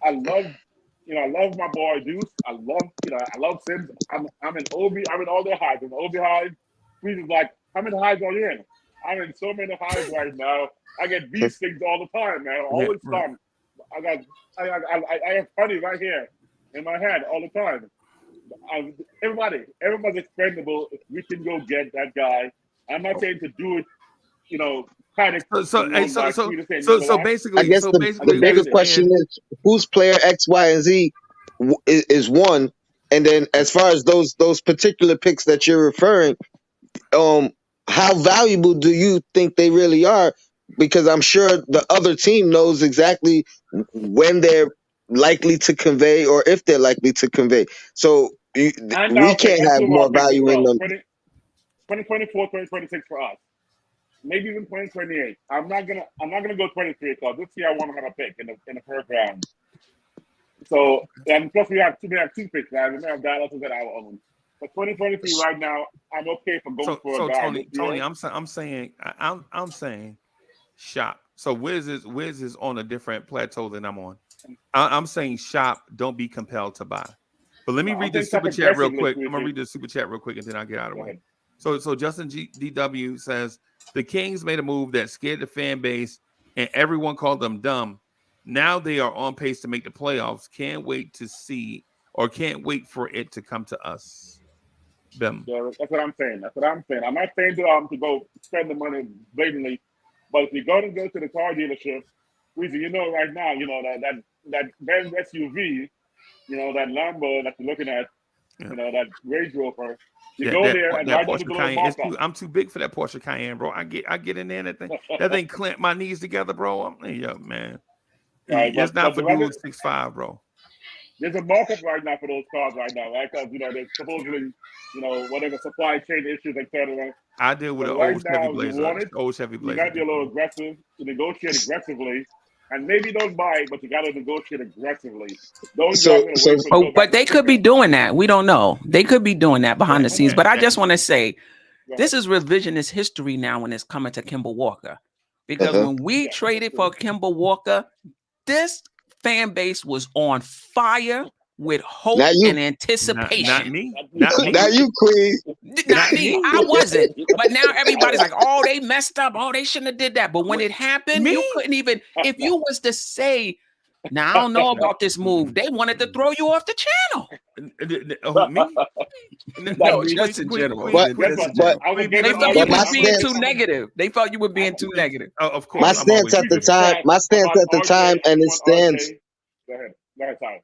I love my boy Deuce. I love Sims. I'm in OB. I'm in all their highs. In OB highs, Freezy's like, how many highs are you in? I'm in so many highs right now. I get these things all the time, man. Always fun. I have funny right here in my head all the time. Everybody's expendable if we can go get that guy. I'm not saying to do it, kind of. So basically, I guess the bigger question is whose player X, Y, and Z is one, and then as far as those particular picks that you're referring, how valuable do you think they really are? Because I'm sure the other team knows exactly when they're likely to convey or if they're likely to convey. So we can't have more value in them. 2024, 2026 for us. Maybe even 2028. I'm not gonna go 23 because this year I want to have a pick in the first round. So and plus we have two picks now. We have Dallas that our own. But 2023 right now, I'm okay for going for a guy. Tony, I'm saying shop. So Wiz is on a different plateau than I'm on. I'm saying shop. Don't be compelled to buy. But let me read the super chat real quick. I'm gonna read the super chat real quick and then I'll get out of the way. So Justin DW says the Kings made a move that scared the fan base and everyone called them dumb. Now they are on pace to make the playoffs. Can't wait for it to come to us. Them. Yeah, that's what I'm saying. I'm not saying to go spend the money blatantly, but if you're going to go to the car dealership, Weezy, right now, that Benz SUV, that Lambo that you're looking at, you know, that Range Rover. You Yeah, go there and that right under Porsche the little Cayenne. markup. I'm too big for that Porsche Cayenne, bro. I get in there and that thing clamp my knees together, bro. Yeah, man. Right, It's not for the dudes 6'5", bro. There's a markup right now for those cars right now, right? Because, you know, there's supposedly, you know, whatever supply chain issues, etc. I deal with But an right old Chevy now, you Blazer. want it, Old Chevy you Blazer. got to be a little aggressive to negotiate aggressively. And maybe don't buy it, but you got to negotiate aggressively. Don't but they could be doing that. We don't know. They could be doing that behind the scenes. But I just want to say, this is revisionist history now when it's coming to Kemba Walker. Because when we traded for Kemba Walker, this fan base was on fire with hope and anticipation. Not me. Not me. Not you, Queen. Not me. I wasn't. But now everybody's like, oh, they messed up. Oh, they shouldn't have did that. But when it happened, you couldn't even, if you was to say, now I don't know about this move, they wanted to throw you off the channel. Me? No, just in general. They thought you were being too negative. They thought you were being too negative. Of course. My stance at the time, and it stands. Go ahead, Ty.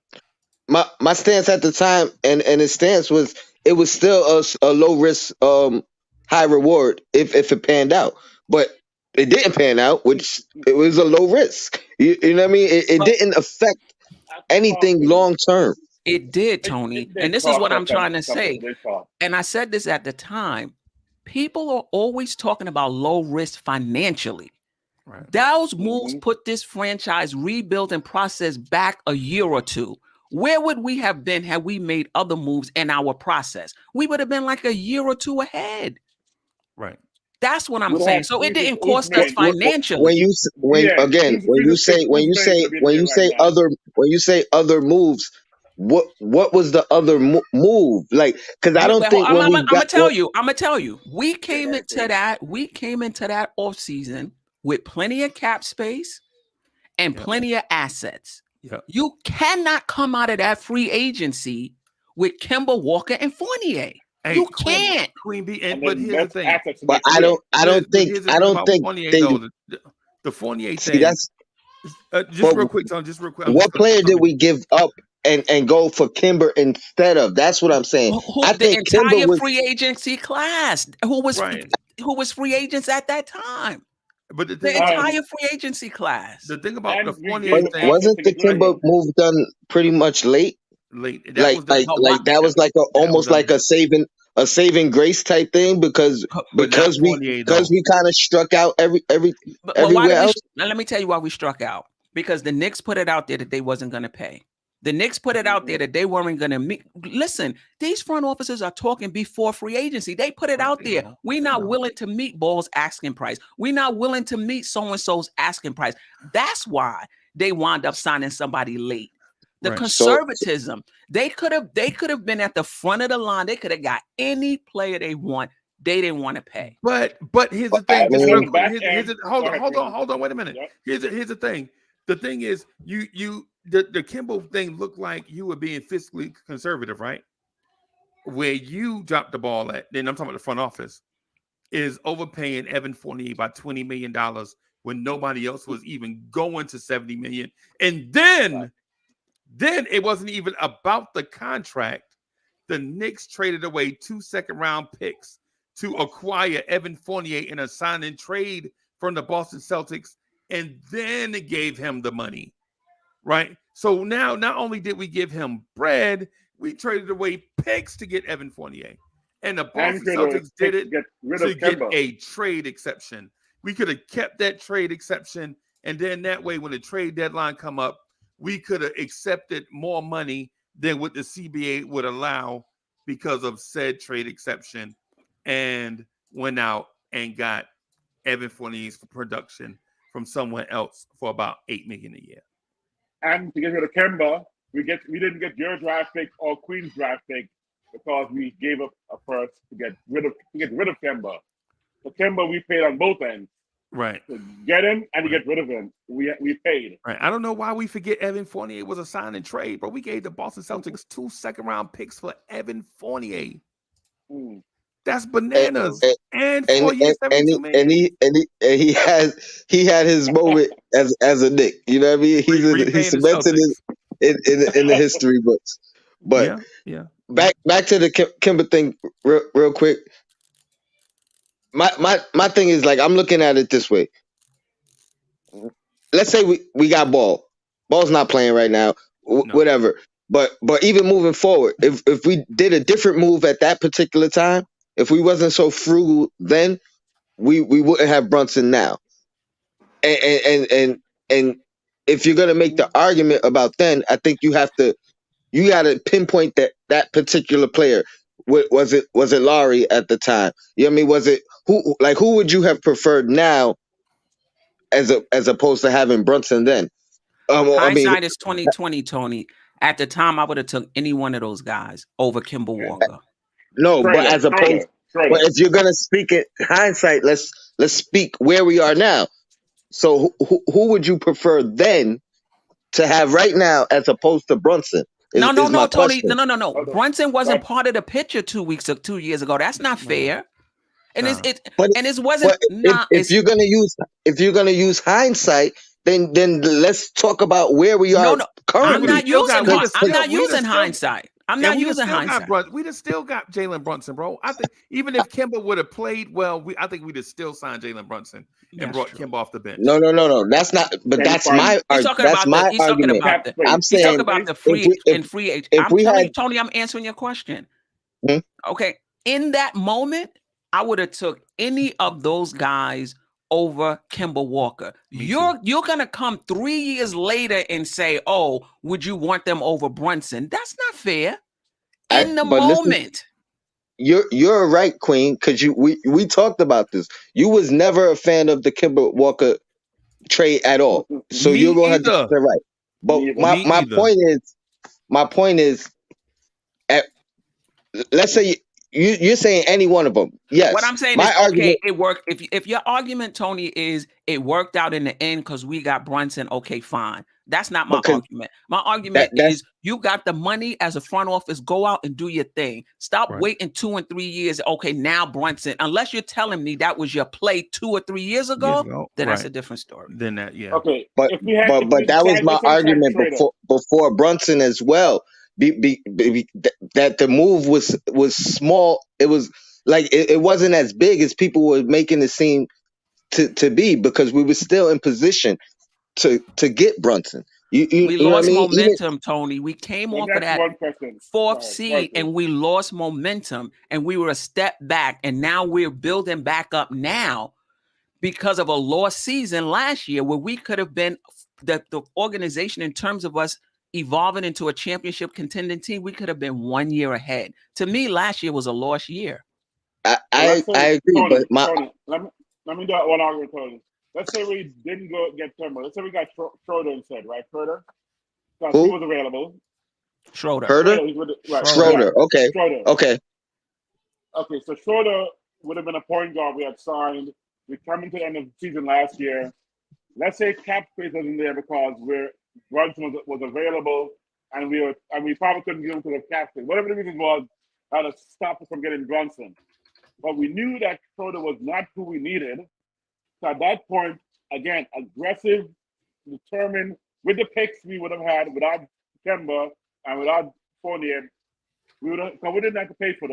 My stance at the time and its stance was it was still a low risk, high reward if it panned out, but it didn't pan out, which it was a low risk. You know what I mean? It didn't affect anything long term. It did, Tony. And this is what I'm trying to say. And I said this at the time. People are always talking about low risk financially. Right. Those moves put this franchise rebuilt and process back a year or two. Where would we have been had we made other moves in our process? We would have been like a year or two ahead. Right. That's what I'm saying. So it didn't cost us financially. When you say other moves, what was the other move? Like, because I don't think I'm gonna tell you. We came into that offseason with plenty of cap space and plenty of assets. Yep. You cannot come out of that free agency with Kemba Walker and Fournier. Hey, you can't. Queen B, but here's the thing. But I don't think Fournier, the Fournier thing. That's real quick, Tom. Just real quick. What player did we give up and go for Kimber instead of? That's what I'm saying. I think the entire Kimber was free agency class who was free agents at that time. But the entire free agency class. The thing about the Fournier thing wasn't the Kimber move done pretty much late? That was like almost like a saving grace type thing because we kind of struck out everywhere else. Now let me tell you why we struck out. Because the Knicks put it out there that they wasn't going to pay. The Knicks put it out there that they weren't going to meet. Listen, these front officers are talking before free agency. They put it out there. We're not willing to meet Ball's asking price. We're not willing to meet so-and-so's asking price. That's why they wound up signing somebody late. The conservatism. They could have been at the front of the line. They could have got any player they want. They didn't want to pay. But here's the thing. Hold on. Wait a minute. Here's the thing. The thing is, the Kimbo thing looked like you were being fiscally conservative, right? Where you dropped the ball at, then I'm talking about the front office, is overpaying Evan Fournier by $20 million when nobody else was even going to $70 million. And then it wasn't even about the contract. The Knicks traded away 2 second-round picks to acquire Evan Fournier in a sign and trade from the Boston Celtics, and then it gave him the money, right? So now not only did we give him bread, we traded away picks to get Evan Fournier. And the Boston Celtics did it to get a trade exception. We could have kept that trade exception, and then that way when the trade deadline come up, we could have accepted more money than what the CBA would allow because of said trade exception, and went out and got Evan Fournier's production from someone else for about $8 million a year. And to get rid of Kemba, we didn't get your draft pick or Queen's draft pick because we gave up a first to get rid of Kemba. So Kemba we paid on both ends. Right. To get him and to get rid of him. We paid. Right. I don't know why we forget Evan Fournier was a sign and trade, but we gave the Boston Celtics 2 second-round picks for Evan Fournier. That's bananas. And he had his moment as a Knick. You know what I mean? He's cemented in the history books. But back to the Kimber thing real quick. My thing is like I'm looking at it this way. Let's say we got Ball. Ball's not playing right now. Whatever. But even moving forward, if we did a different move at that particular time, if we wasn't so frugal then, we wouldn't have Brunson now. And if you're gonna make the argument about then, I think you got to pinpoint that particular player. Was it Laurie at the time? You know what I mean? Was it who would you have preferred now as opposed to having Brunson then? Hindsight is 2020, Tony. At the time, I would have took any one of those guys over Kemba Walker. No, but as opposed, but if you're gonna speak it hindsight, let's speak where we are now. So who would you prefer then to have right now as opposed to Brunson? No, Tony. No. Brunson wasn't part of the picture 2 years ago. That's not fair. And it wasn't. If you're gonna use hindsight, then let's talk about where we are currently. I'm not using hindsight. I'm not using hindsight. We'd have still got Jalen Brunson, bro. I think even if Kemba would have played well, I think we'd have still signed Jalen Brunson and brought Kemba off the bench. No. That's not. But that's my argument. That's my argument. I'm saying he's talking about the free agent. I'm telling you, Tony, I'm answering your question. Okay, in that moment, I would have took any of those guys over Kemba Walker. You're gonna come 3 years later and say, "Oh, would you want them over Brunson?" That's not fair. In the moment, you're right, Queen, because we talked about this. You was never a fan of the Kemba Walker trade at all, so you're gonna have to say right. But my point is, let's say you're saying any one of them. Yes. What I'm saying is, okay, it worked. If your argument, Tony, is it worked out in the end because we got Brunson, okay, fine. That's not my argument. My argument is you got the money as a front office. Go out and do your thing. Stop waiting 2 and 3 years. Okay, now Brunson. Unless you're telling me that was your play 2 or 3 years ago, then that's a different story. Then that, yeah. Okay, but that was my argument before Brunson as well. That the move was small. It was like it wasn't as big as people were making it seem to be, because we were still in position to get Brunson. We lost momentum, Tony. We came off of that fourth seed and we lost momentum and we were a step back, and now we're building back up now because of a lost season last year where we could have been the organization in terms of us evolving into a championship contending team. We could have been 1 year ahead. To me, last year was a lost year. I agree, Tony, but Tony, let me do one argument, Tony. Let's say we didn't go get Kemba. Let's say we got Schroeder instead, right? Schroeder? Because he was available. Schroeder. Schroeder. Okay. Schroeder. Okay, so Schroeder would have been a point guard we had signed. We come into the end of the season last year. Let's say cap space wasn't there because Brunson was available and we probably couldn't get him to the cap space. Whatever the reason was, that to stop us from getting Brunson. But we knew that Schroeder was not who we needed. So at that point, again, aggressive, determined, with the picks we would have had without Kemba and without Fournier, we didn't have to pay for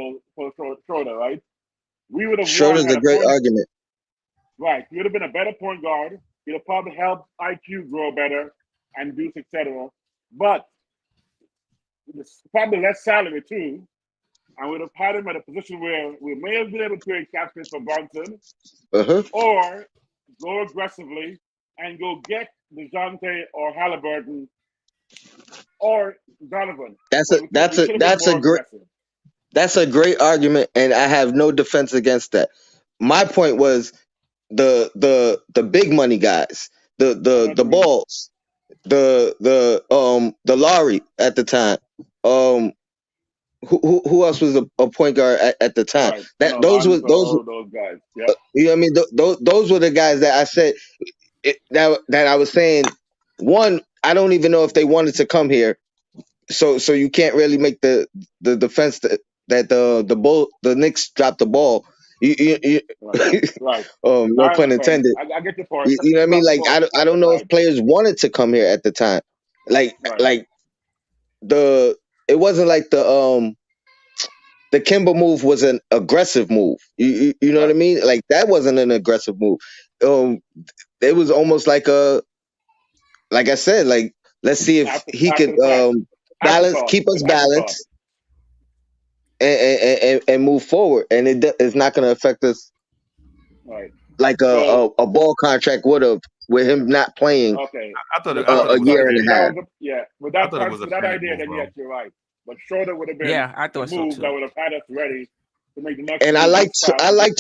Schroeder, right? We would have. Schroeder's a great argument. Right, he would have been a better point guard. He'd have probably helped IQ grow better and do etc. But probably less salary too. And we'd have had him at a position where we may have been able to trade cap space for Brunson, or go aggressively and go get DeJounte or Halliburton or Donovan. That's a great argument, and I have no defense against that. My point was the big money guys, the Balls, the Laurie at the time. Who else was a point guard at the time? Right. Those guys. Yeah. You know what I mean? Those were the guys that I said that I was saying. One, I don't even know if they wanted to come here, so you can't really make the defense that the Knicks dropped the ball. Right. No pun intended. I get your point. You know what I mean? Like I don't know if players wanted to come here at the time. It wasn't like the Kimba move was an aggressive move. You know what I mean? Like that wasn't an aggressive move. It was almost like like I said, like let's see if he could keep us balanced and move forward, and it's not going to affect us like a ball contract would have with him not playing. Okay. I thought it a was year and a half. With that idea, then yes, you're right. But Schroeder would have been I thought the move so too. that would have had us ready to make the next. And I liked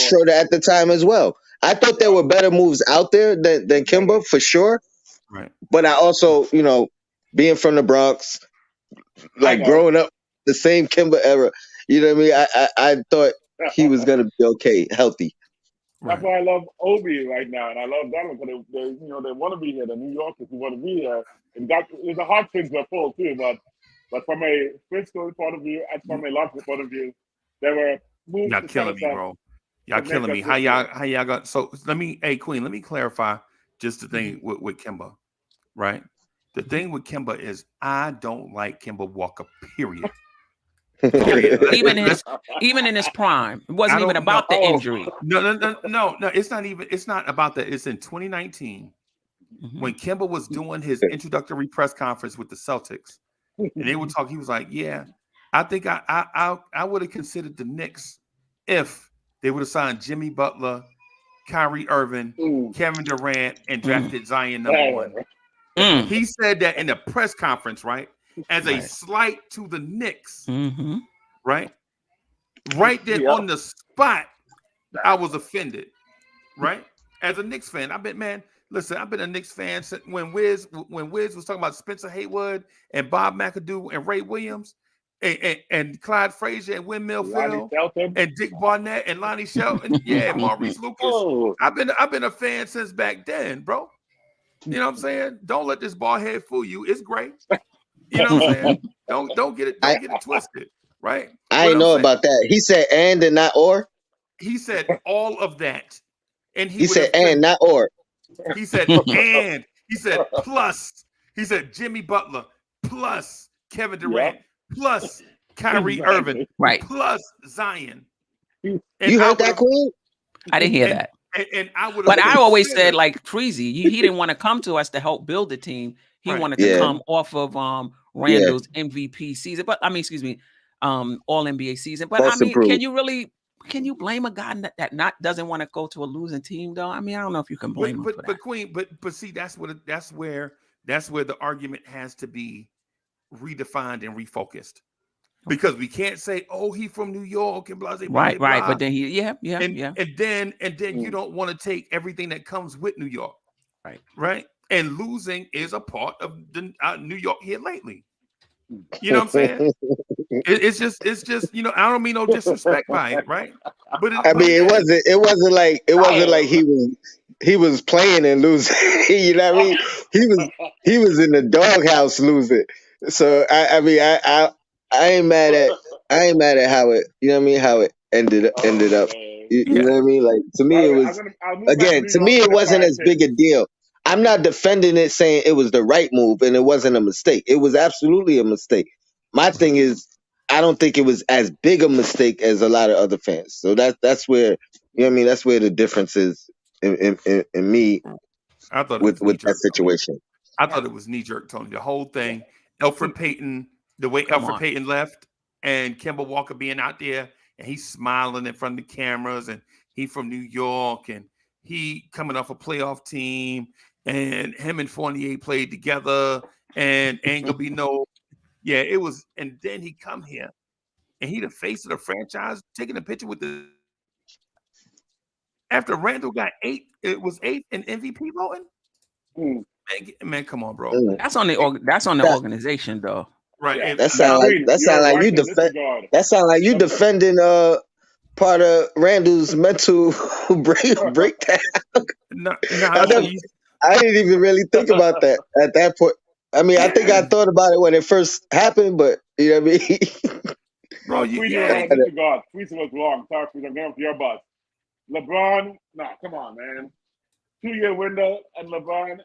Schroeder at the time as well. I thought there were better moves out there than Kimba for sure. Right. But I also, being from the Bronx, like growing up the same Kimba era, you know what I mean? I thought he was gonna be okay, healthy. That's why I love Obi right now, and I love Donovan because they want to be here. The New Yorkers who want to be here, and the heartstrings were full too. But from a fiscal point of view and from a logical point of view, there were moves. Y'all killing me, bro. Y'all killing me. How y'all got? So Queen, let me clarify just the thing with Kimba, right? The thing with Kimba is I don't like Kimba Walker. Period. even in his prime, it wasn't even about the injury. No. It's not even. It's not about that. It's in 2019 when Kimba was doing his introductory press conference with the Celtics, and they were talking. He was like, "Yeah, I think I would have considered the Knicks if they would have signed Jimmy Butler, Kyrie Irving, Kevin Durant, and drafted Zion #1." He said that in the press conference, right? As a slight to the Knicks, right? Right there on the spot, I was offended, right? As a Knicks fan, I've been a Knicks fan since when Wiz was talking about Spencer Haywood and Bob McAdoo and Ray Williams and Clyde Frazier and Windmill Phil and Dick Barnett and Lonnie Shelton, Maurice Lucas. I've been a fan since back then, bro. You know what I'm saying? Don't let this bald head fool you. It's great. You know what I'm saying? Don't get it twisted, right? I didn't know about that. He said and not or. He said all of that, and he said and not or. He said and. He said plus. He said Jimmy Butler plus Kevin Durant plus Kyrie Irving plus Zion. You heard that, Queen? I didn't hear that. And I would. But I always said like Treasy, he didn't want to come to us to help build the team. He wanted to come off of Randall's MVP season, but All NBA season. But That's improved. can you blame a guy that doesn't want to go to a losing team though? I mean, I don't know if you can blame him for that. But Queen, but see, that's where the argument has to be redefined and refocused. Because we can't say, "Oh, he from New York and blah blah blah." Right. But then and then you don't want to take everything that comes with New York, right? And losing is a part of the New York here lately. You know what I'm saying? It's just I don't mean no disrespect by it, right? But it wasn't like he was playing and losing. You know what I mean? He was in the doghouse losing. So I ain't mad at how it, you know what I mean, how it ended up. You know what I mean? Like to me it was it wasn't as big a deal. I'm not defending it saying it was the right move and it wasn't a mistake. It was absolutely a mistake. My thing is I don't think it was as big a mistake as a lot of other fans. So that's where, you know what I mean, that's where the difference is in me I thought with that situation. I thought it was knee-jerk, Tony. The whole thing, Elfrid Payton, the way Elfrid Payton left and Kemba Walker being out there and he's smiling in front of the cameras and he from New York and he coming off a playoff team and him and Fournier played together and ain't gonna be no, it was, and then he come here and he the face of the franchise taking a picture with the, after Randall got 8 in MVP voting. Man, come on, bro. That's on the organization though. Right. That sound like you defending part of Randall's mental breakdown. I didn't even really think about that at that point. I mean, I think I thought about it when it first happened, but you know what I mean? Bro, Tweets was wrong. Sorry, I'm going for your boss. LeBron, come on, man. 2-year window and LeBron.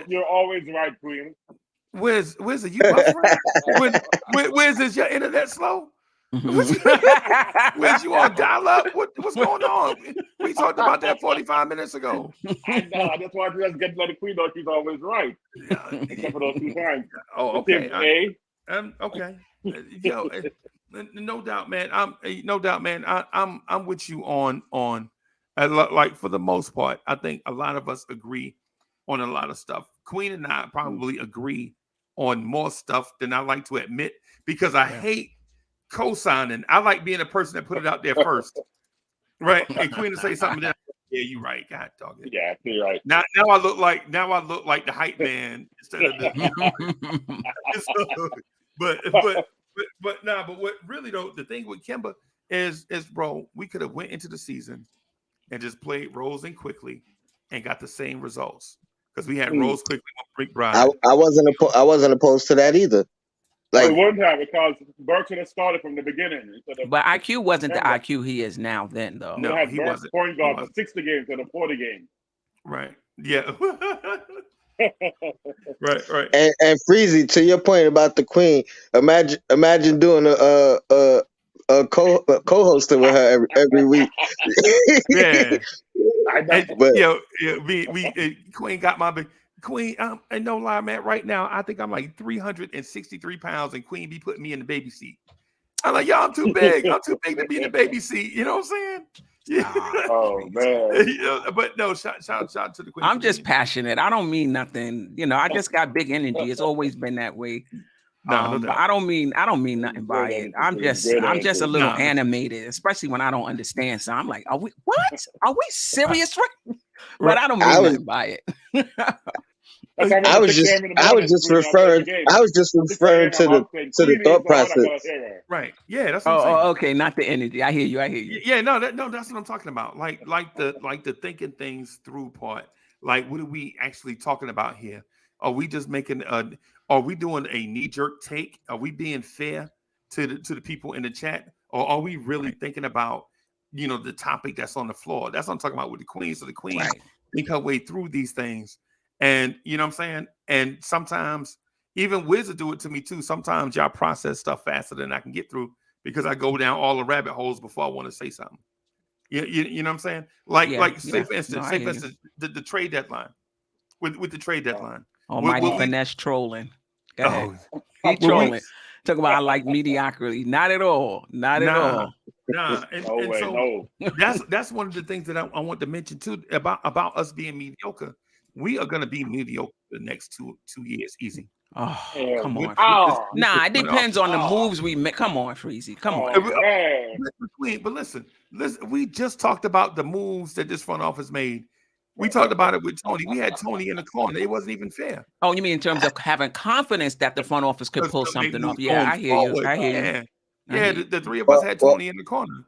You're always right, Queen. Where's are you buffering? Where's is your internet slow? Where's you on dial up? What's going on? We talked about that 45 minutes ago. I know. That's why I just get to let the queen know she's always right. Except for those 2 times. Oh, okay. Okay. Yo, no doubt, man. I'm with you on like for the most part. I think a lot of us agree on a lot of stuff. Queen and I probably agree on more stuff than I like to admit because I hate co-signing. I like being a person that put it out there first, right? And Queen to say something. Then, yeah, you're right. God dog it. Yeah, you're right. Now I look like the hype man instead of the. But what really though, the thing with Kemba is bro, we could have went into the season and just played Rose and Quickly and got the same results because we had Rose Quickly with McBride. I wasn't opposed to that either. Like, we wouldn't have because Burke should have started from the beginning. But IQ wasn't the IQ he is now. Then though, no, he wasn't. Point guard for 60 games instead of 40 games. Right. Yeah. right. And Freezy, to your point about the Queen, imagine doing a co-hosting with her every week. Yeah. But we Queen got my big Queen. And no lie, man. Right now, I think I'm like 363 pounds, and Queen be putting me in the baby seat. I'm like, y'all, I'm too big. I'm too big to be in the baby seat. You know what I'm saying? Yeah. Oh man. But no, shout to the Queen. I'm just passionate. I don't mean nothing. I just got big energy. It's always been that way. But I don't mean nothing by it. I'm just a little animated, especially when I don't understand. So I'm like, are we serious? But I don't mean nothing by it. I was just referring to the thought process. Right. Yeah, that's what I'm saying. Okay, not the energy. I hear you. Yeah, that's what I'm talking about. Like the thinking things through part. Like, what are we actually talking about here? Are we just making are we doing a knee-jerk take? Are we being fair to the people in the chat? Or are we really thinking about, the topic that's on the floor? That's what I'm talking about with the Queen. So the Queen think her way through these things. And you know what I'm saying? And sometimes even Wizard do it to me too. Sometimes y'all process stuff faster than I can get through because I go down all the rabbit holes before I want to say something. You know what I'm saying? Say for instance, the trade deadline. With the trade deadline. Almighty finesse trolling. Go ahead. He trolling. Talk about I like mediocrity. Not at all. Not at all. Nah. So that's one of the things that I want to mention too about us being mediocre. We are going to be mediocre the next two years, easy. Oh, come on. Nah, it depends on the moves we make. Come on, Freezy. Come on. But listen, we just talked about the moves that this front office made. We talked about it with Tony. We had Tony in the corner. It wasn't even fair. Oh, you mean in terms of having confidence that the front office could pull something off? Yeah, I hear you. Yeah, the three of us had Tony in the corner.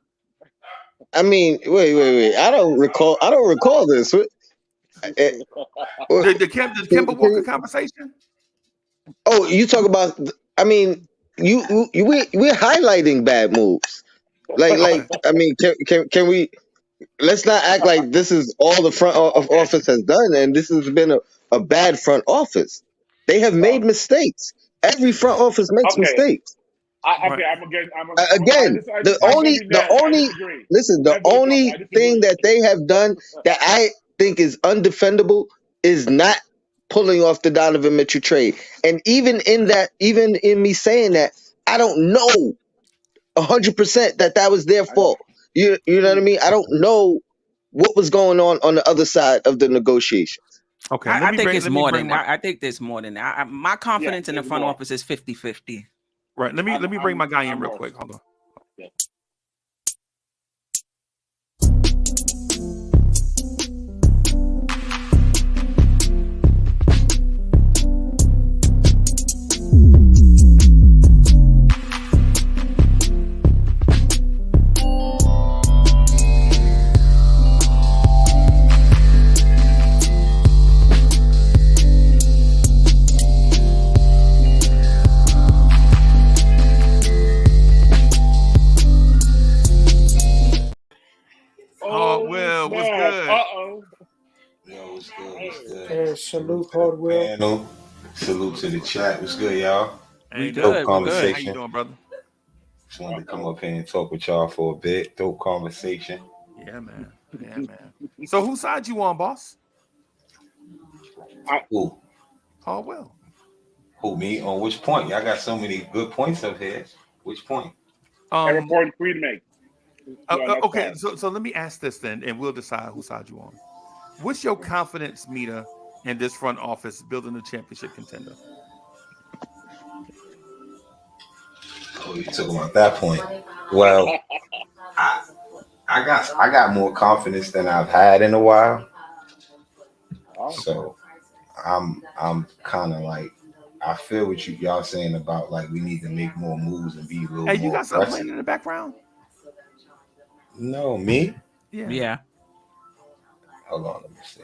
I mean, wait. I don't recall this. The Kemba Walker conversation. Oh, you talk about? I mean, we're highlighting bad moves. Like I mean, can we? Let's not act like this is all the front office has done, and this has been a bad front office. They have made mistakes. Every front office makes mistakes. The only thing that they have done that I think is undefendable is not pulling off the Donovan Mitchell trade. And even in me saying that, I don't know 100% that was their fault. You know what I mean? I don't know what was going on the other side of the negotiations. Okay, I think it's more than that. I think there's more than that. My confidence in the front office is 50-50. Right. Let me bring my guy in real quick. Hold on. Yeah. Salute, Hardwell. Salute to the chat. What's good, y'all? Hey, good. How you doing, brother? Just wanted to come up here and talk with y'all for a bit. Dope conversation. Yeah, man. Yeah, man. So whose side you on, boss? Who? Paul Will. Who, me? On which point? Y'all got so many good points up here. Which point? Every point Creed makes. Okay, so let me ask this then, and we'll decide whose side you on. What's your confidence meter in this front office building a championship contender? Oh, you talking about that point? Well, I got more confidence than I've had in a while. So I'm kind of like, I feel what y'all saying about like we need to make more moves and be a little Hey, you more got something aggressive. playing in the background? No, me? Yeah. Hold on, let me see.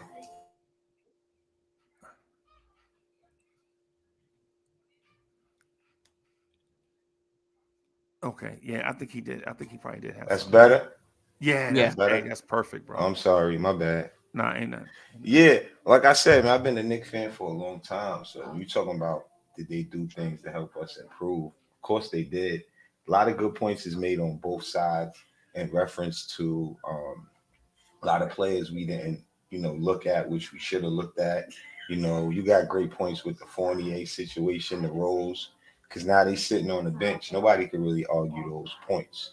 Okay, yeah, I think he did. I think he probably did have. That's something. better. Yeah, Yeah. that's better. hey, that's perfect, bro. I'm sorry, my bad. Nah, ain't nothing. Yeah, like I said, man, I've been a Knicks fan for a long time. So you talking about did they do things to help us improve? Of course they did. A lot of good points is made on both sides in reference to a lot of players we didn't, look at, which we should have looked at. You got great points with the Fournier situation, the Rose, because now they sitting on the bench. Nobody could really argue those points.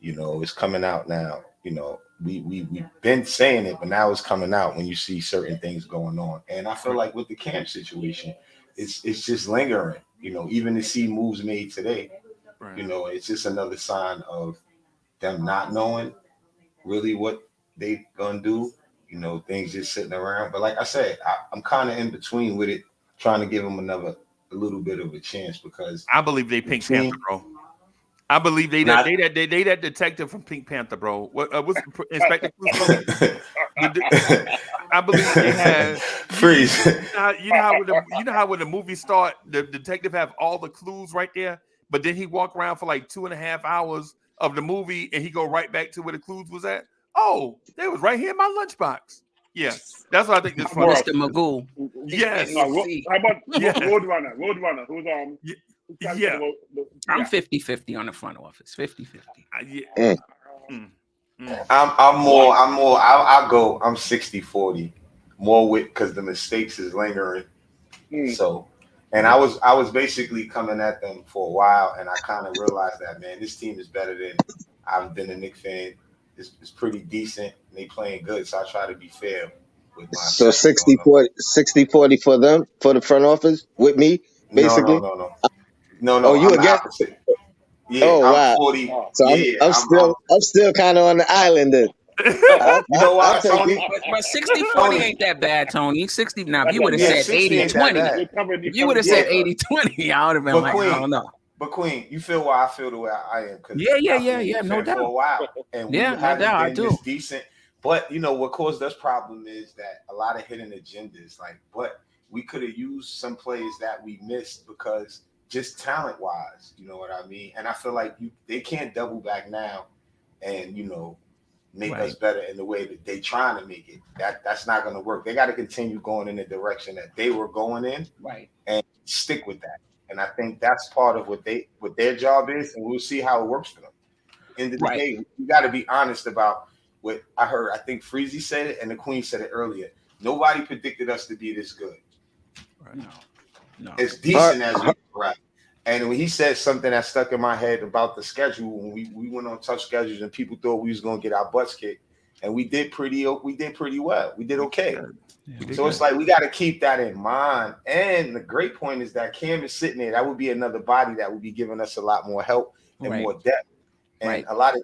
It's coming out now. We've been saying it, but now it's coming out when you see certain things going on. And I feel like with the camp situation, it's just lingering. Even to see moves made today, it's just another sign of them not knowing really what they gonna do. Things just sitting around. But like I said, I'm kind of in between with it, trying to give them a little bit of a chance because I believe they Pink Panther, bro. I believe they that detective from Pink Panther, bro. What's Inspector Clouseau? I believe they had freeze. You know how when the movie start, the detective have all the clues right there, but then he walk around for like 2.5 hours of the movie, and he go right back to where the clues was at. Oh, they was right here in my lunchbox. Yeah, that's what I think this front. Mr. Magoo. Yes. How about Yes. Roadrunner? Roadrunner. Who's Yeah. I'm 50-50 on the front office. 50-50. Yeah. I'm 60-40 more with because the mistakes is lingering. So, and I was basically coming at them for a while, and I kind of realized that, man, this team is better than I've been a Knicks fan. It's pretty decent. And they playing good, so I try to be fair with my. So 60-40 for them, for the front office with me, basically. No. Oh, you I'm the again? opposite. Yeah, Oh, I'm wow. 40. So Yeah, I'm still kind of on the island then. You know why, I'll take Tony? it. But 60-40 ain't that bad, Tony. 60 now. If you would have said 80-20, if you would have said 80-20, I would have been like, Queen, I don't know. But Queen, you feel why I feel the way I am? Yeah, no doubt. For a while, and we no haven't doubt, I been do. this decent. But what caused us problem is that a lot of hidden agendas. But we could have used some plays that we missed because just talent wise, you know what I mean. And I feel like they can't double back now, and make us better in the way that they trying to make it. That's not going to work. They got to continue going in the direction that they were going in, and stick with that. And I think that's part of what their job is, and we'll see how it works for them. End of the day, you got to be honest about what I heard. I think Freezy said it, and the Queen said it earlier. Nobody predicted us to be this good. No. As decent as we were. And when he said something that stuck in my head about the schedule, when we went on tough schedules and people thought we was gonna get our butts kicked, and we did pretty well. We did okay. So it's like we got to keep that in mind. And the great point is that Cam is sitting there. That would be another body that would be giving us a lot more help and more depth. And a lot of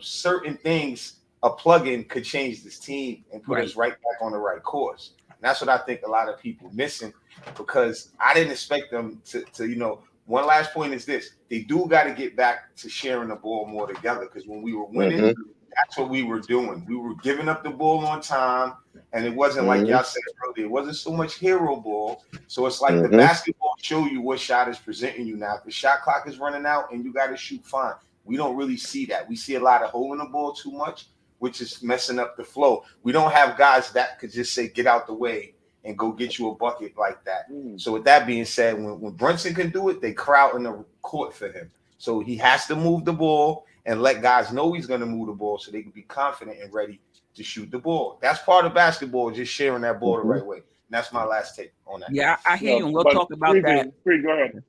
certain things a plug-in could change this team and put us right back on the right course. And that's what I think a lot of people missing, because I didn't expect them to one last point is this: they do got to get back to sharing the ball more together, because when we were winning, that's what we were doing. We were giving up the ball on time, and it wasn't like y'all said earlier. It wasn't so much hero ball. So it's like the basketball show you what shot is presenting you now. If the shot clock is running out and you got to shoot, fine. We don't really see that. We see a lot of holding the ball too much, which is messing up the flow. We don't have guys that could just say, get out the way and go get you a bucket like that. So with that being said, when Brunson can do it, they crowd in the court for him. So he has to move the ball and let guys know he's going to move the ball so they can be confident and ready to shoot the ball. That's part of basketball, just sharing that ball the right way. And that's my last take on that. Yeah, I hear you, and we'll talk about that. Queen, go ahead.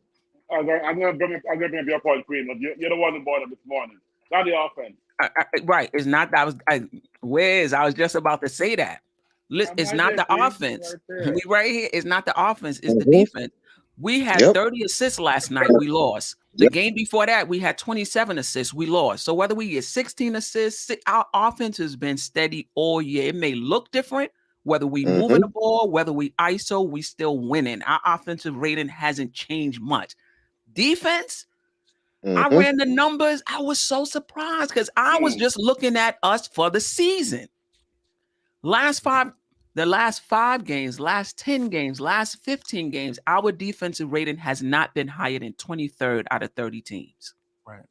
I'm going to bring up your point, Queen. But you're the one who brought it this morning. Not the offense. Right. It's not that I was just about to say that. Listen, it's not the offense. We right here. It's not the offense. It's the defense. We had 30 assists last night. We lost. The game before that, we had 27 assists. We lost. So whether we get 16 assists, our offense has been steady all year. It may look different. Whether we moving the ball, whether we ISO, we still winning. Our offensive rating hasn't changed much. Defense, I ran the numbers. I was so surprised because I was just looking at us for the season. The last 5 games, last 10 games, last 15 games, our defensive rating has not been higher than 23rd out of 30 teams. Right.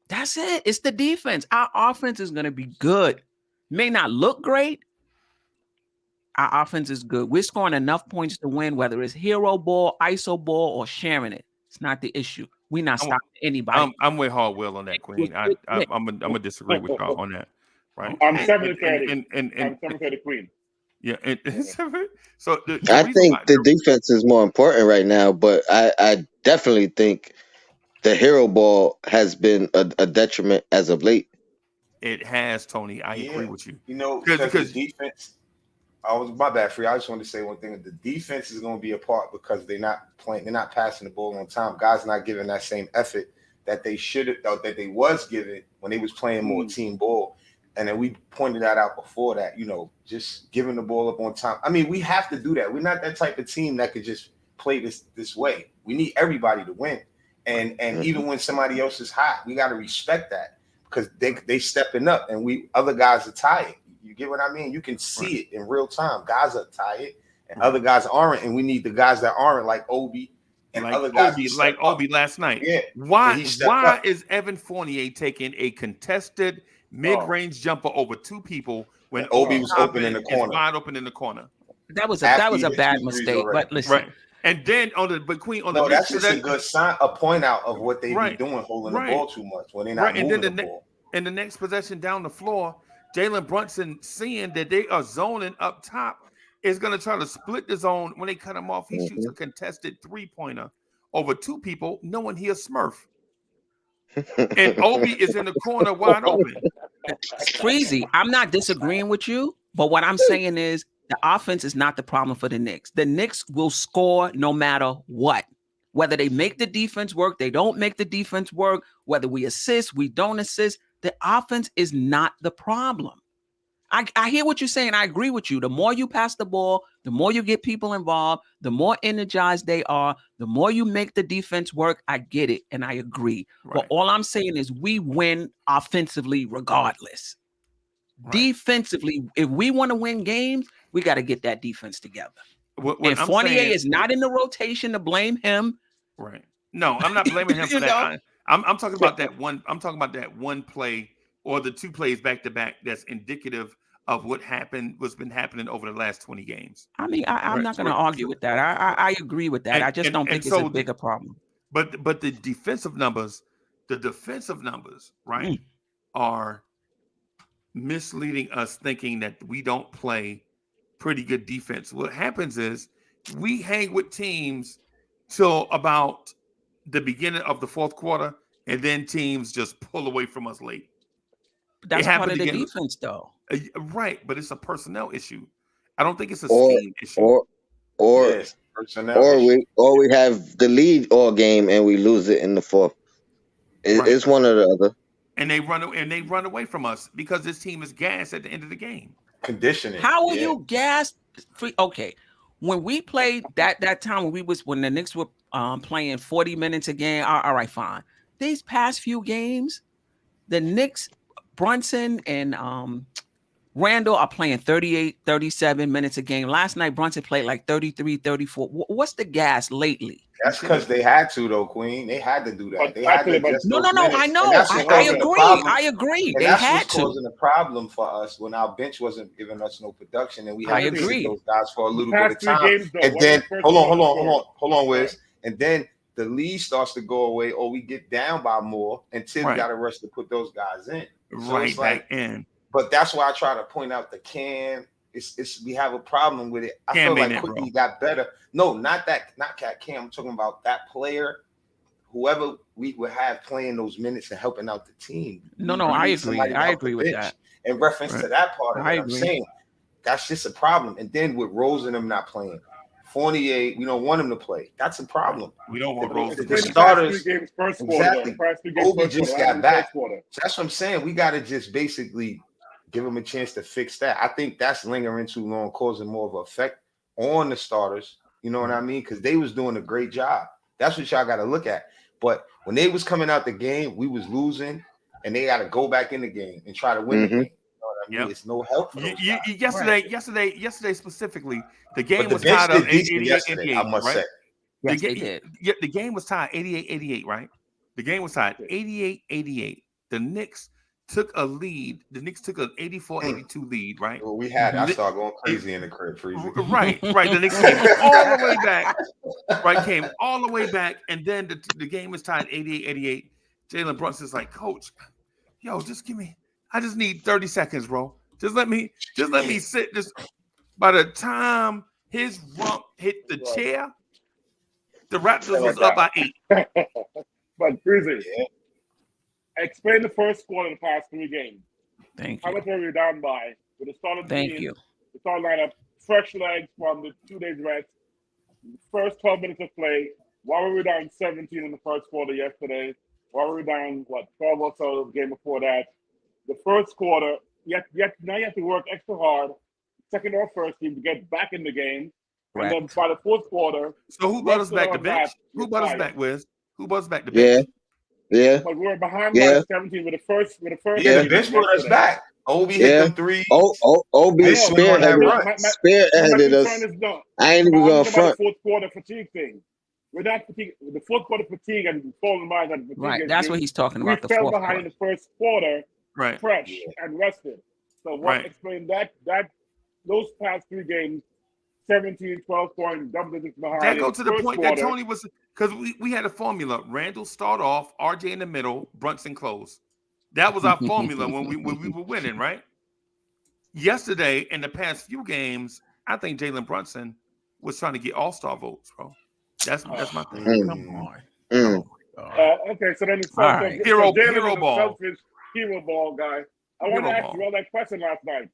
That's it. It's the defense. Our offense is going to be good. May not look great. Our offense is good. We're scoring enough points to win, whether it's hero ball, ISO ball, or sharing it. It's not the issue. We're not stopping anybody. I'm with Hard Will on that, Queen. I'm gonna disagree with y'all on that. Right. I'm 70-30. I'm 70-30 Queen. Yeah. So I think the defense is more important right now, but I definitely think the hero ball has been a detriment as of late. It has, Tony. I agree with you. You know, because defense. My bad, Free. I just wanted to say one thing. The defense is going to be a part because they're not playing. They're not passing the ball on time. Guys not giving that same effort that they should have, that they was giving when they was playing more team ball. And then we pointed that out before that. You know, just giving the ball up on time. I mean, we have to do that. We're not that type of team that could just play this way. We need everybody to win. And even when somebody else is hot, we got to respect that because they stepping up and other guys are tired. You get what I mean? You can see it in real time. Guys are tired and other guys aren't. And we need the guys that aren't like Obi and like other guys. Obi last night. Yeah. Why is Evan Fournier taking a contested mid-range jumper over 2 people when Obi was open in the corner? Wide open in the corner. That was a bad mistake. But listen. Right. And then that's just a good sign, a point out of what they be doing, holding the ball too much when they're not moving the ball. And the next possession down the floor, Jalen Brunson, seeing that they are zoning up top, is going to try to split the zone. When they cut him off, he shoots a contested 3-pointer over 2 people, knowing he a Smurf. And Obi is in the corner wide open. It's crazy. I'm not disagreeing with you, but what I'm saying is the offense is not the problem for the Knicks. The Knicks will score no matter what. Whether they make the defense work, they don't make the defense work, whether we assist, we don't assist. The offense is not the problem. I hear what you're saying. I agree with you. The more you pass the ball, the more you get people involved, the more energized they are, the more you make the defense work. I get it, and I agree. Right. But all I'm saying is we win offensively regardless. Right. Defensively, if we want to win games, we got to get that defense together. And Fournier is not in the rotation to blame him. Right. No, I'm not blaming him for that. I'm talking about that one. I'm talking about that one play or the 2 plays back to back that's indicative of what's been happening over the last 20 games. I mean, I'm not going to argue with that. I agree with that. I just don't think it's a bigger problem. But the defensive numbers, right, are misleading us, thinking that we don't play pretty good defense. What happens is we hang with teams till about the beginning of the 4th quarter, and then teams just pull away from us late. But that's part of the defense, though. Right, but it's a personnel issue. I don't think it's a scheme issue. Or we have the lead all game and we lose it in the 4th. It's one or the other. And they run away from us because this team is gassed at the end of the game. Conditioning. How are you gassed? Okay. When we played that time when the Knicks were playing 40 minutes a game, all right, fine. These past few games, the Knicks, Brunson and Randall are playing 38, 37 minutes a game. Last night, Brunson played like 33, 34. What's the gas lately? That's because they had to, though, Queen. They had to do that. They had to no. I know. I agree. And that's what's causing the problem for us when our bench wasn't giving us no production, and we had to see those guys for a little bit of time. And then hold on, Wiz. And then the lead starts to go away, or we get down by more, and Tibbs got a rush to put those guys in. So it's like, back in. But that's why I try to point out the Cam. It's we have a problem with it. I feel like Quickly got better. No, not Cat Cam. I'm talking about that player. Whoever we would have playing those minutes and helping out the team. No, I agree. I agree with that. In reference to that part of what I'm saying, that's just a problem. And then with Rose and them not playing, Fournier, we don't want him to play. That's a problem. We don't want Rose to play. The starters, exactly. Obi just got back. So that's what I'm saying. We got to just basically give him a chance to fix that. I think that's lingering too long, causing more of an effect on the starters. You know what I mean? Because they was doing a great job. That's what y'all got to look at. But when they was coming out the game, we was losing, and they got to go back in the game and try to win the game. You know what I mean? It's no help for those yesterday specifically, the game was tied up 88-88, I must say. Yes, they did. The game was tied 88-88, right? The game was tied 88-88. The Knicks took a lead. The Knicks took an 84-82 lead, right? Well, I started going crazy in the crib, freezing. Right. The Knicks came all the way back. Came all the way back, and then the game was tied 88-88. Jalen Brunson's like, Coach, yo, just give me. I just need 30 seconds, bro. Just let me sit. Just by the time his rump hit the chair, the Raptors was up by 8. But Freezy, explain the first quarter of the past 3 games. Thank you. How much were we down by? With the starting team, the starting lineup, fresh legs from the 2 days rest, first 12 minutes of play. Why were we down 17 in the first quarter yesterday? Why were we down, 12 or so the game before that? The first quarter, now you have to work extra hard, second or first team, to get back in the game. And then by the fourth quarter... So who brought us back to bench? Who brought us back, Wiz? Who brought us back to bench? Yeah. But we were behind by 17 with the first. Yeah, the bench brought us back. Obi hit them 3. Obi spearheaded us. I ain't even going to front. The fourth quarter fatigue thing. We're not fatigued. The fourth quarter fatigue and falling behind on fatigue. Right, that's what he's talking about. We fell behind in the first quarter, fresh and rested. So what explained that those past 3 games, 17, 12 points, double digits behind. That go to the point that Tony was, because we had a formula. Randall start off, RJ in the middle, Brunson close. That was our formula when we were winning, right? Yesterday, in the past few games, I think Jalen Brunson was trying to get all-star votes, bro. That's my thing. Come on. Okay, so then it's hero ball. Selfish hero ball guy. I want to ask you all that question last night.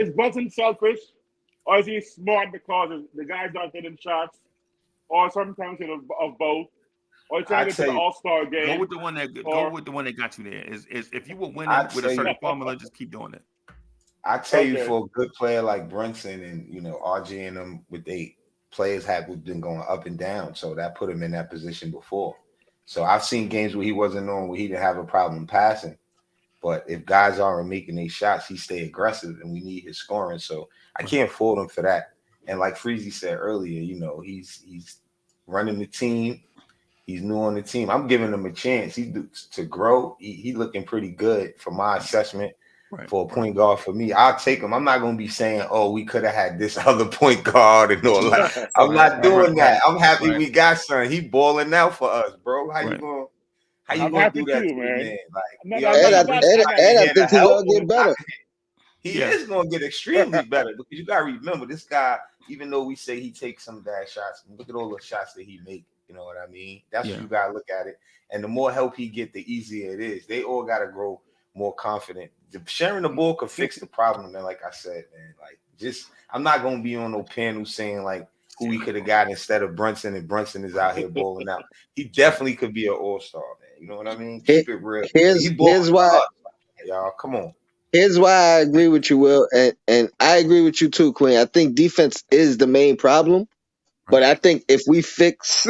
Is Brunson selfish, or is he smart because the guys not getting shots, or sometimes of both, or he's trying to get to the All-Star game? Go with the one that got you there. Is if you were winning with a certain formula, just keep doing it. I tell you, for a good player like Brunson and RJ and them, with players have been going up and down, so that put him in that position before. So I've seen games where he wasn't on, where he didn't have a problem passing. But if guys aren't making these shots, he stay aggressive, and we need his scoring. So I can't fault him for that. And like Freezy said earlier, he's running the team. He's new on the team. I'm giving him a chance. To grow. He looking pretty good for my assessment for a point guard. For me, I'll take him. I'm not going to be saying, "Oh, we could have had this other point guard," and all that. I'm not doing that. I'm happy we got son. He balling out for us, bro. How you going? How you gonna do that to man? Like, I think he's gonna get better. He is gonna get extremely better, because you gotta remember, this guy, even though we say he takes some bad shots, look at all the shots that he make. You know what I mean? That's what you gotta look at it. And the more help he get, the easier it is. They all gotta grow more confident. Sharing the ball could fix the problem, man. Like I said, man. I'm not gonna be on no panel saying like who we could have got instead of Brunson, and Brunson is out here balling out. He definitely could be an all-star, man. You know what I mean? Keep it real. Here's why, y'all. Come on. Here's why I agree with you, Will, and I agree with you too, Queen. I think defense is the main problem, but I think if we fix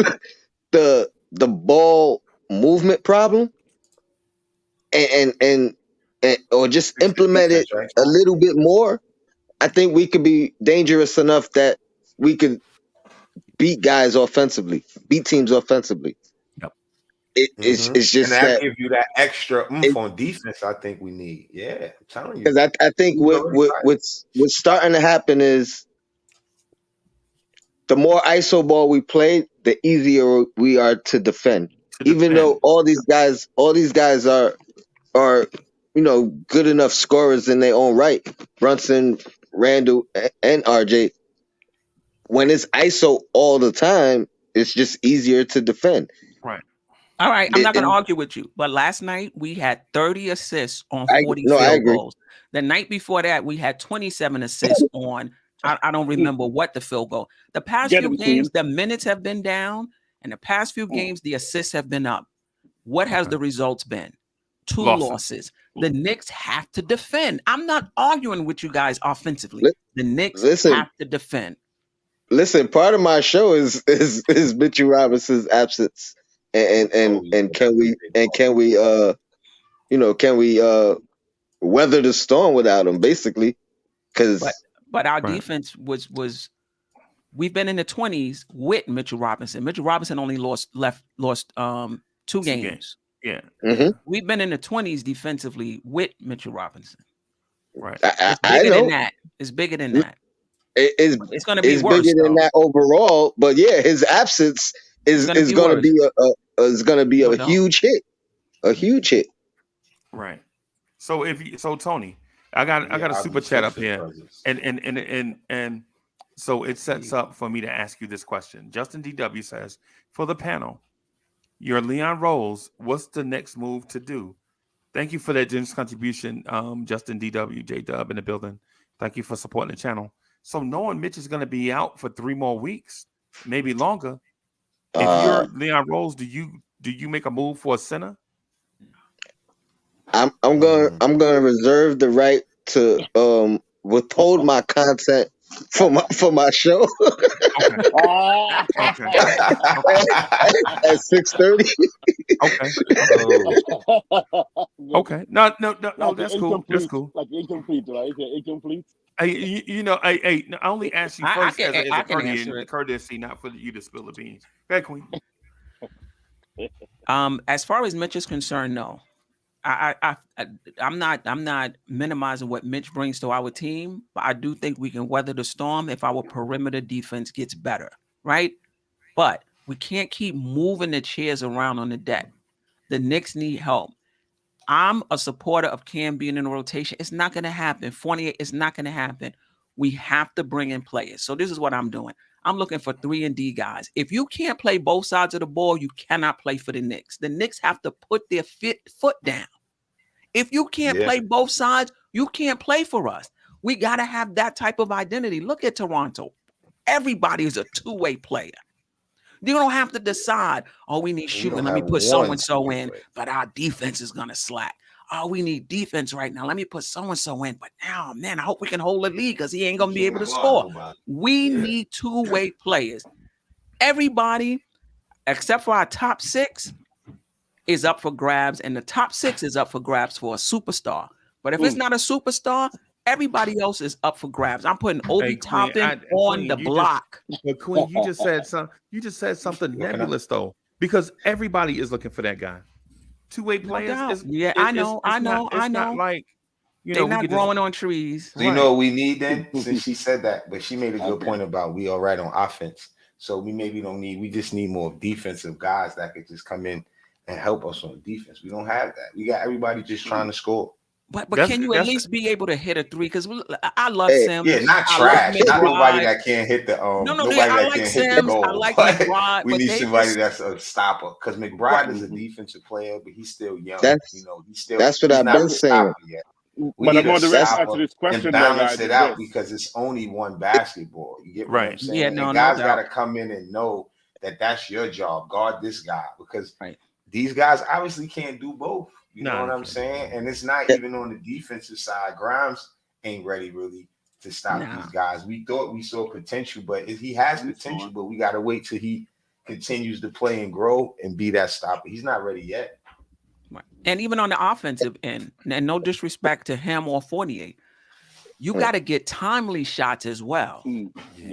the ball movement problem and or just implement it a little bit more, I think we could be dangerous enough that we could beat teams offensively. It's just and that give you that extra oomph on defense. I think we need. Yeah, I'm telling you. Because I think what's starting to happen is the more ISO ball we play, the easier we are to defend. Even though all these guys are good enough scorers in their own right. Brunson, Randall, and RJ. When it's ISO all the time, it's just easier to defend. Right. All right, I'm not going to argue with you, but last night we had 30 assists on 40 I field agree. goals. The night before that, we had 27 assists on, I don't remember what the field goal. The past few games, the minutes have been down, and the past few games, the assists have been up. What has the results been? 2 losses. The Knicks have to defend. I'm not arguing with you guys offensively. The Knicks have to defend. Listen, part of my show is Mitchell Robinson's absence, and can we weather the storm without him, basically? Because but our defense was we've been in the 20s with Mitchell Robinson. Mitchell Robinson only lost 2 games. Yeah. We've been in the 20s defensively with Mitchell Robinson. Right. It's bigger than that. It's bigger than that. It's going to be worse, bigger than that overall, but yeah, his absence is going to be a huge hit, Right. So Tony, I got a super chat up here, and so it sets up for me to ask you this question. Justin DW says, for the panel, your Leon Rose, what's the next move to do? Thank you for that generous contribution, Justin DW, J Dub in the building. Thank you for supporting the channel. So knowing Mitch is going to be out for 3 more weeks, maybe longer, if you're Leon Rose, do you make a move for a center? I'm gonna reserve the right to withhold my content for my show. Okay. At 6:30. Okay. No, that's cool. That's cool. Like incomplete, right? Incomplete. I only asked you first as a courtesy, not for you to spill the beans. Go ahead, Queen. As far as Mitch is concerned, no. I'm not minimizing what Mitch brings to our team, but I do think we can weather the storm if our perimeter defense gets better, right? But we can't keep moving the chairs around on the deck. The Knicks need help. I'm a supporter of Cam being in a rotation. It's not going to happen. Fournier, it's not going to happen. We have to bring in players. So this is what I'm doing. I'm looking for 3-and-D guys. If you can't play both sides of the ball, you cannot play for the Knicks. The Knicks have to put their foot down. If you can't play both sides, you can't play for us. We got to have that type of identity. Look at Toronto. Everybody is a 2-way player. You don't have to decide, we need shooting. Let me put so-and-so in, but our defense is going to slack. We need defense right now. Let me put so-and-so in, but now, man, I hope we can hold the lead because he ain't going to be able to score. We need 2-way players. Everybody, except for our top 6, is up for grabs, and the top 6 is up for grabs for a superstar. But if it's not a superstar, everybody else is up for grabs. I'm putting Obi Toppin on the block. But Queen, you just said something nebulous though, because everybody is looking for that guy. 2-way players. I know. Not like they're not growing on trees. So you know what we need then? Since she said that, but she made a good point about we all right on offense. So we we just need more defensive guys that could just come in and help us on defense. We don't have that. We got everybody just trying to score. But can you at least be able to hit a 3? Because I love Sims. Yeah, not trash. Not nobody that can't hit the nobody that can't hit the goal. I like McBride. We need somebody that's a stopper. Because McBride is a defensive player, but he's still young. That's what I've been saying. But I'm on the rest answer this question. And balance it out because it's only one basketball. You get what I'm saying? Yeah, no, guys got to come in and know that that's your job. Guard this guy because these guys obviously can't do both. You know what I'm saying? And it's not even on the defensive side. Grimes ain't ready really to stop these guys. We thought we saw potential, but he has potential, but we got to wait till he continues to play and grow and be that stopper. He's not ready yet. And even on the offensive end, and no disrespect to him or Fournier, you got to get timely shots as well.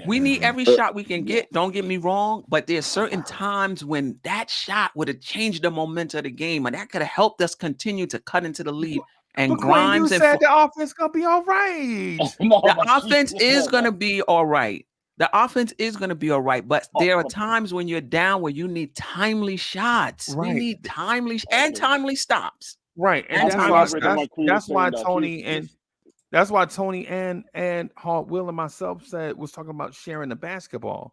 We need every shot we can get. Don't get me wrong, but there's certain times when that shot would have changed the momentum of the game, and that could have helped us continue to cut into the lead. And but Grimes you said the offense gonna be all right. The offense is gonna be all right. The offense is going to be all right, but there are times when you're down where you need timely shots. Right. We need timely stops. Right, and that's why Tony and Hart Will and myself was talking about sharing the basketball.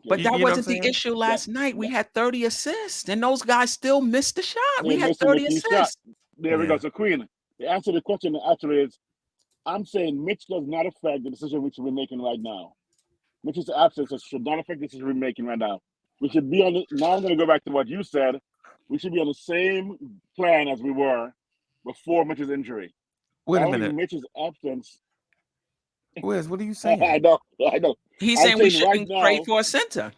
But that wasn't the issue last night. We had 30 assists, and those guys still missed the shot. We had 30 assists. There we go. So, Queen, the answer to the question actually is, I'm saying Mitch does not affect the decision we should be making right now. Mitch's absence should not affect the decision we're making right now. We should be on the, now I'm going to go back to what you said. We should be on the same plan as we were before Mitch's injury. Wait a minute. Mitch's absence. Wes, what are you saying? I know. He's saying we shouldn't trade for a center.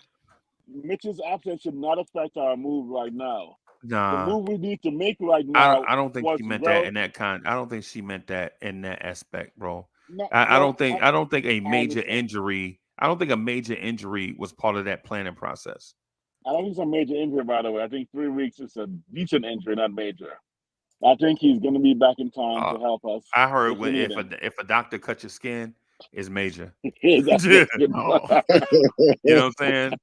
Mitch's absence should not affect our move right now. Nah. The move we need to make right now. I don't think she meant that in that kind. I don't think she meant that in that aspect, bro. I don't think a major injury. I don't think a major injury was part of that planning process. I don't think it's a major injury, by the way. I think 3 weeks is a decent injury, not major. I think he's going to be back in time to help us. I heard if a doctor cuts your skin, it's major. You know what I'm saying?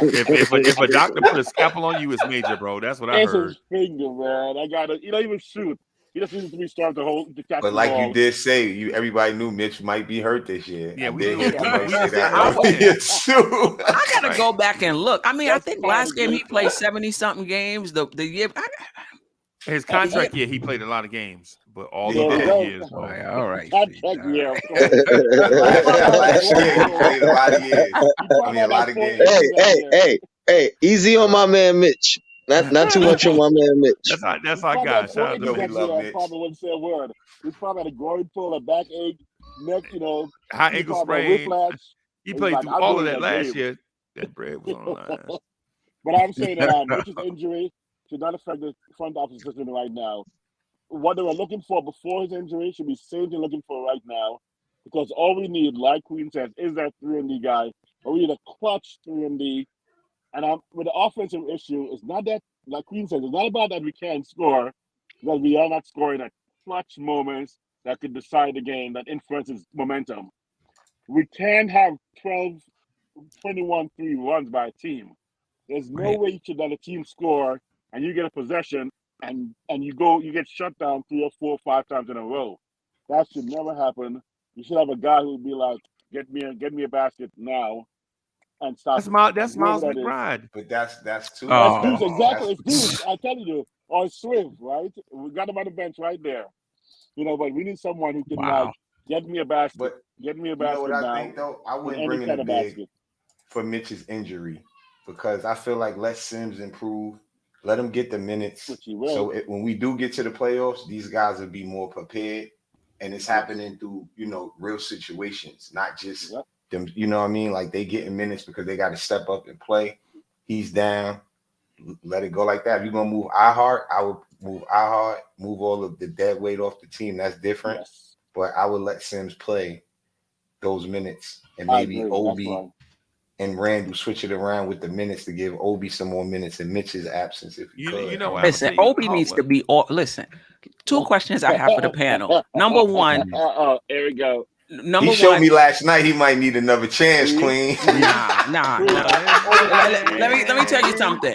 If a doctor put a scalpel on you, it's major, bro. That's what I heard. His finger, man. I got to, even shoot. He just needs to be starting to catch but like you did say, everybody knew Mitch might be hurt this year. Yeah, I gotta go back and look. I mean, I think last game he played 70-something games. The year his contract year, he played a lot of games, but all the other years. All right. Last year he played a lot of years. I mean, a lot of games. Hey, easy on my man Mitch. Not too much on my man Mitch. That's our guy. Shout out to Mitch. Probably wouldn't say a word. He's probably had a groin pull, a backache, neck, high ankle sprain. He played through all of that last year. That bread was on the line. But I'm saying that Mitch's injury should not affect the front office system right now. What they were looking for before his injury should be the same thing looking for right now. Because all we need, like Queen says, is that 3-and-D guy. But we need a clutch 3-and-D. And with the offensive issue, it's not that, like Queen says, it's not about that we can't score, because we are not scoring at clutch moments that could decide the game, that influences momentum. We can't have 12, 21, 3 runs by a team. There's no way you should let a team score and you get a possession and you get shut down 3 or 4 or 5 times in a row. That should never happen. You should have a guy who would be like, get me a basket now. And stop. That's Miles McBride. But that's too. That's Deuce, exactly. It's Deuce. I tell you, or Swift, right? We got him on the bench right there. But we need someone who can get me a basket. Get me a basket. You know what I think though? I wouldn't bring in a big for Mitch's injury because I feel like let Sims improve, let him get the minutes. So when we do get to the playoffs, these guys will be more prepared, and it's happening through real situations, not just. Them, you know what I mean? Like they getting minutes because they got to step up and play. He's down. Let it go like that. If you're gonna move iHeart, I would move iHeart, move all of the dead weight off the team. That's different. Yes. But I would let Sims play those minutes and maybe Obi and Randall switch it around with the minutes to give Obi some more minutes in Mitch's absence. If you could. Listen, Obi needs to be. Listen, 2 questions I have for the panel. Number one. Here we go. He showed me last night he might need another chance, Queen. Nah. Let me tell you something.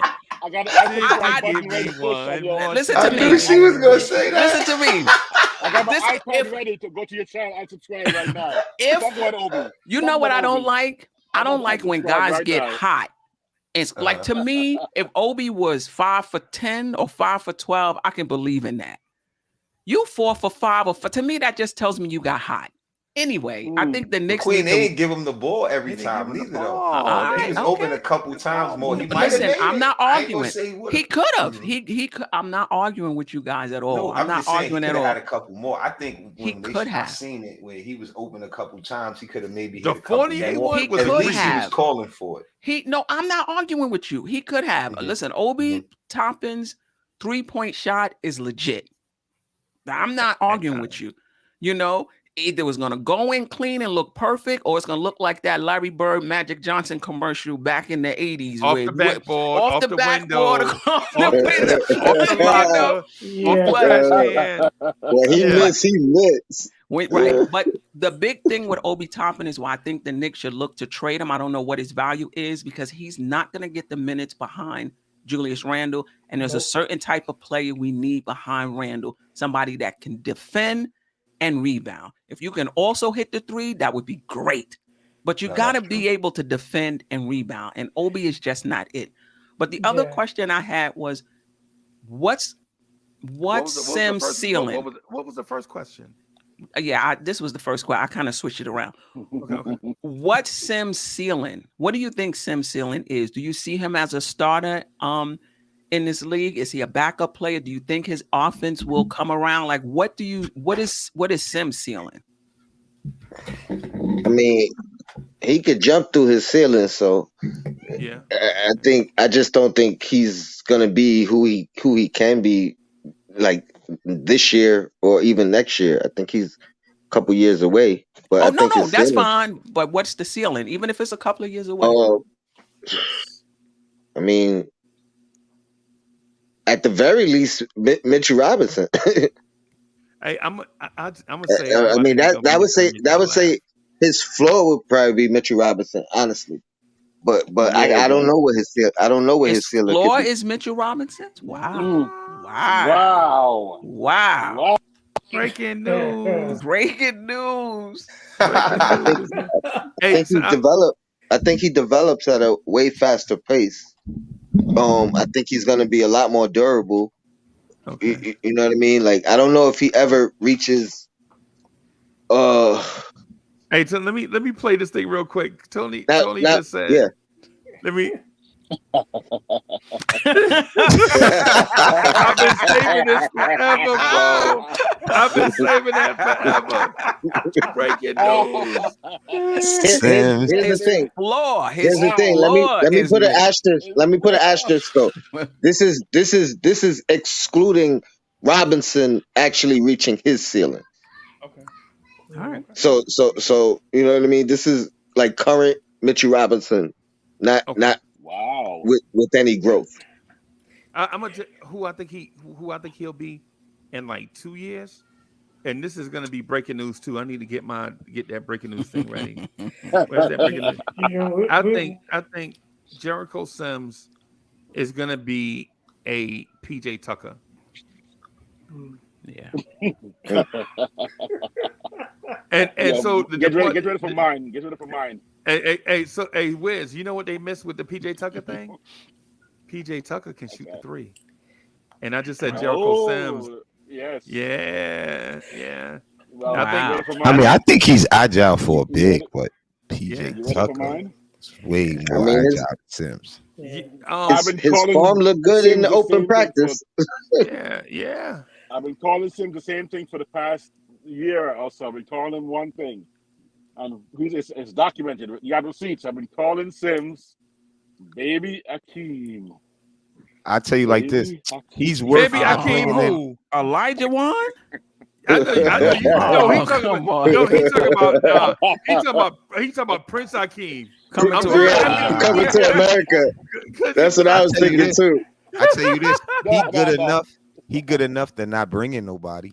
Listen to me. I knew she was gonna say that. Listen to me. I got my iPad ready to go to your channel and subscribe right now. You know what I don't like? I don't like when guys get hot. It's like, to me, if Obi was 5 for 10 or 5 for 12, I can believe in that. You 4 for 5 to me, that just tells me you got hot. Anyway, I think the Knicks Queen ain't give him the ball every time neither though. He was open a couple times more. Listen, I'm not arguing. He could have. He could. I'm not arguing with you guys at all. No, I'm not arguing at all. Had a couple more. I think when he could have seen it where he was open a couple times. He could have maybe the 48 one. He could have. He was calling for it. No, I'm not arguing with you. He could have. Listen, Obi Toppin's 3-point shot is legit. I'm not arguing with you. Either it's going to go in clean and look perfect, or it's going to look like that Larry Bird, Magic Johnson commercial back in the 80s. Off the backboard, off the backboard, window, off the locker, off the trash can. Well, he missed. Right. But the big thing with Obi Toppin is why I think the Knicks should look to trade him. I don't know what his value is because he's not going to get the minutes behind Julius Randle. And there's a certain type of player we need behind Randle, somebody that can defend and rebound. If you can also hit the three, that would be great. But you got to be able to defend and rebound. And Obi is just not it. But the other question I had was, what's Sim's ceiling? What was the first question? This was the first question. I kind of switched it around. Okay. What's Sim's ceiling? What do you think Sim's ceiling is? Do you see him as a starter in this league? Is he a backup player? Do you think his offense will come around? Like, what is Sim's ceiling? I mean, he could jump through his ceiling, so yeah. I just don't think he's gonna be who he can be like this year or even next year. I think he's a couple years away. But That's fine. But what's the ceiling? Even if it's a couple of years away. I mean, at the very least, Mitchell Robinson. Hey, I'm gonna say. I mean that would say his floor would probably be Mitchell Robinson, honestly. But I don't know what his ceiling floor is Mitchell Robinson's. Wow. Breaking news. Breaking news. I think he develops at a way faster pace. I think he's gonna be a lot more durable. Okay. You know what I mean? Like, I don't know if he ever reaches. Hey, so let me play this thing real quick. Tony just said. Yeah. Let me. I've been saving this forever, bro. I've been saving that forever. Breaking news. Here's the thing. Here's the thing. Let me put an asterisk. Let me put an asterisk though. This is excluding Robinson actually reaching his ceiling. Okay. All right. So you know what I mean? This is like current Mitchell Robinson, not with any growth. I'm gonna who I think he'll be in like 2 years, and this is gonna be breaking news too. I need to get that breaking news thing ready. Where's that breaking news? I think Jericho Sims is gonna be a PJ Tucker. Yeah. and so get ready for mine. Get ready for mine. Hey, Wiz, you know what they missed with the PJ Tucker thing? PJ Tucker can shoot the three. And I just said Jericho Sims. Yes. Yeah. Well, I think he's agile for a big, but PJ Tucker is way more agile than Sims. His form looked good in the open practice. Yeah. I've been calling Sims the same thing for the past year or so. I've been calling him one thing. And it's documented. You have receipts. I've been calling Sims Baby Akeem. I tell you like this. He's worth Baby Akeem who? Elijah Wan? I know you. He's talking about Prince Akeem coming to America. That's what I was thinking too. I tell you this. He good enough to not bring in nobody.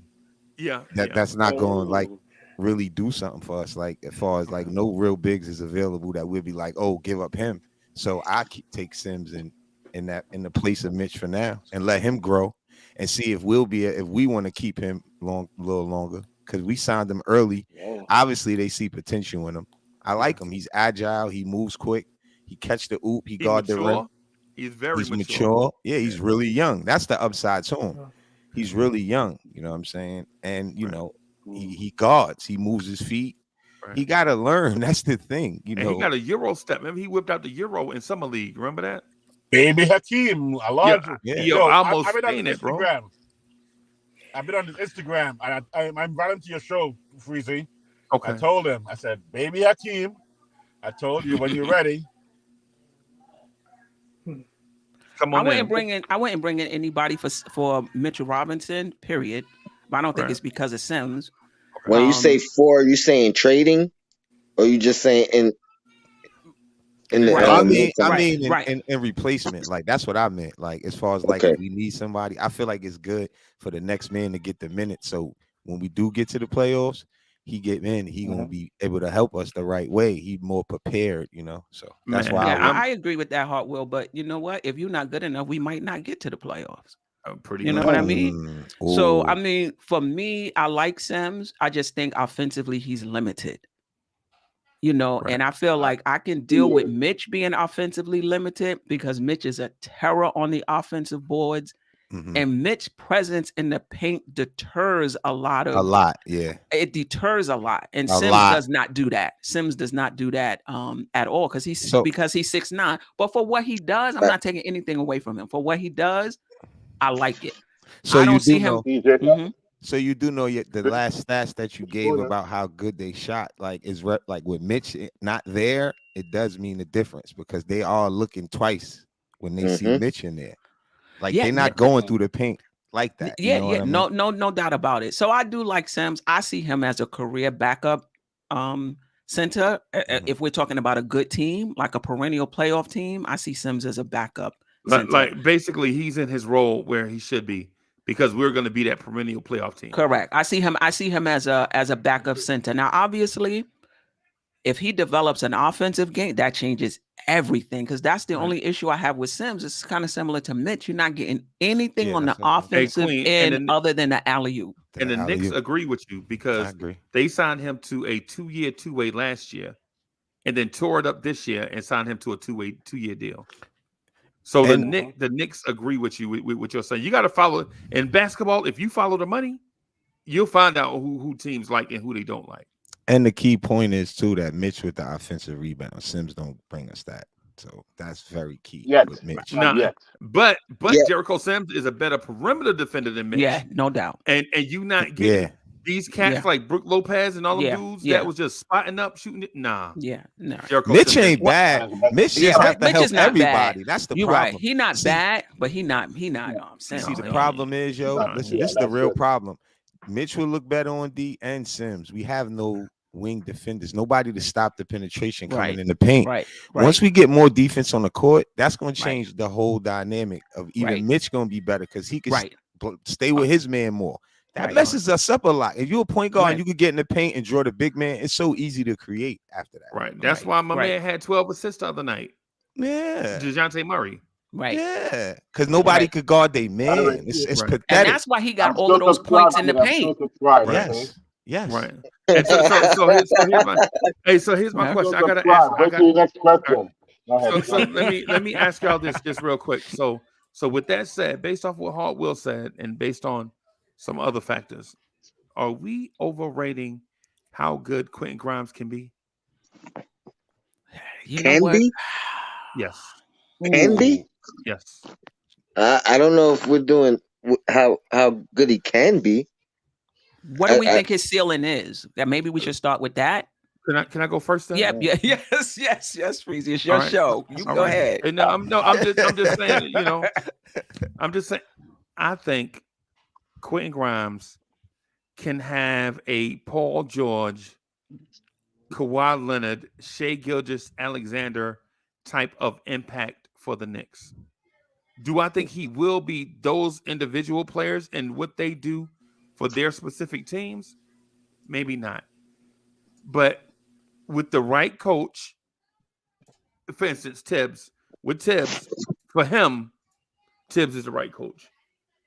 Yeah. That's not going to like really do something for us. Like as far as like no real bigs is available that we'll be like, oh, give up him. So I take Sims in the place of Mitch for now and let him grow and see if we want to keep him a little longer because we signed him early. Yeah. Obviously, they see potential in him. I like him. He's agile. He moves quick. He catch the oop. He guard the rim. He's very mature. Yeah, he's really young. That's the upside to him. He's really young. You know what I'm saying? And you know, he guards. He moves his feet. Right. He got to learn. That's the thing. You know, he got a Euro step. Remember, he whipped out the Euro in summer league. Remember that? Baby Hakeem, I love you. Yeah. Yo, I almost seen it, bro. I've been on his Instagram, and I invited him to your show, Freezy. Okay. I told him, I said, Baby Hakeem, I told you when you're ready. Come on, I wouldn't bring in anybody for Mitchell Robinson, period. But I don't think it's because of Sims. When you say are you saying trading, or you just saying in the? In replacement, like that's what I meant. Like as far as like if we need somebody, I feel like it's good for the next man to get the minutes. So when we do get to the playoffs, he get in, he gonna be able to help us the right way. He more prepared, you know. So that's why I agree with that, Hartwell. But you know what? If you're not good enough, we might not get to the playoffs. You know what I mean? So I mean, for me, I like Sims. I just think offensively he's limited. You know, and I feel like I can deal with Mitch being offensively limited because Mitch is a terror on the offensive boards. And Mitch's presence in the paint deters a lot. It deters a lot. And Sims does not do that. Sims does not do that at all because he's 6'9". But for what he does, I'm not taking anything away from him. For what he does, I like it. So I don't you see do him. know. So you do know the last stats that you gave about how good they shot, like like with Mitch not there, it does mean a difference because they are looking twice when they see Mitch in there. Like they're not going through the paint like that. Yeah, you know what I mean? no doubt about it. So I do like Sims. I see him as a career backup center. If we're talking about a good team, like a perennial playoff team, I see Sims as a backup center. Like basically, he's in his role where he should be because we're going to be that perennial playoff team. Correct. I see him as a backup center. Now, obviously, if he develops an offensive game, that changes everything because that's the only issue I have with Sims. It's kind of similar to Mitch. You're not getting anything on the offensive end other than the alley-oop. And the Knicks agree with you because they signed him to a 2-year two-way last year and then tore it up this year and signed him to a two-year deal. So the Knicks agree with you with what you're saying. You got to follow in basketball. If you follow the money, you'll find out who teams like and who they don't like. And the key point is too that Mitch with the offensive rebound, Sims don't bring us that, so that's very key with Mitch. But Jericho Sims is a better perimeter defender than Mitch. Yeah, no doubt. And you not getting these cats like Brook Lopez and all them dudes that was just spotting up, shooting it. Nah, no. Jericho Mitch Sims ain't bad. Mitch just have to help everybody. Bad. That's the You're problem. Right. He not bad, but he not. See, the problem is, listen, this is the real problem. Mitch will look better on D and Sims. We have no wing defenders, nobody to stop the penetration coming in the paint. Once we get more defense on the court, that's going to change the whole dynamic of even Mitch going to be better because he can stay with his man more. That messes us up a lot. If you're a point guard and you could get in the paint and draw the big man, it's so easy to create after that. Right. That's why my man had 12 assists the other night. Yeah. DeJounte Murray. Right. Yeah. Because nobody could guard their man. It's pathetic. And that's why he got all of those points in the paint. Yes. Right. And so here's my question. I gotta ask. So let me ask y'all this just real quick. So with that said, based off what Hartwell said, and based on some other factors, are we overrating how good Quentin Grimes can be? Can be? Yes. Can be? Yes. I don't know if we're doing how good he can be. What do we think his ceiling is? That maybe we should start with that. Can I go first then? Yes, Freezy. It's your show. You go ahead. And I'm just saying, you know, I'm just saying I think Quentin Grimes can have a Paul George, Kawhi Leonard, Shai Gilgeous-Alexander type of impact for the Knicks. Do I think he will be those individual players and what they do for their specific teams? Maybe not. But with the right coach, for instance, Tibbs, for him, Tibbs is the right coach.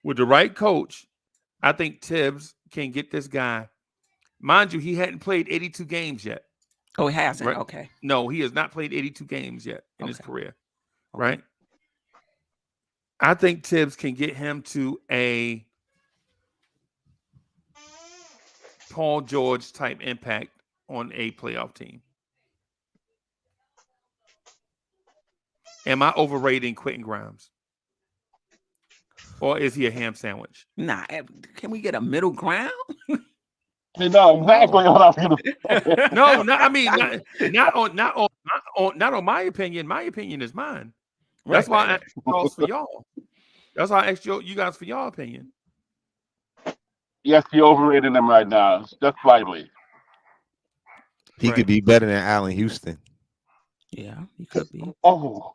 With the right coach, I think Tibbs can get this guy. Mind you, he hadn't played 82 games yet. Oh, he hasn't? Right? Okay. No, he has not played 82 games yet in his career. Right? I think Tibbs can get him to a Paul George type impact on a playoff team. Am I overrating Quentin Grimes? Or is he a ham sandwich? Nah, can we get a middle ground? No, exactly what I was gonna say. No, I mean not on my opinion. My opinion is mine. That's why I asked y'all for y'all. That's why I asked you guys for y'all opinion. Yes, you're overrating him right now. Just slightly. He could be better than Allen Houston. Yeah, he could be. Oh,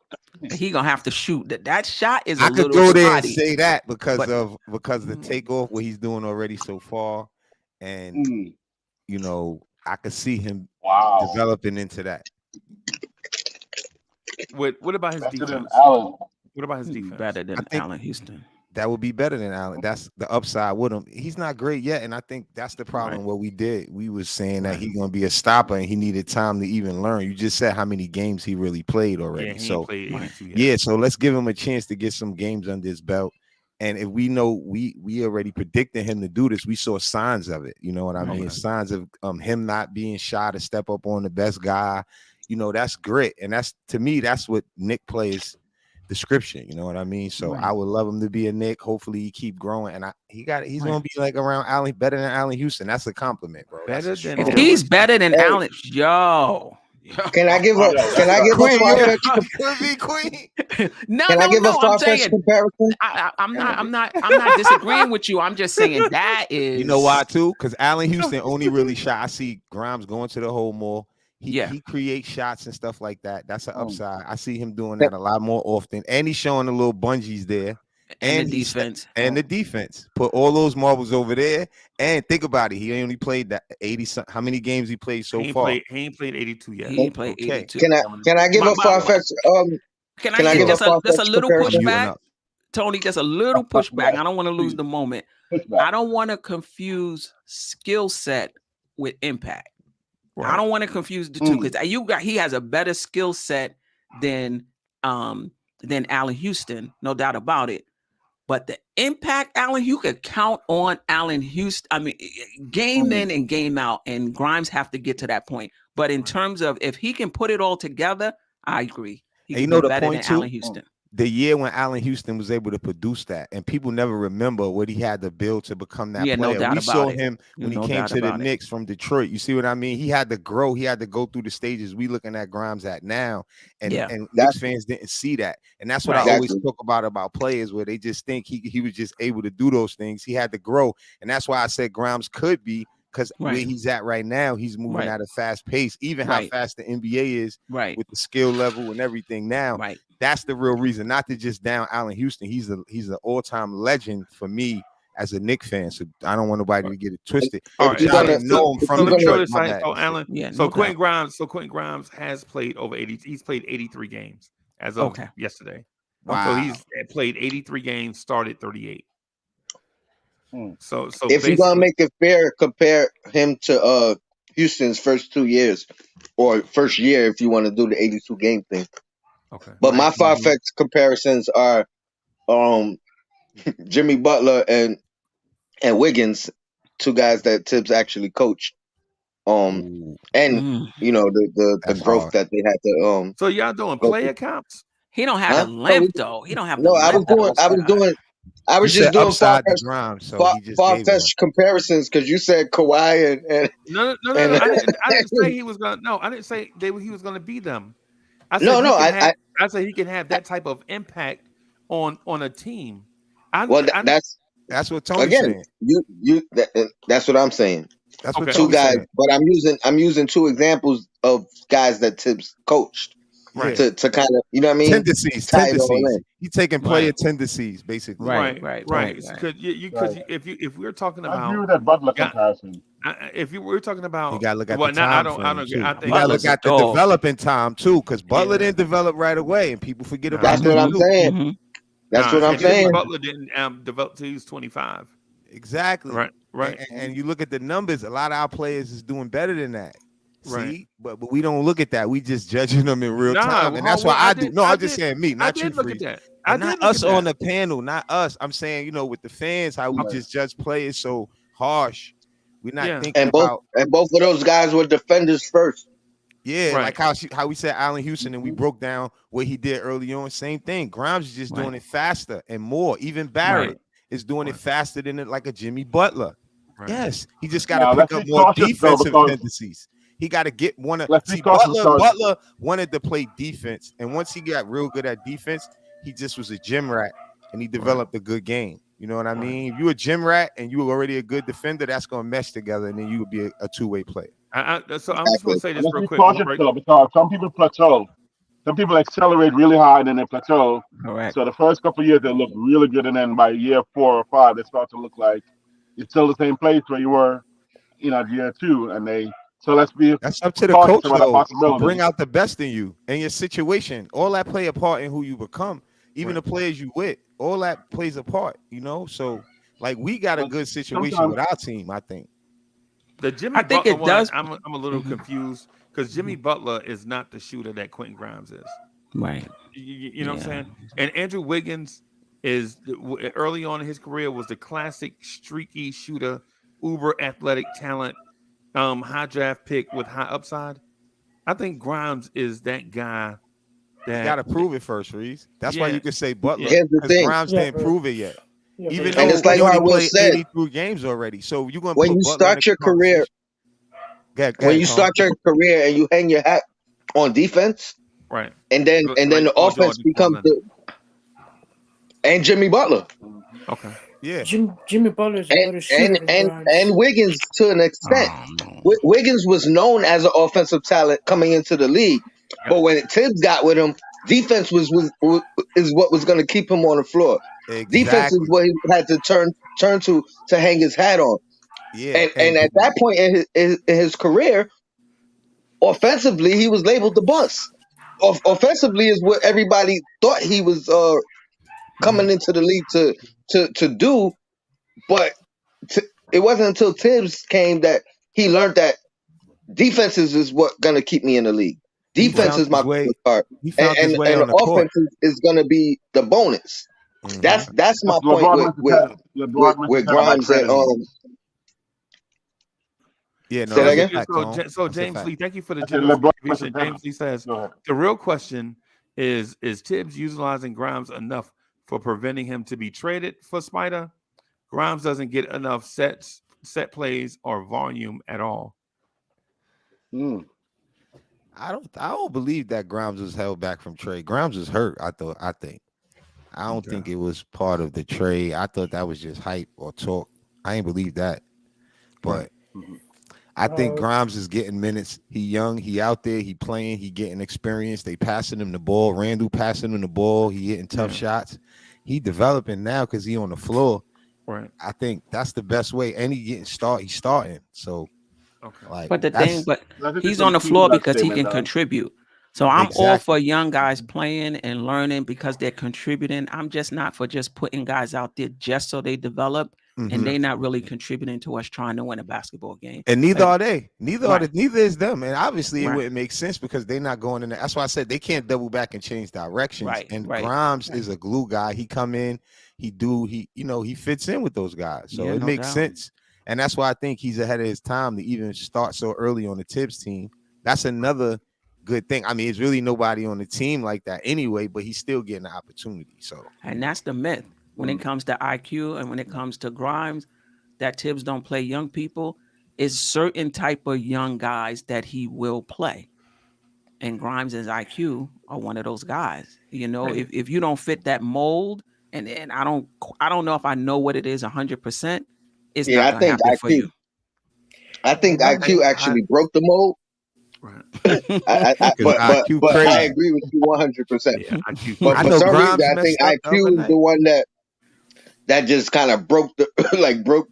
he gonna have to shoot. That shot is. I could go there and say that because of the takeoff, what he's doing already so far, and you know, I could see him Wow. developing into that. What about his Better than defense? Allen. What about his defense? Better I than think Allen Houston. that would be better than Allen. That's the upside with him. He's not great yet, and I think that's the problem. What we did, we was saying that he's gonna be a stopper, and he needed time to even learn. You just said how many games he really played already. Yeah, he so ain't played 82 yet. yeah, so let's give him a chance to get some games under his belt. And if we know we already predicted him to do this, we saw signs of it. You know what I mean? Signs of him not being shy to step up on the best guy. You know, that's grit, and that's, to me, that's what Nick plays description. You know what I mean? So I would love him to be a Nick. Hopefully he keep growing, and he's gonna be like around Allen, better than Allen Houston. That's a compliment, bro. Better than If he's better than Allen, yo. Can I give a Queen? Queen? No, Can I give a I'm far-fetched saying comparison? I'm not disagreeing with you. I'm just saying that is. You know why too? Because Allen Houston only really shot. I see Grimes going to the hole more. He creates shots and stuff like that. That's an upside. I see him doing that a lot more often, and he's showing the little bungees there. And the defense. And the defense. Put all those marbles over there. And think about it. He only played that 80. How many games he played so far? He ain't played 82 yet. He ain't played 82. Can I give a far-fetched Can I give just a little comparison? pushback? Tony, just a little pushback. I don't want to lose the moment. I don't want to confuse skill set with impact. I don't want to confuse the two, because he has a better skill set than Allen Houston, no doubt about it. But the impact, you could count on Allen Houston. I mean, game in and game out, and Grimes have to get to that point. But in terms of if he can put it all together, I agree. He can be better than Allen Houston. The year when Allen Houston was able to produce that, and people never remember what he had to build to become that player. No doubt we saw about it. him when he came to the Knicks from Detroit. You see what I mean? He had to grow. He had to go through the stages we looking at Grimes at now, and Knicks fans didn't see that. And that's what I always talk about players, where they just think he was just able to do those things. He had to grow, and that's why I said Grimes could be. Because where he's at right now, he's moving at a fast pace. Even how fast the NBA is, with the skill level and everything now. That's the real reason, not to just down Allen Houston. He's an all-time legend for me as a Knicks fan. So I don't want nobody to get it twisted. All right, I didn't know him from Detroit. Quentin Grimes has played over 80. He's played 83 games as of yesterday. Wow. So he's played 83 games, started 38. So if you're gonna make it fair, compare him to Houston's first 2 years, or first year if you want to do the 82 game thing. Okay. But my far-fetched comparisons are Jimmy Butler and Wiggins, two guys that Tibbs actually coached. And you know the growth that they had to So y'all doing player comps? He don't have the length though. He don't have the I was just doing far-fetched comparisons because you said Kawhi and no. I didn't say he was gonna. No, I didn't say he was gonna be them. I said I said he can have that type of impact on a team. That's what Tony's saying. That's what I'm saying. That's what two guys, saying. But I'm using two examples of guys that Tibbs coached. Right. To kind of, you know what I mean? Tendencies. He's taking player tendencies, basically. Right. Because if we're talking about, I agree with that Butler comparison. If you were talking about, you gotta look at the time. I don't agree. I think you gotta look at the developing time too, because Butler didn't develop right away, and people forget about that. That's what I'm saying. Mm-hmm. That's what I'm saying. Butler didn't develop till he was 25. Exactly. Right. And you look at the numbers. A lot of our players is doing better than that. See, but we don't look at that. We just judging them in real time, and that's why I do. No, I'm just saying me, not you. Look at that. Not us on the panel, not us. I'm saying, with the fans, how we just judge players so harsh. We're not thinking about. And both of those guys were defenders first. Yeah, like how we said Allen Houston, and we broke down what he did early on. Same thing. Grimes is just doing it faster and more. Even Barrett is doing it faster than it, like a Jimmy Butler. Right. Yes, he just got to pick up more defensive tendencies. He got to get one of. See, Butler wanted to play defense, and once he got real good at defense, he just was a gym rat, and he developed a good game. You know what I mean? If you a gym rat and you were already a good defender, that's going to mesh together, and then you would be a two-way player. So I'm just going to say this real quick. Because some people plateau. Some people accelerate really high and then they plateau. Correct. So the first couple of years they look really good, and then by year 4 or 5 they start to look like you're still the same place where you were year two, and they so let's be That's up to the talking coach to about a though to possibility. bring out the best in you and your situation. All that play a part in who you become. Even the players you with, all that plays a part. So like we got a good situation with our team, I think. The Jimmy I think Butler it one, does. I'm a little confused because Jimmy Butler is not the shooter that Quentin Grimes is. Right. You know what I'm saying? And Andrew Wiggins is early on in his career was the classic streaky shooter, uber athletic talent, high draft pick with high upside. I think Grimes is that guy. You got to prove it first, Reese. That's why Yeah. you could say Butler Here's the because thing. Grimes Yeah, didn't but- prove it yet. Yeah, Even but- And though it's like he only how Will played said, 83 games already. So you're going to when put you Butler in start the your career, conversation. when you start your career and you hang your hat on defense, Right. and then Like the Paul offense George becomes and Jimmy Butler. Okay. Yeah. Jimmy Butler is a better shooter than Grimes. And Wiggins to an extent. Wiggins was known as an offensive talent coming into the league, but when Tibbs got with him, defense is what was going to keep him on the floor. Defense is Exactly. what he had to turn to hang his hat on. Yeah. And at that point in his career, offensively, he was labeled the bust. Offensively is what everybody thought he was coming into the league to do, but it wasn't until Tibbs came that he learned that defenses is what gonna keep me in the league. Defense is my part, and on the court. offense is gonna be the bonus. That's my point with Grimes and Yeah, no, say that that's a again? fact, Tom. So That's a James fact. Lee, thank you for the I said generous LeBron contribution. versus James Lee says Go ahead. the real question is Tibbs utilizing Grimes enough for preventing him to be traded for Spider? Grimes doesn't get enough set plays or volume at all. I don't believe that Grimes was held back from trade. Grimes was hurt, I think. I don't think it was part of the trade. I thought that was just hype or talk. I ain't believe that. But I think Grimes is getting minutes. He young, he out there, he playing, he getting experience. They passing him the ball. Randall passing him the ball. He hitting tough shots. He developing now because he on the floor. Right. I think that's the best way. And he's starting. So like, But he's on the floor because he can contribute. So I'm all for young guys playing and learning because they're contributing. I'm just not for just putting guys out there just so they develop and they not really contributing to us trying to win a basketball game. And neither are they. Neither Right. neither is them. And obviously it Right. wouldn't make sense because they're not going in there. That's why I said they can't double back and change directions. Right, And right. Grimes is a glue guy. He come in, he fits in with those guys. So Yeah, it no makes doubt. sense. And that's why I think he's ahead of his time to even start so early on the Tibbs team. That's another good thing. I mean, it's really nobody on the team like that anyway, but he's still getting the opportunity. So And that's the myth when it comes to IQ and when it comes to Grimes, that Tibbs don't play young people. Is certain type of young guys that he will play. And Grimes and IQ are one of those guys. If you don't fit that mold, and I don't know if I know what it is 100%, it's not I gonna think happen for you. I think IQ actually broke the mold. Right. But IQ I crazy. agree with you 100%. Yeah, IQ. But I for know some Grimes reason, I think messed up the other IQ is night. the one that just kind of broke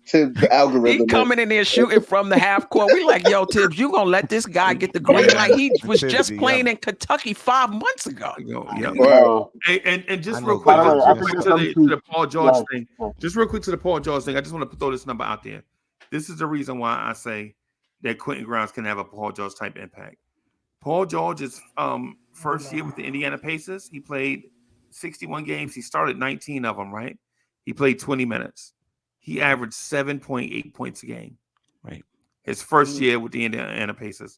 Tibbs' algorithm. He coming in there shooting from the half court. We like, yo, Tibbs, you gonna let this guy get the green light? He was just playing in Kentucky 5 months ago. And just I real know quick, Grimes to the Paul George thing. Just real quick to the Paul George thing. I just want to throw this number out there. This is the reason why I say that Quentin Grimes can have a Paul George type impact. Paul George's first year with the Indiana Pacers, he played 61 games. He started 19 of them, right? He played 20 minutes. He averaged 7.8 points a game. Right. His first year with the Indiana Pacers.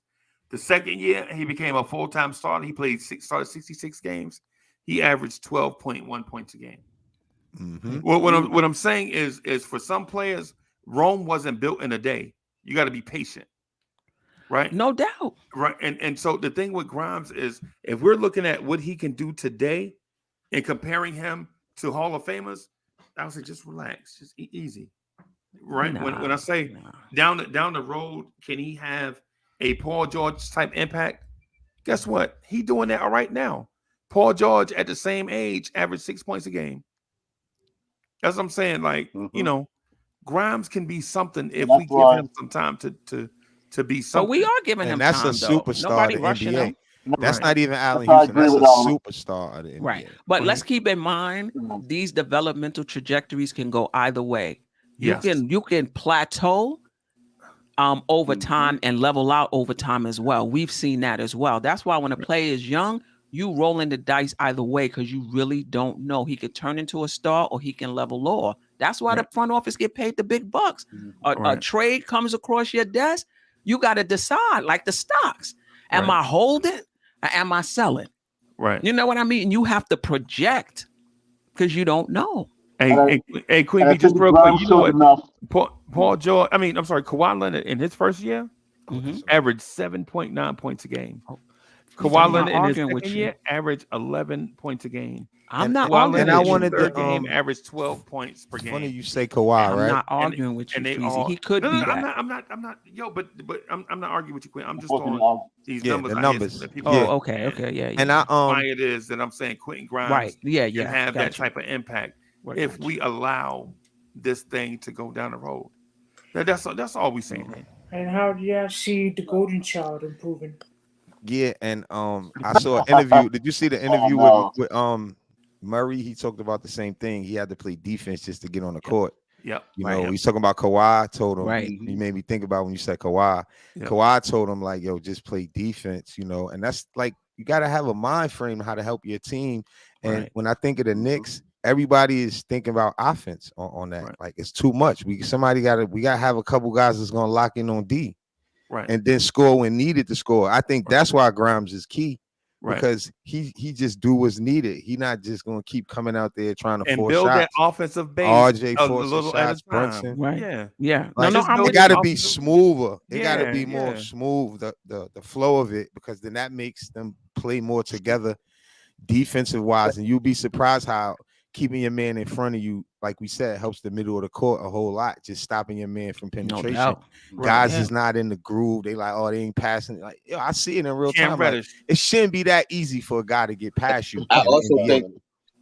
The second year, he became a full-time starter. He started 66 games. He averaged 12.1 points a game. What I'm saying is for some players, Rome wasn't built in a day. You got to be patient. Right? No doubt. Right. And so the thing with Grimes is if we're looking at what he can do today and comparing him to Hall of Famers, I would say just relax, just easy. Right. When I say down the road, can he have a Paul George type impact? Guess what? He doing that right now. Paul George at the same age averaged 6 points a game. That's what I'm saying. Like, Grimes can be something if we give him some time to be something. But we are giving him And that's time, a superstar Nobody of the rushing NBA. him. That's Right. not even Allen I Houston. agree That's a with all of it. superstar of the NBA. Right. But let's keep in mind these developmental trajectories can go either way. You can plateau over time and level out over time as well. We've seen that as well. That's why when a player is young, you rolling the dice either way because you really don't know. He could turn into a star or he can level lower. That's why the front office get paid the big bucks. A trade comes across your desk, you got to decide, like the stocks. Am I holding or am I selling? Right. You know what I mean? You have to project because you don't know. Hey, Queen B, just real quick. You know what? Paul George, Kawhi Leonard in his first year averaged 7.9 points a game. Kawhi Leonard in his second year averaged 11 points a game. I'm not arguing. And I wanted third game averaged 12 points per game. Funny you say Kawhi, right? I'm not arguing with you, Freezy. He could be that. I'm not. Yo, but I'm not arguing with you, Queen. I'm just throwing these numbers. The numbers. That people okay, yeah. And why it is that I'm saying Quentin Grimes can have that type of impact if we allow this thing to go down the road. That's all we saying. And how do you see the Golden Child improving? Yeah, and I saw an interview. Did you see the interview with Murray? He talked about the same thing. He had to play defense just to get on the court. Yep. You know, he's talking about Kawhi. Told him, he made me think about when you said Kawhi. Yep. Kawhi told him, like, yo, just play defense, you know, and that's like, you got to have a mind frame how to help your team. And when I think of the Knicks, everybody is thinking about offense on that. Like, it's too much. We got to have a couple guys that's going to lock in on D. Right. And then score when needed to score. I think that's why Grimes is key. Because he just do what's needed. He not just gonna keep coming out there trying to force build shots. that offensive base. RJ a forcing little shots, at a time. Brunson. Right. Yeah. Like, it got to be smoother. It got to be more Yeah. smooth, the flow of it, because then that makes them play more together defensive wise. And you'll be surprised how keeping your man in front of you, like we said, helps the middle of the court a whole lot. Just stopping your man from penetration. doubt. Guys is not in the groove. They like, oh, they ain't passing. Like, yo, I see it in real Cam time. Like, Reddish. it shouldn't be that easy for a guy to get past you. I also think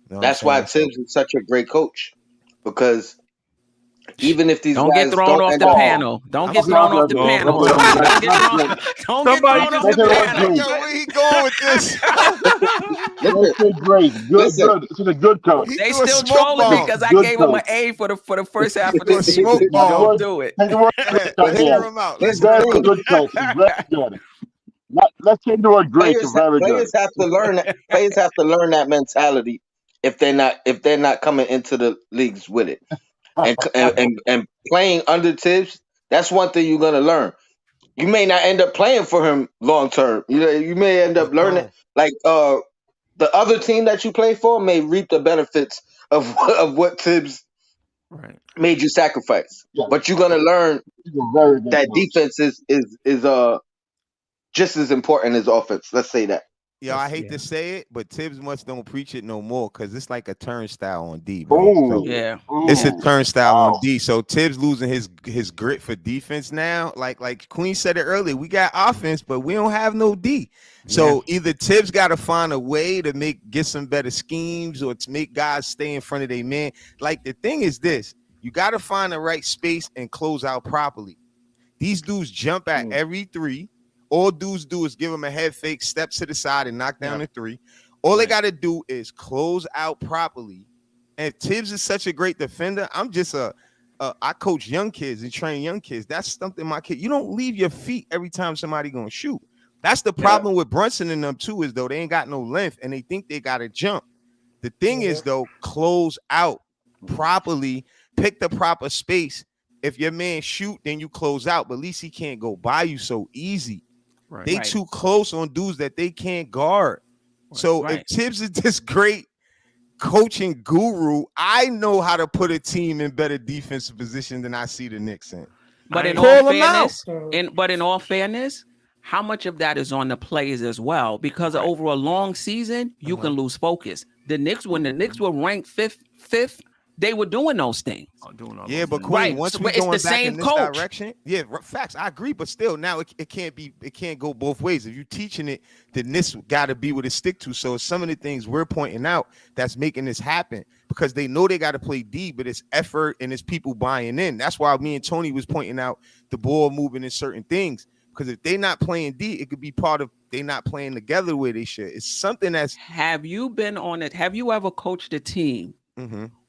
You know that's what I'm why saying? Tibbs is such a great coach, because even if these Don't guys get thrown off end the up- panel. Don't get thrown off the panel. Don't get thrown off the panel. Yo, where he going with this? Great. Good. This is a good coach. They still trolling me because I gave him an A for the first half of this season. Don't do it. Hear him out. He's very good coach. He's very good. Let's change the word great to very good. Players have to learn that. Players have to learn that mentality if they're not coming into the leagues with it, and playing under Tibbs. That's one thing you're gonna learn. You may not end up playing for him long term. You may end up learning like the other team that you play for may reap the benefits of what Tibbs made you sacrifice. Yeah. But you're gonna learn that defense is just as important as offense. Let's say that. Yo, I hate to say it, but Tibbs must don't preach it no more because it's like a turnstile on D, bro. So it's a turnstile on D. So Tibbs losing his grit for defense now. Like Queen said it earlier, we got offense, but we don't have no D. So either Tibbs got to find a way to get some better schemes or to make guys stay in front of their man. Like, the thing is this, you got to find the right space and close out properly. These dudes jump at every three. All dudes do is give them a head fake, step to the side, and knock down the three. All they got to do is close out properly. And if Tibbs is such a great defender, I'm just I coach young kids and train young kids. That's something my kid. You don't leave your feet every time somebody gonna shoot. That's the problem with Brunson and them too, is though they ain't got no length and they think they got to jump. The thing is though, close out properly, pick the proper space. If your man shoot, then you close out, but at least he can't go by you so easy. They too close on dudes that they can't guard. So if Tibbs is this great coaching guru, I know how to put a team in better defensive position than I see the Knicks in. But in all fairness, how much of that is on the players as well? Because over a long season, you can lose focus. The Knicks, when the Knicks were ranked fifth, they were doing those things. But Queen, once we going back in this direction, facts. I agree, but still, now it can't go both ways. If you're teaching it, then this got to be what it stick to. So some of the things we're pointing out that's making this happen, because they know they got to play D, but it's effort and it's people buying in. That's why me and Tony was pointing out the ball moving in certain things. Because if they're not playing D, it could be part of they not playing together the way they should. It's something that's. Have you been on it? Have you ever coached a team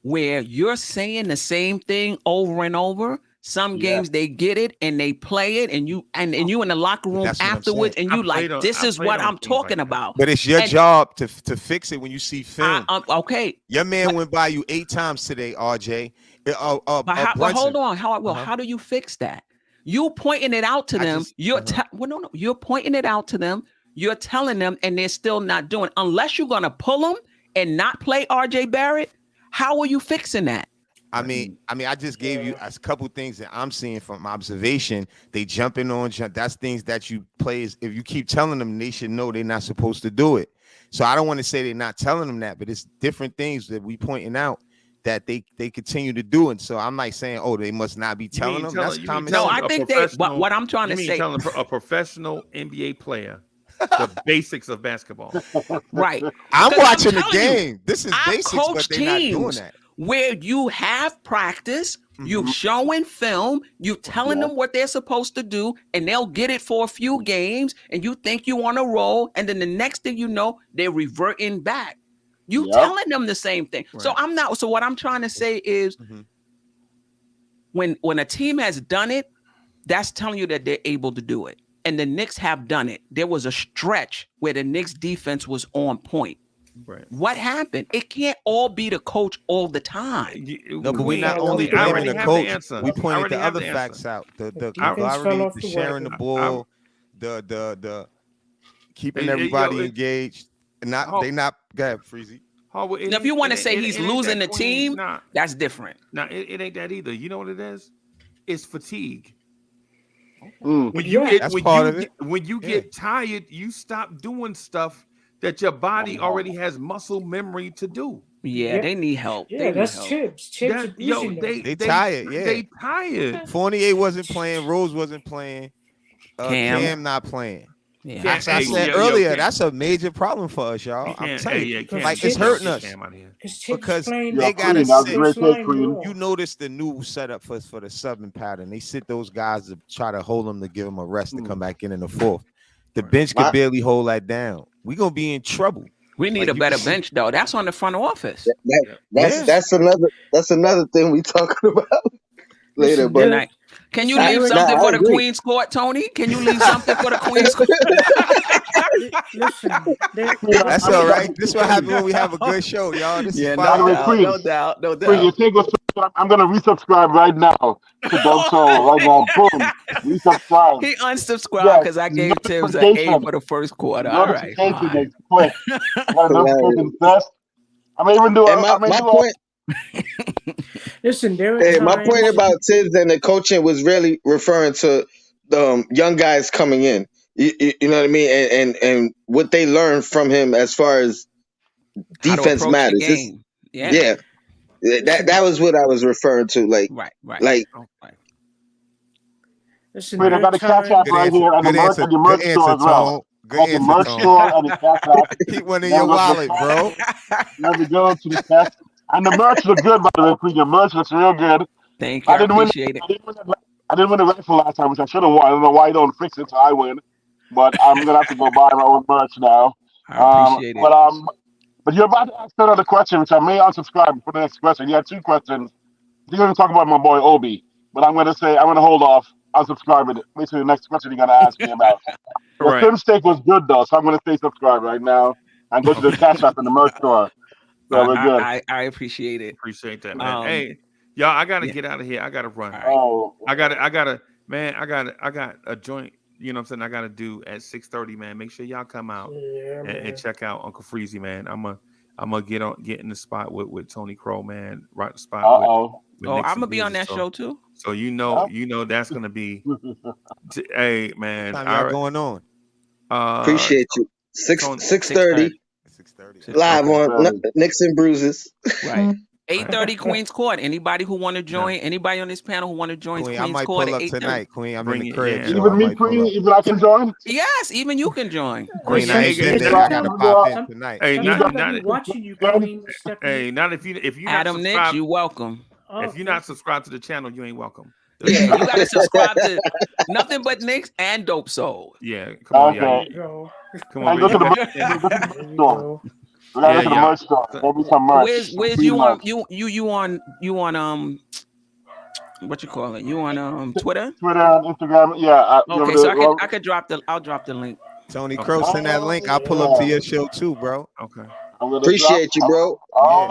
where you're saying the same thing over and over? Some games they get it and they play it, and you in the locker room afterwards, and you like, this is what I'm talking about. But it's your job to fix it when you see film. Okay, your man went by you 8 times today, RJ. But hold on, how do you fix that? You pointing it out to them. You're pointing it out to them. You're telling them, and they're still not doing. Unless you're gonna pull them and not play RJ Barrett, how are you fixing that? I mean, I just gave you a couple things that I'm seeing from observation. They jumping on jump. That's things that you players. If you keep telling them, they should know they're not supposed to do it. So I don't want to say they're not telling them that, but it's different things that we pointing out that they continue to do. And so I'm like saying, oh, they must not be telling them. That's common. No, I think they. But what I'm trying to say, telling a professional NBA player the basics of basketball. Right. I'm watching the game. This is I basics, but they're not doing that. Where you have practice, you showing film, you telling them what they're supposed to do, and they'll get it for a few games, and you think you on a roll, and then the next thing you know, they're reverting back. You telling them the same thing. Right. So what I'm trying to say is when a team has done it, that's telling you that they're able to do it. And the Knicks have done it. There was a stretch where the Knicks defense was on point. Right. What happened? It can't all be the coach all the time. No, but we're not only blaming the coach. We pointed the other facts out. The camaraderie, the sharing the ball, the keeping everybody engaged. And they not go ahead, Freezy. Now, if you want to say he's losing the team, that's different. No, it ain't that either. You know what it is? It's fatigue. Mm. When you get tired, you stop doing stuff that your body already has muscle memory to do. Yeah, they need help. Yeah, that's Tibbs. They tired. Yeah, they tired. Fournier wasn't playing. Rose wasn't playing. Cam not playing. Yeah. I said earlier, that's a major problem for us, y'all. I'm telling you, like it's hurting us because they gotta sit. You notice the new setup for the subbing pattern. They sit those guys to try to hold them to give them a rest to come back in the fourth. The bench could barely hold that down. We're gonna be in trouble. We need a better bench, though. That's on the front office. That's another thing we talking about later. But can you leave something for the Queen's Court, Tony? Can you leave something for the Queen's Court? Listen, that's all right. This is what happens when we have a good show, y'all. This is fine. No doubt. I'm gonna resubscribe right now to Dope Soul right now. Boom, resubscribe. He unsubscribed because I gave Tibbs an A for the first quarter. All right. I'm gonna even do my point. Listen, my point about Tibbs and the coaching was really referring to the young guys coming in. You know what I mean, and what they learned from him as far as defense matters. Yeah. That was what I was referring to. Like, right. Listen, wait, I got a catch app right here on the merch store as well. Good merch store and the catch app. Keep one in your wallet, bro. Let me go to the catch. And the merch look good, by the way, Queen. Your merch looks real good. Thank you. I appreciate it. I didn't win the rifle last time, which I should have won. I don't know why you don't fix it so I win. But I'm gonna have to go buy my own merch now. I appreciate it. But you're about to ask another question, which I may unsubscribe for the next question. You had 2 questions. You're gonna talk about my boy Obi, but I'm gonna hold off. Unsubscribe it. Wait till the next question you're gonna ask me about. The Tim steak was good though, so I'm gonna stay subscribed right now and go to the cash app in the merch store. So we're good. I appreciate it. Appreciate that, man. Hey, y'all, I gotta get out of here. I gotta run. I got a joint. You know what I'm saying? I gotta do at 6:30, man. Make sure y'all come out and check out Uncle Freezy, man. I'm gonna get in the spot with Tony Crow, man. Right the spot. With I'm gonna be on that show too. So you know that's gonna be. Hey, man, what time y'all going on? Appreciate you. 6:30. 6:30. Live on Knicks and Bruises. Right. 8:30 Queens Court. Anybody who want to join, anybody on this panel who want to join Queen, Queens I might Court pull at up 8:30. tonight, Queen. I'm Bring in the it, crib, yeah. so I Even me, might pull Queen, up. even I can join. Yes, even you can join. Queen, I Hey, ain't been hey, there. I gotta pop in tonight. Hey, Somebody not be watching you, Queen Stephanie. hey, not if you not Adam Nix, subscribed. you welcome. If you're not subscribed to the channel, you ain't welcome. Yeah, you gotta subscribe to Nothing But Knicks and Dope Soul. Yeah, come on, Okay. y'all. Come Hey, on, go to the man. merch store. We gotta go to the merch store. Maybe some merch. Where's you on you on what you call it? You on Twitter? Twitter and Instagram. Yeah. Okay, so I could drop the I'll drop the link. Tony Crow, send that link. I'll pull up to your show too, bro. Okay. Appreciate you, bro.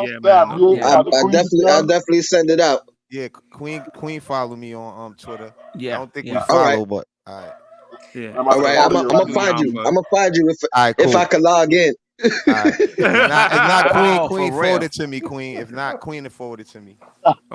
Yeah, man. I definitely send it out. Yeah, Queen follow me on Twitter. Yeah. I don't think we All follow, right. but all right. Yeah. All right, I'm gonna find you. I'm gonna find you if I can log in. All right. If not Queen, Oh, Queen for forward real. it to me, Queen. If not, Queen to forward it to me.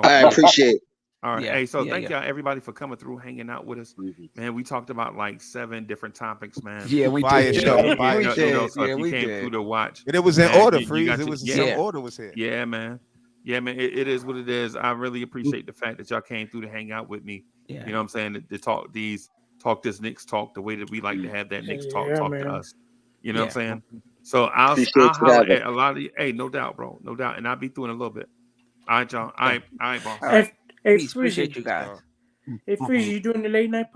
I appreciate it. All right. Yeah, Hey, so yeah, thank yeah. y'all everybody for coming through, hanging out with us. Man, we talked about like 7 different topics, man. Yeah, we Fire did. show. You know, Fire so show. if you came through to watch. But it was in man, order, you Freeze. got It your- was yeah. some order was here. Yeah, man. Yeah, man. It is what it is. I really appreciate the fact that y'all came through to hang out with me. Yeah. You know what I'm saying? To talk this Knicks talk the way that we like to have that Knicks talk Yeah, to man. us. You know what I'm saying? So I'll Appreciate you holler having at a lot of you. Hey, no doubt, bro. No doubt. And I'll be through in a little bit. All right, y'all. All right, boss. All right. Hey, Peace. Appreciate you guys. Hey, Freezy, you doing the late night